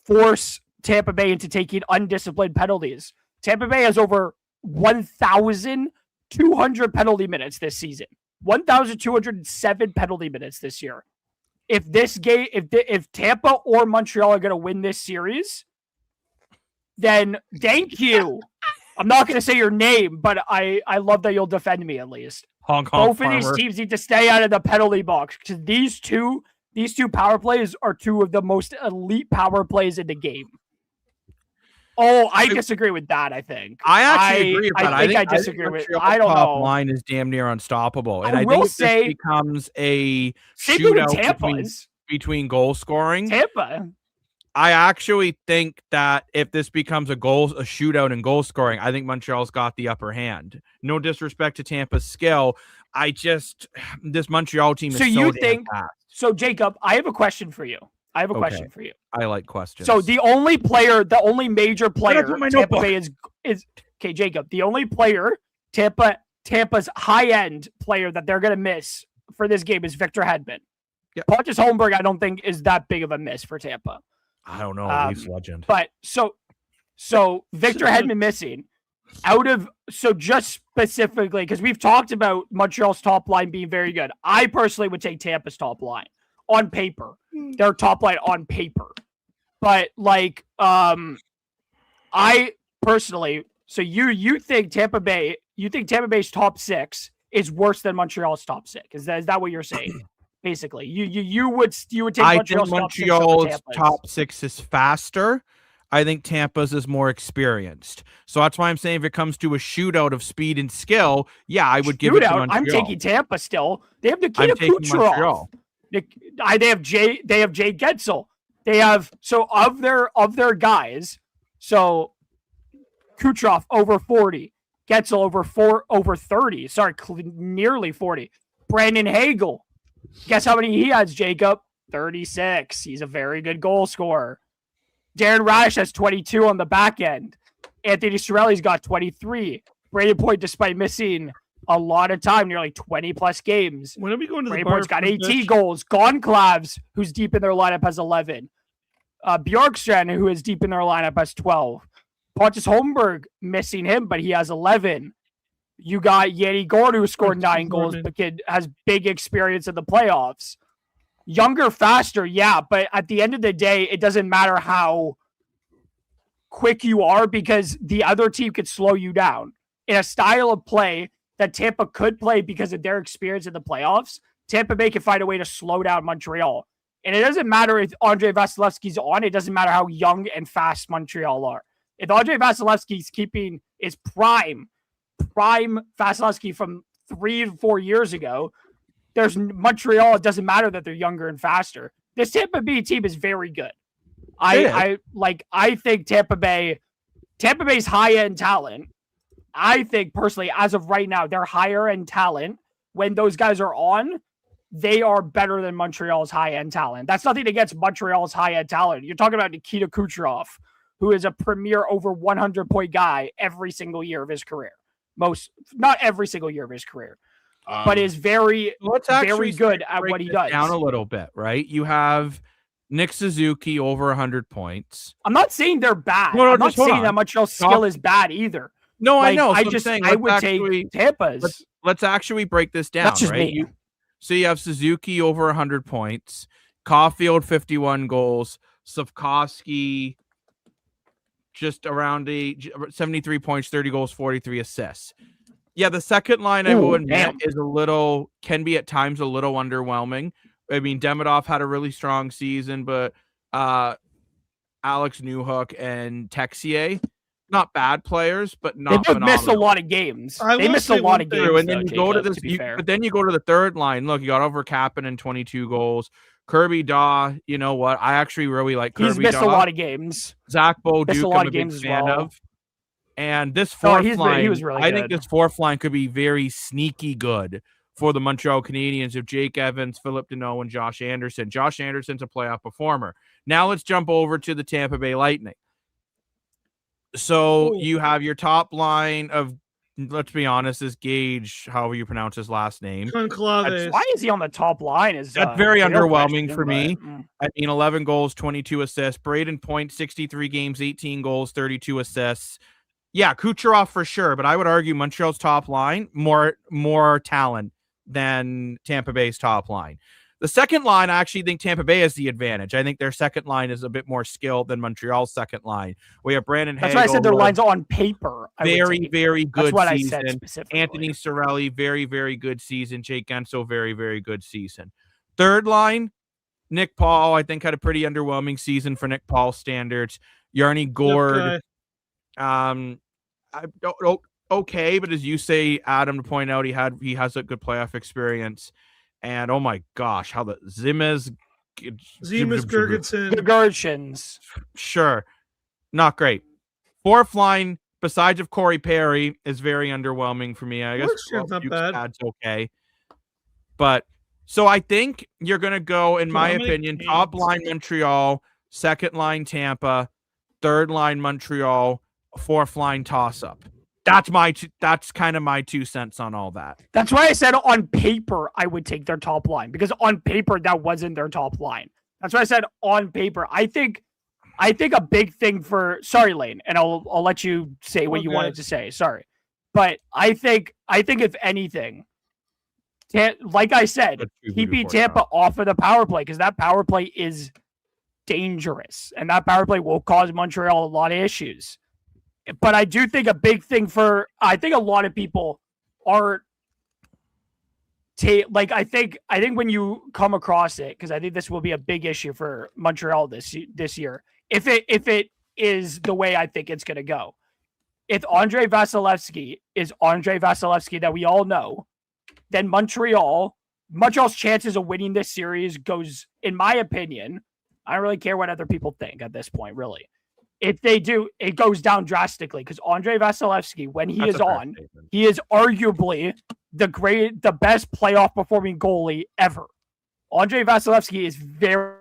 force Tampa Bay into taking undisciplined penalties. Tampa Bay has over 1,200 penalty minutes this season. 1,207 penalty minutes this year. If this game, if Tampa or Montreal are going to win this series, then thank you. I'm not going to say your name, but I love that you'll defend me at least. Hong Kong Both farmer. of these teams need to stay out of the penalty box because these two power plays are two of the most elite power plays in the game. Oh, I disagree with that. I think I actually agree with that. I think I disagree with. I don't top know. Line is damn near unstoppable, and I will think if say this becomes a same with shootout between goal scoring. Tampa. I actually think that if this becomes a shootout and goal scoring, I think Montreal's got the upper hand. No disrespect to Tampa's skill. This Montreal team is so damn fast. So Jacob, I have a question for you. I like questions. So the only major player Tampa Bay is okay, Jacob. The only player Tampa's high end player that they're gonna miss for this game is Victor Hedman. Yeah. Pontus Holmberg, I don't think is that big of a miss for Tampa. I don't know. He's legend. But so Victor Hedman missing just specifically because we've talked about Montreal's top line being very good. I personally would take Tampa's top line on paper. Their top line on paper. But I personally, so you think Tampa Bay's top 6 is worse than Montreal's top 6? Is that what you're saying? Basically, you would take Montreal's top 6 is faster. I think Tampa's is more experienced. So that's why I'm saying if it comes to a shootout of speed and skill, yeah, I would give it to Montreal. I'm taking Tampa still. They have Nikita Kucherov. They have Jay Getzel. They have of their guys. So Kucherov over 40, Getzel over 30. Sorry, nearly 40. Brandon Hagel. Guess how many he has, Jacob? 36. He's a very good goal scorer. Darren Radish has 22 on the back end. Anthony Cirelli's got 23. Brayden Point, despite missing a lot of time, nearly 20-plus games. When are we going to Brayden Point's got 18 goals. Goncalves, who's deep in their lineup, has 11. Bjorkstrand, who is deep in their lineup, has 12. Pontus Holmberg, missing him, but he has 11. You got Yanni Gord, who scored 9 goals, but has big experience in the playoffs. Younger, faster, yeah, but at the end of the day, it doesn't matter how quick you are because the other team could slow you down. In a style of play that Tampa could play because of their experience in the playoffs, Tampa Bay can find a way to slow down Montreal. And it doesn't matter if Andre Vasilevsky's on. It doesn't matter how young and fast Montreal are. If Andre Vasilevsky's keeping his prime Vasilevsky from 3 to 4 years ago, there's Montreal. It doesn't matter that they're younger and faster. This Tampa Bay team is very good. I think Tampa Bay's high end talent. I think personally, as of right now, they're higher end talent. When those guys are on, they are better than Montreal's high end talent. That's nothing against Montreal's high end talent. You're talking about Nikita Kucherov, who is a premier over 100-point guy every single year of his career. Not every single year of his career, but is very good at what he does. Down a little bit, right? You have Nick Suzuki over 100 points. I'm not saying they're bad. I'm not saying that Montreal's skill is bad either. No, I know. I would take Tampa's. Let's actually break this down. That's just right? me. So you have Suzuki over 100 points, Caulfield 51 goals, Slavkovsky just around 73 points, 30 goals, 43 assists. Yeah, the second line I will admit can be at times a little underwhelming. I mean, Demidov had a really strong season, but Alex Newhook and Texier, not bad players, but not phenomenal. They missed a lot of games. They missed a lot of games. And then you go to this, but then you go to the third line. Look, you got over Kapanen 22 goals. Kirby Daw, you know what? I actually really like Kirby Daw. He's missed a lot of games. Zach Beauduc, I'm a big fan of. And this fourth line, I think this fourth line could be very sneaky good for the Montreal Canadiens of Jake Evans, Philip Deneau, and Josh Anderson. Josh Anderson's a playoff performer. Now let's jump over to the Tampa Bay Lightning. So you have your top line of, let's be honest, is Gage, however you pronounce his last name. Why is he on the top line? That's very underwhelming for me. I mean, 11 goals, 22 assists. Brayden Point, 63 games, 18 goals, 32 assists. Yeah, Kucherov for sure, but I would argue Montreal's top line more talent than Tampa Bay's top line. The second line, I actually think Tampa Bay has the advantage. I think their second line is a bit more skilled than Montreal's second line. We have Brandon That's Hagel. why I said their line's on paper. Very, very good That's what season. I said specifically. Anthony Cirelli, very, very good season. Jake Guentzel, very, very good season. Third line, Nick Paul, I think, had a pretty underwhelming season for Nick Paul standards. Yarny Gord, okay, but as you say, Adam, to point out, he has a good playoff experience. And oh my gosh, how the Zimas Gergensen. Sure, not great. Fourth line, besides of Corey Perry, is very underwhelming for me. I guess not bad. Okay, but so I think you're gonna go, in my opinion, top line Montreal, second line Tampa, third line Montreal, fourth line toss up. That's kind of my 2 cents on all that. That's why I said on paper I would take their top line, because on paper that wasn't their top line. That's why I said on paper. I think a big thing for Lane, and I'll let you say what you wanted to say. Sorry, but I think if anything, like I said, keeping Tampa off of the power play, because that power play is dangerous, and that power play will cause Montreal a lot of issues. But I do think a big thing I think a lot of people are I think when you come across it, because I think this will be a big issue for Montreal this year, if it is the way I think it's going to go. If Andrei Vasilevsky is Andrei Vasilevsky that we all know, then Montreal's chances of winning this series goes, in my opinion, I don't really care what other people think at this point, really. If they do, it goes down drastically, because Andrei Vasilevsky, when he is on, he is arguably the best playoff performing goalie ever. Andrei Vasilevsky is very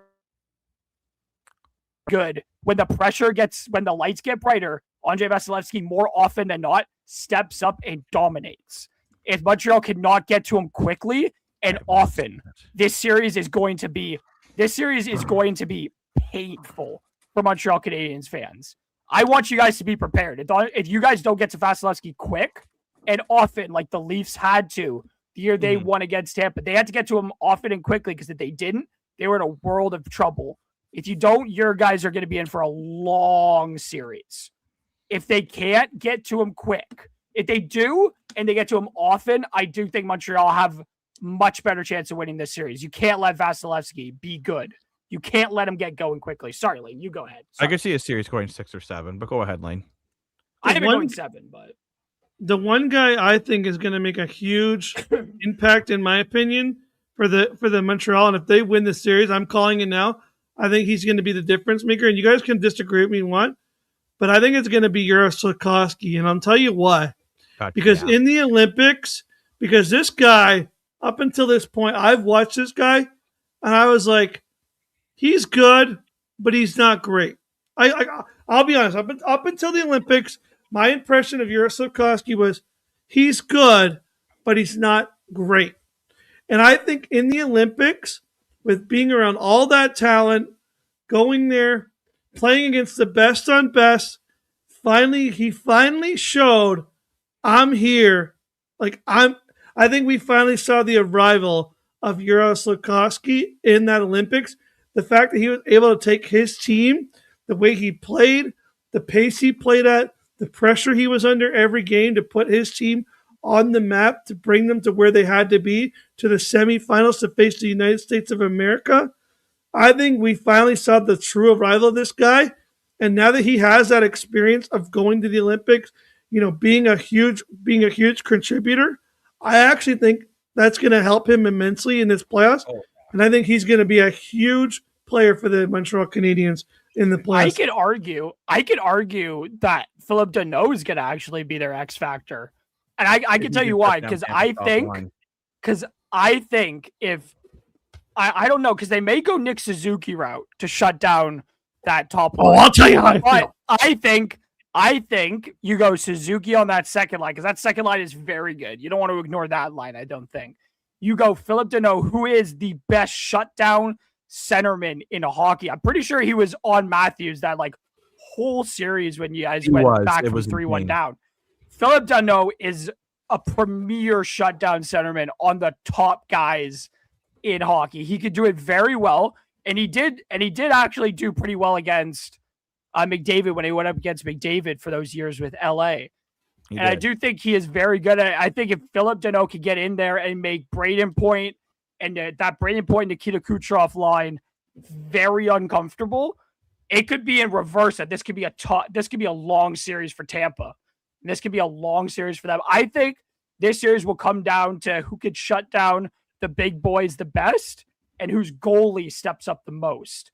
good. When the lights get brighter, Andrei Vasilevsky more often than not steps up and dominates. If Montreal cannot get to him quickly and often, this series is going to be painful for Montreal Canadiens fans. I want you guys to be prepared. If you guys don't get to Vasilevsky quick and often, like the Leafs had to the year they won against Tampa, they had to get to him often and quickly, because if they didn't, they were in a world of trouble. If you don't, your guys are going to be in for a long series. If they can't get to him quick, if they do and they get to him often, I do think Montreal have much better chance of winning this series. You can't let Vasilevsky be good. You can't let him get going quickly. Sorry, Lane. You go ahead. I could see a series going 6 or 7, but go ahead, Lane. I have it going 7, but the one guy I think is going to make a huge impact, in my opinion, for the Montreal, and if they win the series, I'm calling it now. I think he's going to be the difference maker, and you guys can disagree with me what, but I think it's going to be Jaroslav Slavkovsky, and I'll tell you why. Because in the Olympics, because this guy, up until this point, I've watched this guy, and I was like, he's good, but he's not great. I'll be honest. Up until the Olympics, my impression of Jaroslav Slavkovsky was he's good, but he's not great. And I think in the Olympics, with being around all that talent, going there, playing against the best on best, he finally showed, I'm here. I think we finally saw the arrival of Jaroslav Slavkovsky in that Olympics. The fact that he was able to take his team, the way he played, the pace he played at, the pressure he was under every game to put his team on the map, to bring them to where they had to be, to the semifinals to face the United States of America. I think we finally saw the true arrival of this guy. And now that he has that experience of going to the Olympics, being a huge contributor, I actually think that's going to help him immensely in this playoffs. And I think he's going to be a huge player for the Montreal Canadiens in the playoffs. I could argue that Philip Deneau is going to actually be their X factor. And I can tell you why, because I think if I don't know, because they may go Nick Suzuki route to shut down that top line. I'll tell you how I feel. I think you go Suzuki on that second line, because that second line is very good. You don't want to ignore that line, I don't think. You go Philip Deneau, who is the best shutdown centerman in hockey. I'm pretty sure he was on Matthews that whole series when you guys went back from 3-1 down. Philip Deneau is a premier shutdown centerman on the top guys in hockey. He could do it very well, and he did actually do pretty well against McDavid when he went up against McDavid for those years with LA. I do think he is very good at it. I think if Philip Deneau could get in there and make Braden Point and that Braden Point Nikita Kucherov line very uncomfortable, it could be in reverse. That this could be a long series for Tampa. This could be a long series for them. I think this series will come down to who could shut down the big boys the best and whose goalie steps up the most.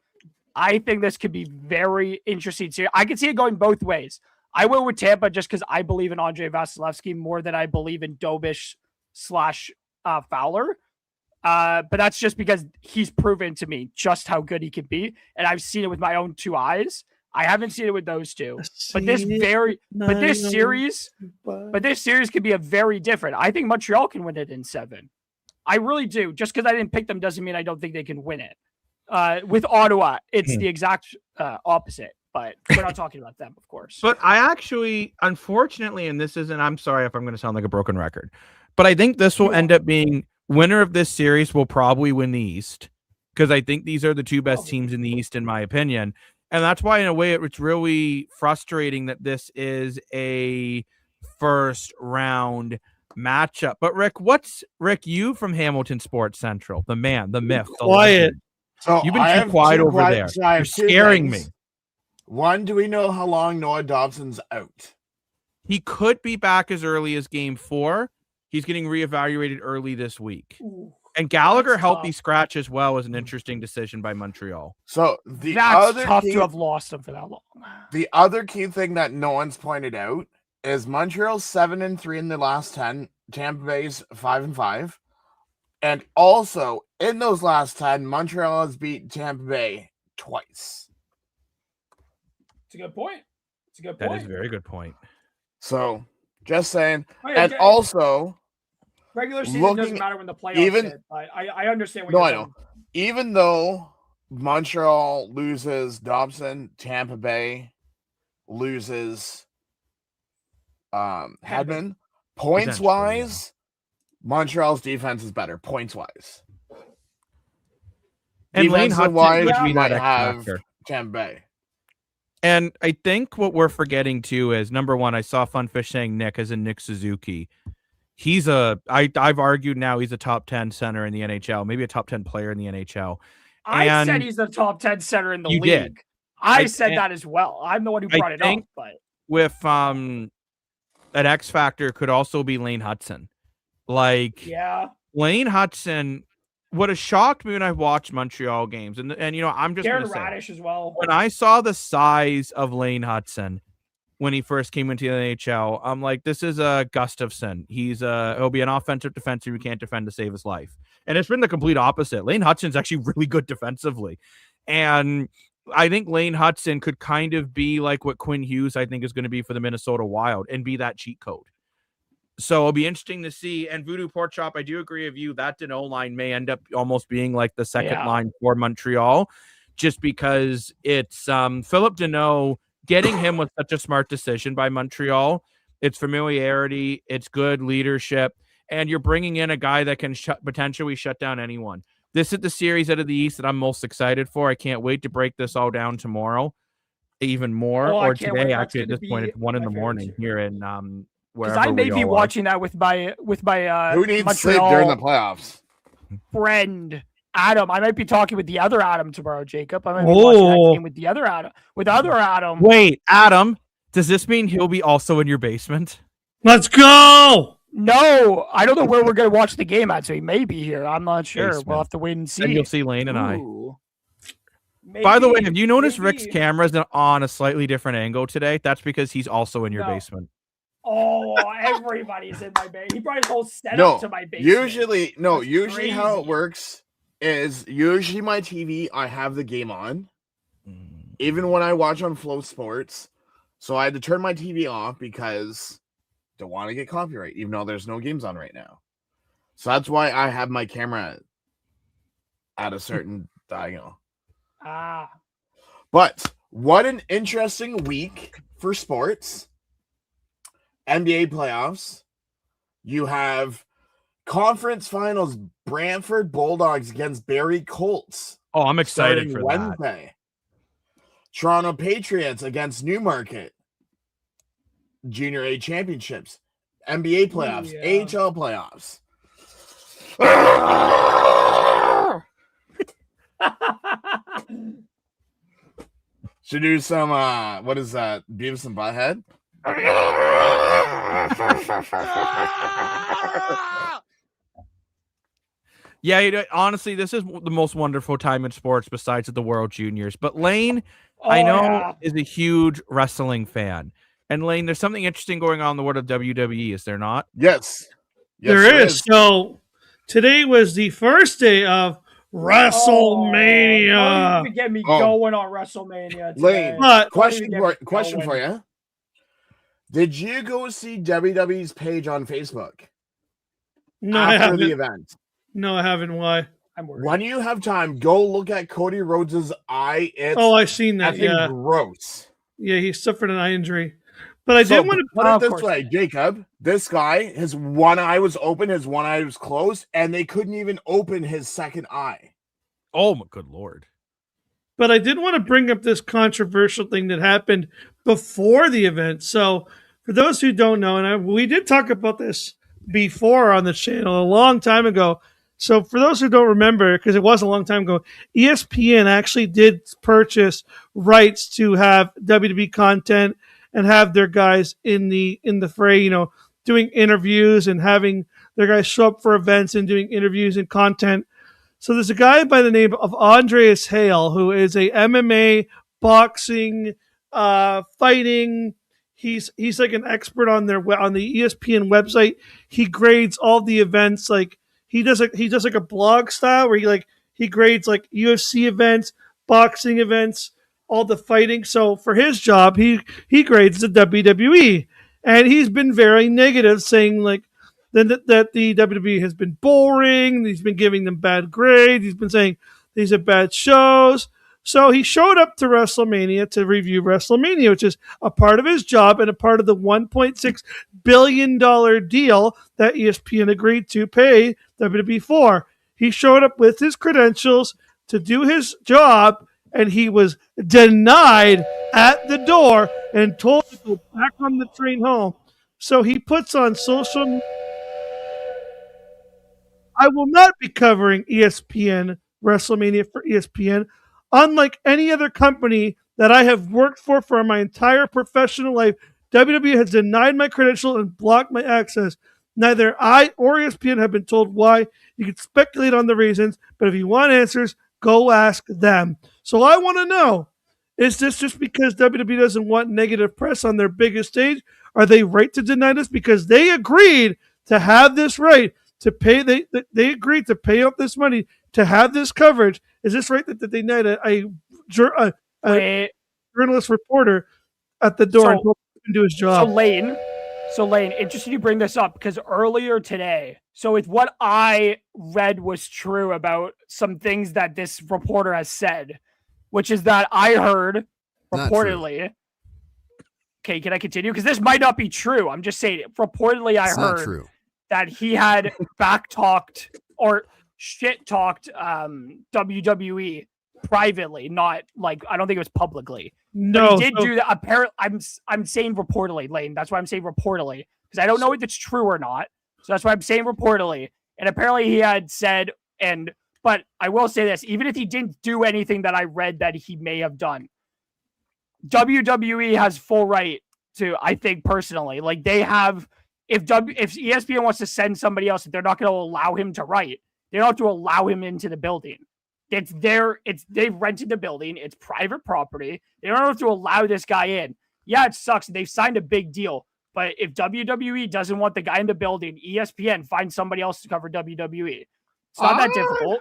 I think this could be very interesting. I can see it going both ways. I went with Tampa just because I believe in Andrei Vasilevsky more than I believe in Dobish / Fowler. But that's just because he's proven to me just how good he can be. And I've seen it with my own 2 eyes. I haven't seen it with those two. But this series could be a very different. I think Montreal can win it in 7. I really do. Just because I didn't pick them doesn't mean I don't think they can win it. With Ottawa, it's the exact opposite. But we're not talking about them, of course. But I actually, unfortunately, and this isn't, I'm sorry if I'm going to sound like a broken record, but I think this will end up being winner of this series will probably win the East, because I think these are the 2 best teams in the East, in my opinion. And that's why, in a way, it's really frustrating that this is a first round matchup. But Rick, you from Hamilton Sports Central, the man, the myth, the quiet. legend. So you've been too quiet over there. You're scaring me. One, do we know how long Noah Dobson's out? He could be back as early as game 4. He's getting reevaluated early this week. Ooh, and Gallagher healthy scratch as well was an interesting decision by Montreal. So that's tough to have lost him for that long. The other key thing that no one's pointed out is Montreal's 7-3 in the last 10. Tampa Bay's 5-5. And also, in those last 10, Montreal has beat Tampa Bay twice. It's a good point. That is a very good point. So, just saying. And also, regular season doesn't matter when the playoffs hit, but I understand what you're saying. I know. Even though Montreal loses Dobson, Tampa Bay loses Hedman, points-wise, Montreal's defense is better, points-wise. And Lane Hudson would be that have Tampa Bay. And I think what we're forgetting too is, number one, I saw Funfish saying Nick as in Nick Suzuki. I've argued now he's a top 10 center in the NHL, maybe a top 10 player in the NHL. I said he's the top 10 center in the league. Did. I said that as well. I'm the one who brought it up. But with an X factor could also be Lane Hudson. Lane Hudson. What has shocked me when I watched Montreal games, and I'm just going to say, Radish as well. When I saw the size of Lane Hudson when he first came into the NHL, I'm like, this is a Gustafsson. He'll be an offensive defenseman who can't defend to save his life. And it's been the complete opposite. Lane Hudson's actually really good defensively. And I think Lane Hudson could kind of be like what Quinn Hughes, I think, is going to be for the Minnesota Wild and be that cheat code. So it'll be interesting to see. And Voodoo Pork Chop, I do agree with you. That Deneau line may end up almost being like the second line for Montreal, just because it's Philip Deneau. Getting him was such a smart decision by Montreal. It's familiarity. It's good leadership. And you're bringing in a guy that can potentially shut down anyone. This is the series out of the East that I'm most excited for. I can't wait to break this all down tomorrow, even more, or today. Actually, at this point, it's 1 a.m. here in because I may be watching that with my who needs Montreal sleep during the playoffs? Friend Adam. I might be talking with the other Adam tomorrow, Jacob. I might be watching that game with the other Adam. Wait, Adam, does this mean he'll be also in your basement? Let's go. No, I don't know where we're going to watch the game at, so he may be here. I'm not sure. Basement. We'll have to wait and see. And you'll see Lane and Ooh. By the way, have you noticed Rick's camera is on a slightly different angle today? That's because he's also in your basement. Oh, everybody's in my basement. He brought his whole setup to my basement. Usually how it works is usually my TV, I have the game on, even when I watch on Flow Sports. So I had to turn my TV off because I don't want to get copyright, even though there's no games on right now. So that's why I have my camera at a certain diagonal. But what an interesting week for sports. NBA playoffs. You have Conference Finals, Brantford Bulldogs against Barrie Colts. Oh, I'm excited starting for that. Wednesday. Toronto Patriots against Newmarket. Junior A championships. NBA playoffs. AHL playoffs. Should do some what is that? Beavis and Butthead? Yeah, honestly, this is the most wonderful time in sports besides the World Juniors. But Lane, I know, is a huge wrestling fan. And Lane, there's something interesting going on in the world of WWE, is there not? Yes. There is. So today was the first day of WrestleMania. Don't even get me going on WrestleMania today. Lane, question for you. Did you go see WWE's page on Facebook? No, after the event? No, I haven't. Why? I'm worried. When you have time, go look at Cody Rhodes' eye. I've seen that. Yeah, gross. Yeah, he suffered an eye injury. But I did want to put it this way, Jacob. This guy, his one eye was open, his one eye was closed, and they couldn't even open his second eye. Oh my good Lord. But I did want to bring up this controversial thing that happened before the event. So for those who don't know, and we did talk about this before on the channel a long time ago. So for those who don't remember, because it was a long time ago, ESPN actually did purchase rights to have WWE content and have their guys in the fray, doing interviews and having their guys show up for events and doing interviews and content. So there's a guy by the name of Andreas Hale, who is a MMA, boxing, fighting. He's like an expert on the ESPN website. He grades all the events. Like he does like a blog style where he grades like UFC events, boxing events, all the fighting. So for his job, he grades the WWE, and he's been very negative, saying like that the WWE has been boring. He's been giving them bad grades. He's been saying these are bad shows. So he showed up to WrestleMania to review WrestleMania, which is a part of his job and a part of the $1.6 billion deal that ESPN agreed to pay WWE for. He showed up with his credentials to do his job, and he was denied at the door and told to go back on the train home. So he puts on social media, I will not be covering ESPN WrestleMania for ESPN. Unlike any other company that I have worked for my entire professional life, WWE has denied my credential and blocked my access. Neither I or ESPN have been told why. You can speculate on the reasons, but if you want answers, go ask them. So I want to know, is this just because WWE doesn't want negative press on their biggest stage? Are they right to deny this? Because they agreed to have this right to pay. They agreed to pay up this money to have this coverage. Is this right that they denied a journalist reporter at the door and told him to do his job? So Lane, interesting you bring this up because earlier today, so if what I read was true about some things that this reporter has said, which is that I heard reportedly. Okay, can I continue? Because this might not be true. I'm just saying, reportedly, I heard that he had back-talked or shit-talked WWE privately, not like, I don't think it was publicly. No, but he did do that. Apparently, I'm saying reportedly, Lane. That's why I'm saying reportedly, because I don't know if it's true or not. So that's why I'm saying reportedly. And apparently he had said, but I will say this, even if he didn't do anything that I read that he may have done, WWE has full right to, I think personally, like they have, if ESPN wants to send somebody else, they're not going to allow him to write. They don't have to allow him into the building. They've rented the building. It's private property. They don't have to allow this guy in. Yeah, it sucks. They've signed a big deal. But if WWE doesn't want the guy in the building, ESPN finds somebody else to cover WWE. It's not that difficult.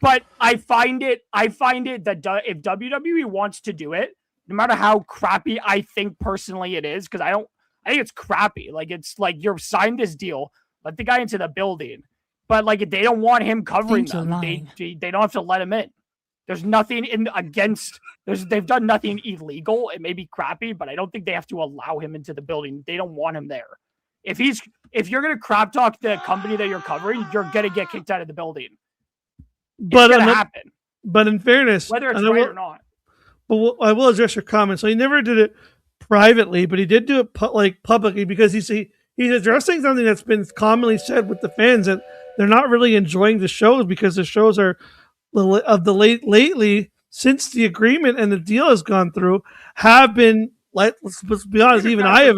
But I find it that if WWE wants to do it, no matter how crappy I think personally it is, because I think it's crappy. Like, it's like you're signed this deal, let the guy into the building. But like, if they don't want him covering them, they don't have to let him in. There's nothing they've done nothing illegal. It may be crappy, but I don't think they have to allow him into the building. They don't want him there. If you're gonna crap talk the company that you're covering, you're gonna get kicked out of the building. But it's gonna happen. But in fairness, whether it's right or not. But I will address your comment. So he never did it privately, but he did do it publicly because he's addressing something that's been commonly said with the fans that they're not really enjoying the shows because the shows are lately since the agreement and the deal has gone through have been let's be honest, even I have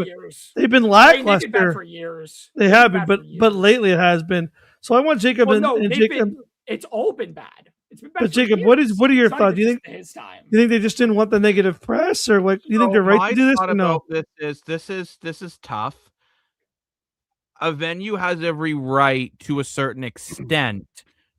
they've been lackluster. They've been bad for years. They have been, but lately it has been. So I want Jacob and Jacob. It's all been bad. It's been bad. But Jacob, what are your thoughts? Do you think they just didn't want the negative press, or what? Do you think they're right to do this? Or no, this is tough. A venue has every right to a certain extent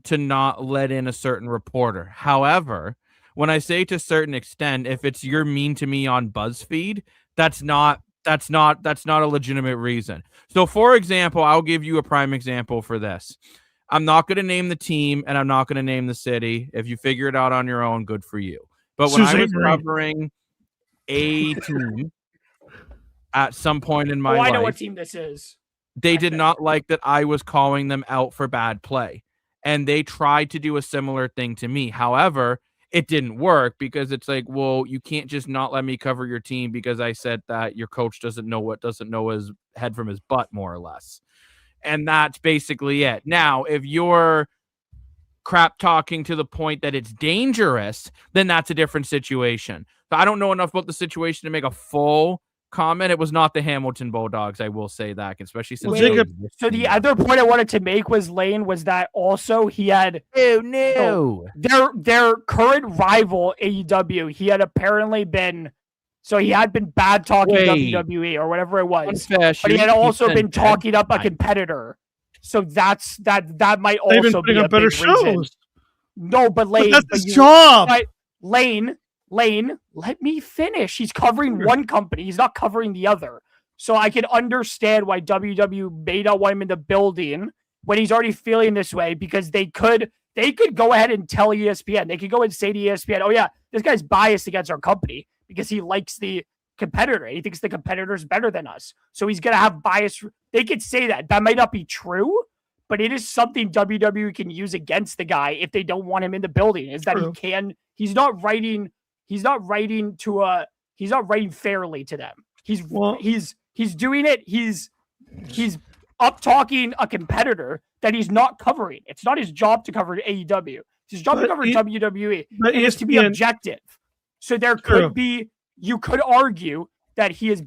to not let in a certain reporter. However, when I say to a certain extent, if it's you're mean to me on BuzzFeed, that's not a legitimate reason. So, for example, I'll give you a prime example for this. I'm not going to name the team and I'm not going to name the city. If you figure it out on your own, good for you. But when I was covering a team at some point in my life, I know what team this is. They did not like that I was calling them out for bad play. And they tried to do a similar thing to me. However, it didn't work because it's like, well, you can't just not let me cover your team because I said that your coach doesn't know his head from his butt, more or less. And that's basically it. Now, if you're crap talking to the point that it's dangerous, then that's a different situation. So I don't know enough about the situation to make a full comment. It was not the Hamilton Bulldogs, I will say that, especially since So the other point I wanted to make was that also he had their current rival AEW. He had apparently been. So he had been bad talking WWE or whatever it was, but he had also been talking up a competitor. So that might also be a better reason. No, but Lane, that's his job. But Lane, let me finish. He's covering one company. He's not covering the other. So I can understand why WWE may not want him in the building when he's already feeling this way, because they could go ahead and tell ESPN. They could go and say to ESPN, "Oh yeah, this guy's biased against our company because he likes the competitor. He thinks the competitor's better than us. So he's going to have bias." They could say that. That might not be true, but it is something WWE can use against the guy if they don't want him in the building, is that he's not writing fairly to them. He's doing it. He's up talking a competitor that he's not covering. It's not his job to cover AEW. It's his job to cover WWE. It is to be objective. So there could be, you could argue that he is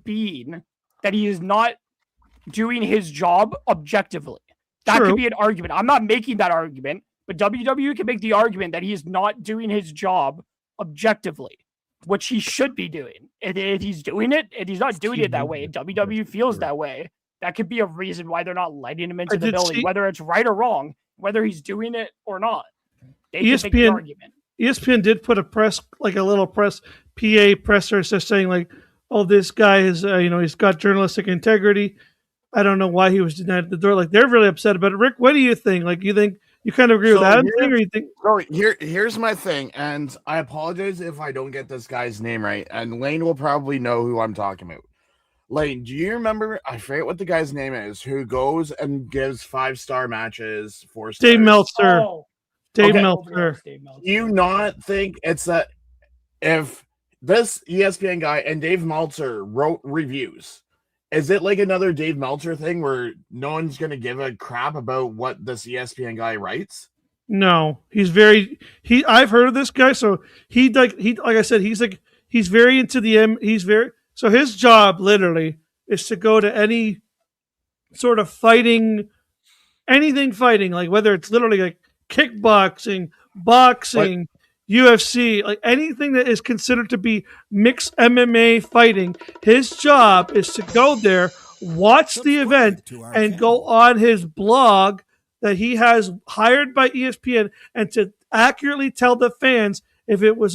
not doing his job objectively. That could be an argument. I'm not making that argument, but WWE can make the argument that he is not doing his job objectively, which he should be doing. And if he's doing it, and he's not doing it that way, and WWE feels that way, that could be a reason why they're not letting him into the building, whether it's right or wrong, whether he's doing it or not. They can make the argument. ESPN did put a little PA presser just saying like, "Oh, this guy is, he's got journalistic integrity. I don't know why he was denied at the door." Like, they're really upset about it. Rick, what do you think? Like, you think you kind of agree with that thing, or you think? So here's my thing, and I apologize if I don't get this guy's name right, and Lane will probably know who I'm talking about. Lane, do you remember? I forget what the guy's name is, who goes and gives 5-star matches, 4 stars. Dave Meltzer. Oh. Dave Meltzer. Do you not think it's that if this ESPN guy and Dave Meltzer wrote reviews, is it like another Dave Meltzer thing where no one's going to give a crap about what this ESPN guy writes? No, I've heard of this guy. So like I said, he's very into so his job literally is to go to any sort of anything fighting, like whether it's literally like kickboxing, boxing, UFC, like anything that is considered to be mixed MMA fighting. His job is to go there, watch the event, and go on his blog that he has hired by ESPN, and to accurately tell the fans if it was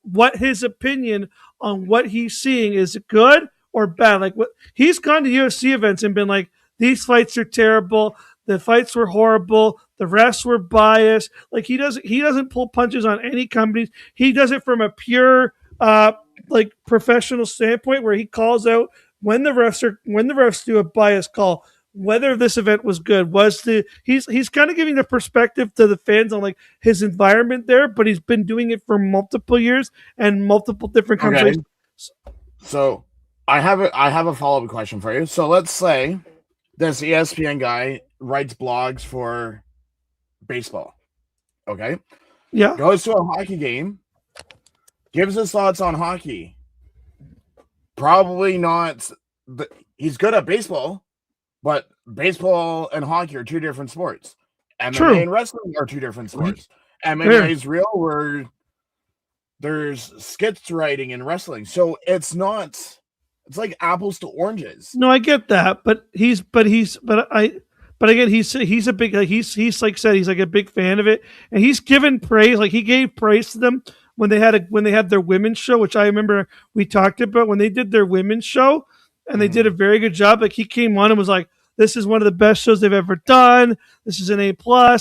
what his opinion on what he's seeing is good or bad. Like, what he's gone to UFC events and been like, "These fights are terrible. The fights were horrible. The refs were biased." Like, he doesn't pull punches on any companies. He does it from a pure professional standpoint, where he calls out when the refs do a bias call, whether this event was good, he's kind of giving the perspective to the fans on like his environment there, but he's been doing it for multiple years and multiple different countries. Okay. So I have a follow-up question for you. So let's say this ESPN guy writes blogs for baseball. Okay. Yeah. Goes to a hockey game, gives his thoughts on hockey. Probably not. He's good at baseball, but baseball and hockey are two different sports. MMA and wrestling are two different sports. MMA is real, where there's skits writing and wrestling. So it's like apples to oranges. No, I get that, but again, he's a big, he's like said, he's like a big fan of it, and he's given praise. Like he gave praise to them when they had their women's show, which I remember we talked about when they did their women's show, and they did a very good job. Like he came on and was like, "This is one of the best shows they've ever done. This is an A+."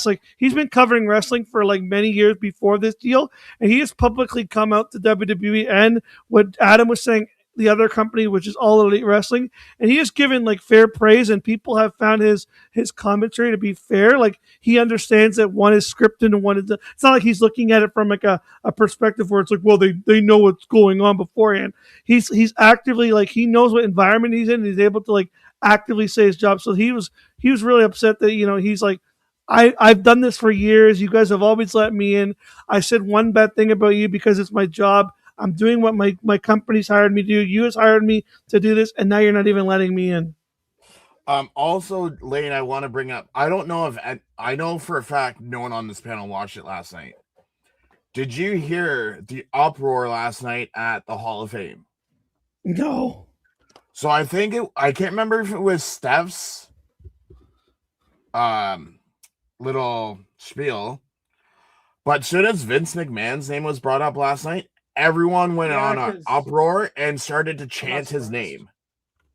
Like he's been covering wrestling for like many years before this deal, and he has publicly come out to WWE and what Adam was saying, the other company, which is All Elite Wrestling, and he has given like fair praise, and people have found his commentary to be fair. Like he understands that one is scripted and one is. It's not like he's looking at it from like a perspective where it's like, well, they know what's going on beforehand. He's actively like he knows what environment he's in. And he's able to like actively say his job. So he was really upset that he's like, I've done this for years. You guys have always let me in. I said one bad thing about you because it's my job. I'm doing what my company's hired me to do. You has hired me to do this, and now you're not even letting me in. Also, Lane, I want to bring up, I don't know if I know for a fact no one on this panel watched it last night. Did you hear the uproar last night at the Hall of Fame? No. So I can't remember if it was Steph's little spiel, but as soon as Vince McMahon's name was brought up last night, everyone went on an uproar and started to chant his name.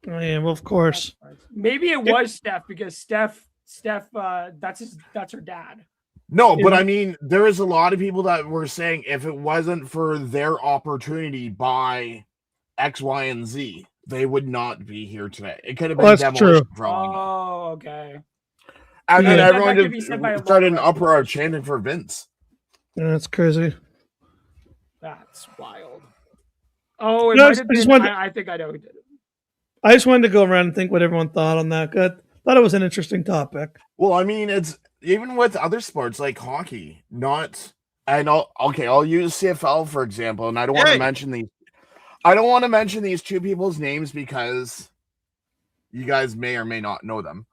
Oh, yeah, well, of course. Maybe it was Steph, because Steph, that's her dad. No, but I mean, there is a lot of people that were saying if it wasn't for their opportunity by X, Y, and Z, they would not be here today. It could have been Demolition true. Oh, okay. And then everyone just started an uproar chanting for Vince. Yeah, that's crazy. That's wild. Oh, I think I know who did it. I just wanted to go around and think what everyone thought on that. I thought it was an interesting topic. Well, I mean, it's even with other sports like hockey, I'll use CFL for example, and I don't want to mention these. I don't want to mention these two people's names because you guys may or may not know them.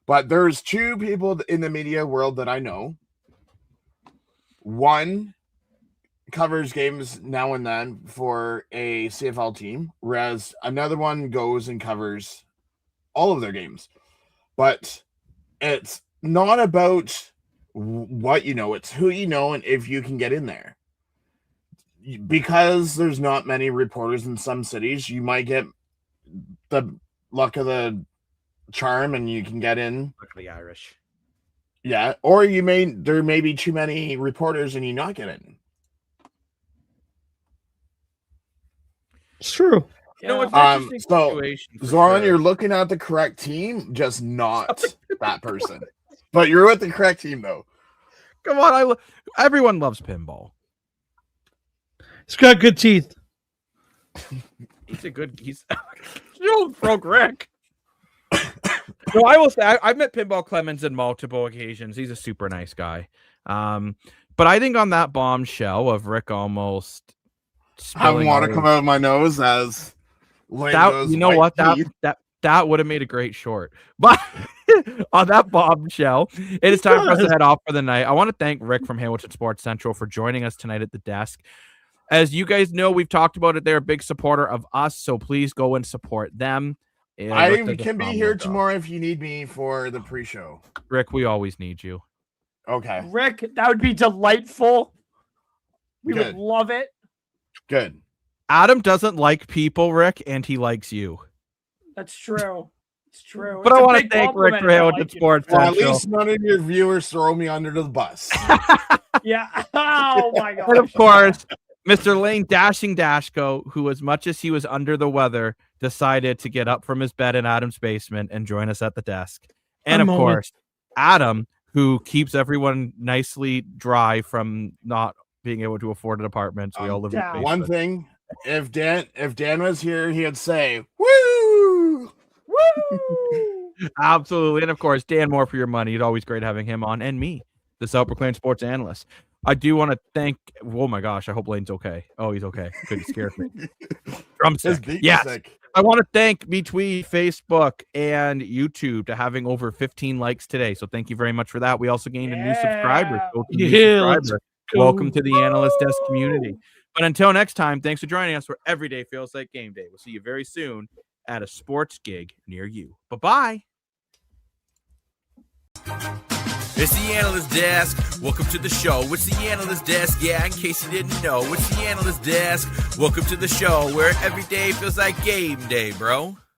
But there's two people in the media world that I know. One covers games now and then for a CFL team, whereas another one goes and covers all of their games. But it's not about what you know, it's who you know and if you can get in there. Because there's not many reporters in some cities, you might get the luck of the charm and you can get in. Luck of the Irish. Yeah, or there may be too many reporters and you not get in. It's true. It's an interesting situation. So Zoran, you're looking at the correct team, just not that person. But you're with the correct team, though. Come on, everyone loves pinball. He's got good teeth. He's don't broke Rick. No, I will say I've met Pinball Clemens in multiple occasions. He's a super nice guy. But I think on that bombshell of Rick almost having water come out of my nose as that, you know what, that would have made a great short. But on that bombshell, it is time for us to head off for the night. I want to thank Rick from Hamilton Sports Central for joining us tonight at the desk. As you guys know, we've talked about it. They're a big supporter of us, so please go and support them. I can be here tomorrow if you need me for the pre-show. Rick, we always need you. Okay. Rick, that would be delightful. We would love it. Good. Adam doesn't like people, Rick, and he likes you. That's true. It's true. But I want to thank Rick for Hamilton Sports Central. At least none of your viewers throw me under the bus. Yeah. Oh, my God. And of course, Mr. Lane Dashing Dashko, who, as much as he was under the weather, decided to get up from his bed in Adam's basement and join us at the desk. And A of moment. course, Adam, who keeps everyone nicely dry from not being able to afford an apartment. So we all live in the down. basement. One thing, if Dan was here, he'd say, "Woo!" Woo! Absolutely. And of course, Dan Moore for your money. It's always great having him on. And me, the self-proclaimed sports analyst. I do want to thank, oh my gosh, I hope Lane's okay. Oh, he's okay. Couldn't scare me. His Drumstick. beat was Yes. sick. I want to thank between Facebook and YouTube to having over 15 likes today. So thank you very much for that. We also gained a new subscriber. Yeah. So new Yeah, let's subscriber. go. Welcome to the Analyst Desk community. But until next time, thanks for joining us where every day feels like game day. We'll see you very soon at a sports gig near you. Bye-bye. It's the Analyst Desk. Welcome to the show. It's the Analyst Desk. Yeah, in case you didn't know, it's the Analyst Desk. Welcome to the show where every day feels like game day, bro.